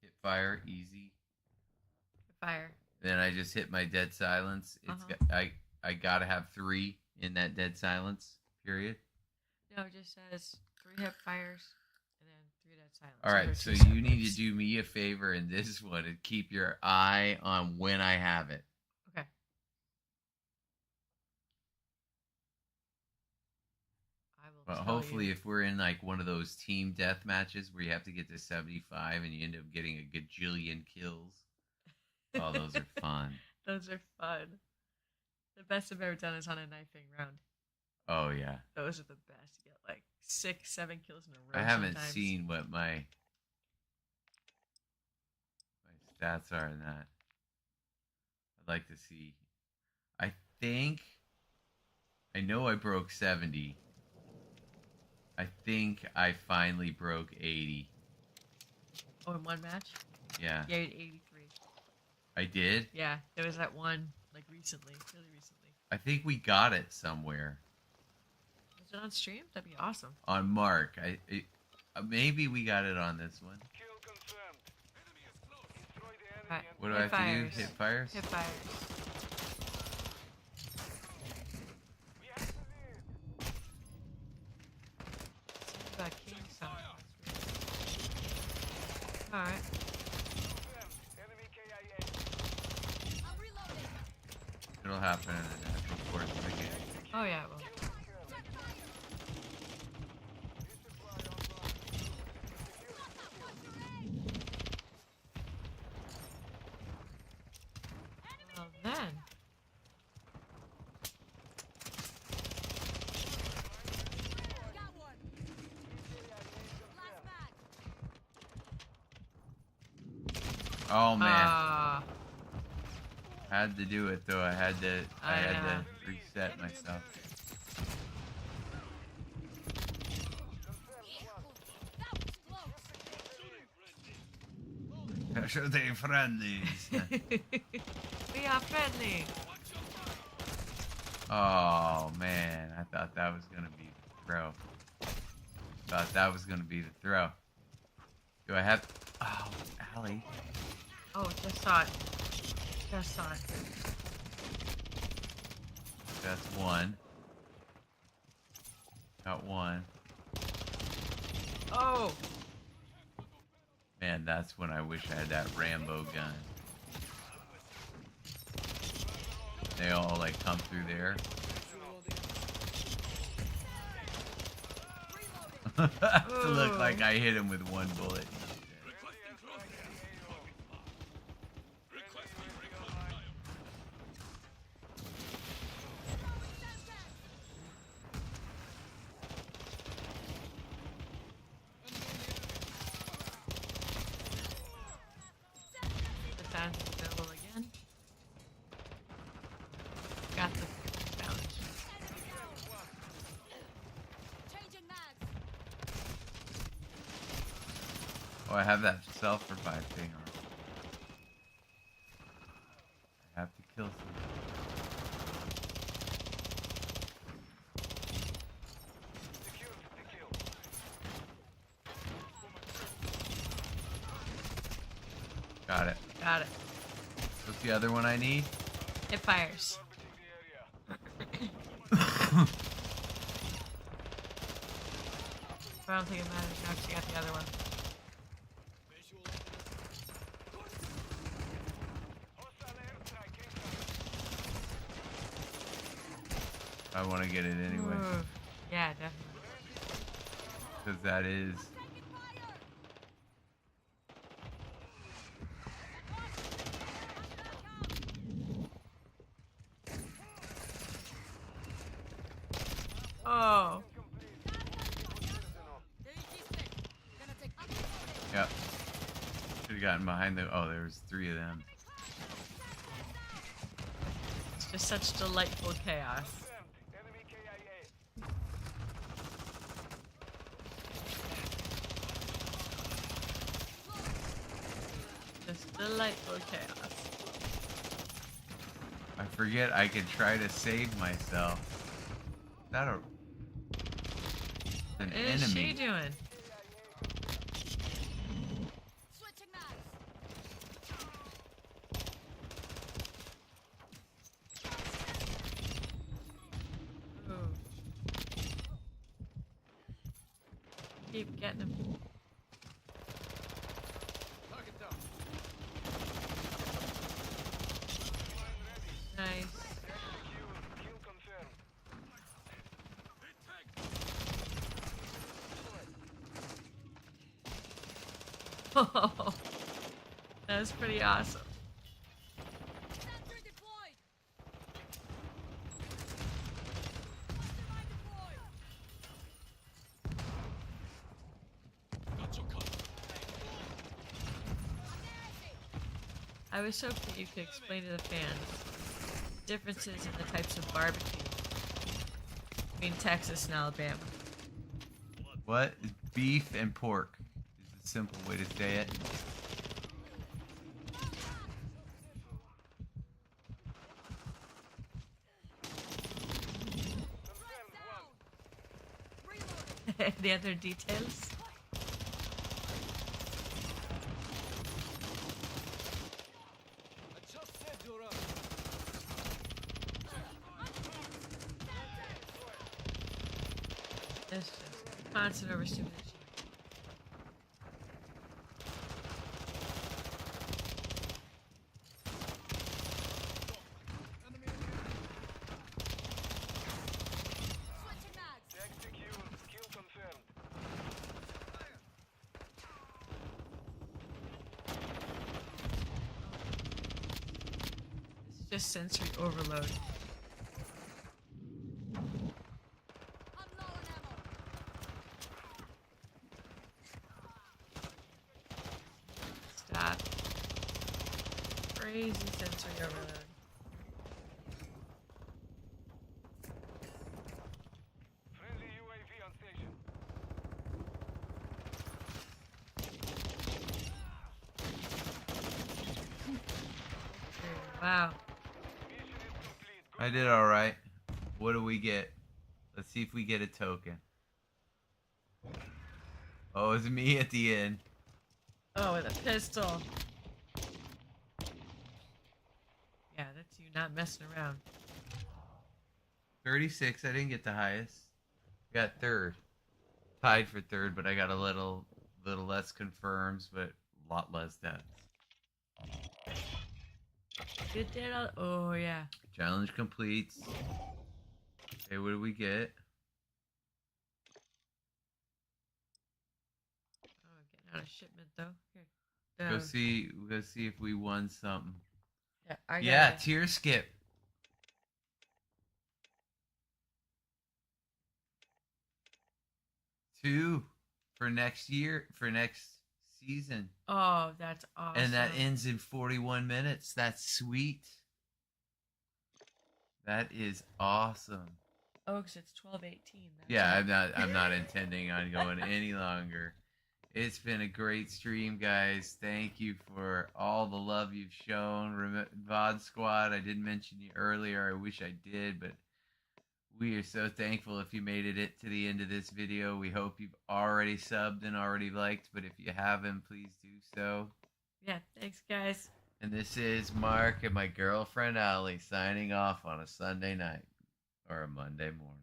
Hit fire, easy. Fire. Then I just hit my dead silence. It's I gotta have 3 in that dead silence period. No, it just says 3 hip fires and then 3 dead silence. All right, they're so 2 you need to separate. do me a favor in this one and keep your eye on when I have it. Okay. I will Well, tell hopefully, you. if we're in like one of those team death matches where you have to get to 75 and you end up getting a gajillion kills, oh, those are fun. Those are fun. The best I've ever done is on a knifing round. Oh yeah, Those are the best. You get like 6, 7 kills in a row. I haven't sometimes. seen what my stats are in that. I'd like to see. I know I broke 70. I think I finally broke 80. Oh, in one match? Yeah, Yeah, 83. I did. Yeah, there was that one like recently, really recently. I think we got it somewhere Was it on stream? That'd be awesome. on Mark. Maybe we got it on this one. Kill confirmed. Enemy is close. Destroy the enemy Alright. and What do I have to Fires. do? Hit fires? Hip fires. we have the lead. Something about King Song. Alright. Confirmed. Enemy KIA. It'll happen in the natural course of the game. Oh yeah, well. Oh man, Ah, had to do it though. I had to know. reset myself. Should they friendlies? We are friendly. Oh man, I thought that was gonna be the throw. Thought that was gonna be the throw. Do I have? Oh, Allie. Oh, just saw it. Just saw it. That's one. Got one. Oh, Man, that's when I wish I had that Rambo gun. They all like come through there. To look like I hit him with one bullet. the fountain is available again. Got the fountain. Changing mags. Oh, I have that self-revive thing on. I have to kill someone. Secured the kill. Got it. Got it. What's the other one I need? It fires. Orbiting the area. But I don't think it matters now because you got the other one. Hostile airstrike incoming. I want to get it anyway. Ooh. Yeah, definitely. Because that is... Oh, Yep. Should have gotten behind the... Oh, there was 3 of them. it's just such delightful chaos. Enemy KIA. Just delightful chaos. I forget I can try to save myself. Is that a... an What is enemy? she doing? Switching mags. Ooh. Keep getting him. Target down. Nice. Kill confirmed. That was pretty awesome. Sentry deployed. Mastermind deployed. Got your cover. I was hoping you could explain to the fans differences in the types of barbecue between Texas and Alabama. What? Beef and pork is the simple way to say it. Confirmed one. Any other details? I just said you're up. It's just constant overstimulation. Switching mags. Tag secure. Kill confirmed. It's just sensory overload. I'm low on ammo. Stop. crazy sensory overload. Friendly UAV on station. Wow. Mission is complete. I did all right. What do we get? Let's see if we get a token. Oh, it's me at the end. Oh, with a pistol. Yeah, that's you not messing around. 36. I didn't get the highest. Got third. Tied for third, but I got a little less confirms, but a lot less deaths. You did all. Oh yeah. Challenge completes. Okay, what do we get? Oh, getting out of shipment though. Here. Go see if we won something. Yeah, I got Yeah, it. tier skip. 2 for next year, for next season. Oh, that's awesome. And that ends in 41 minutes. That's sweet. That is awesome. Oh, because it's 12:18. Yeah, I'm not intending on going any longer. It's been a great stream, guys. Thank you for all the love you've shown. VOD Squad, I didn't mention you earlier. I wish I did, but we are so thankful if you made it to the end of this video. We hope you've already subbed and already liked, but if you haven't, please do so. Yeah, thanks, guys. And this is Mark and my girlfriend Allie signing off on a Sunday night or a Monday morning.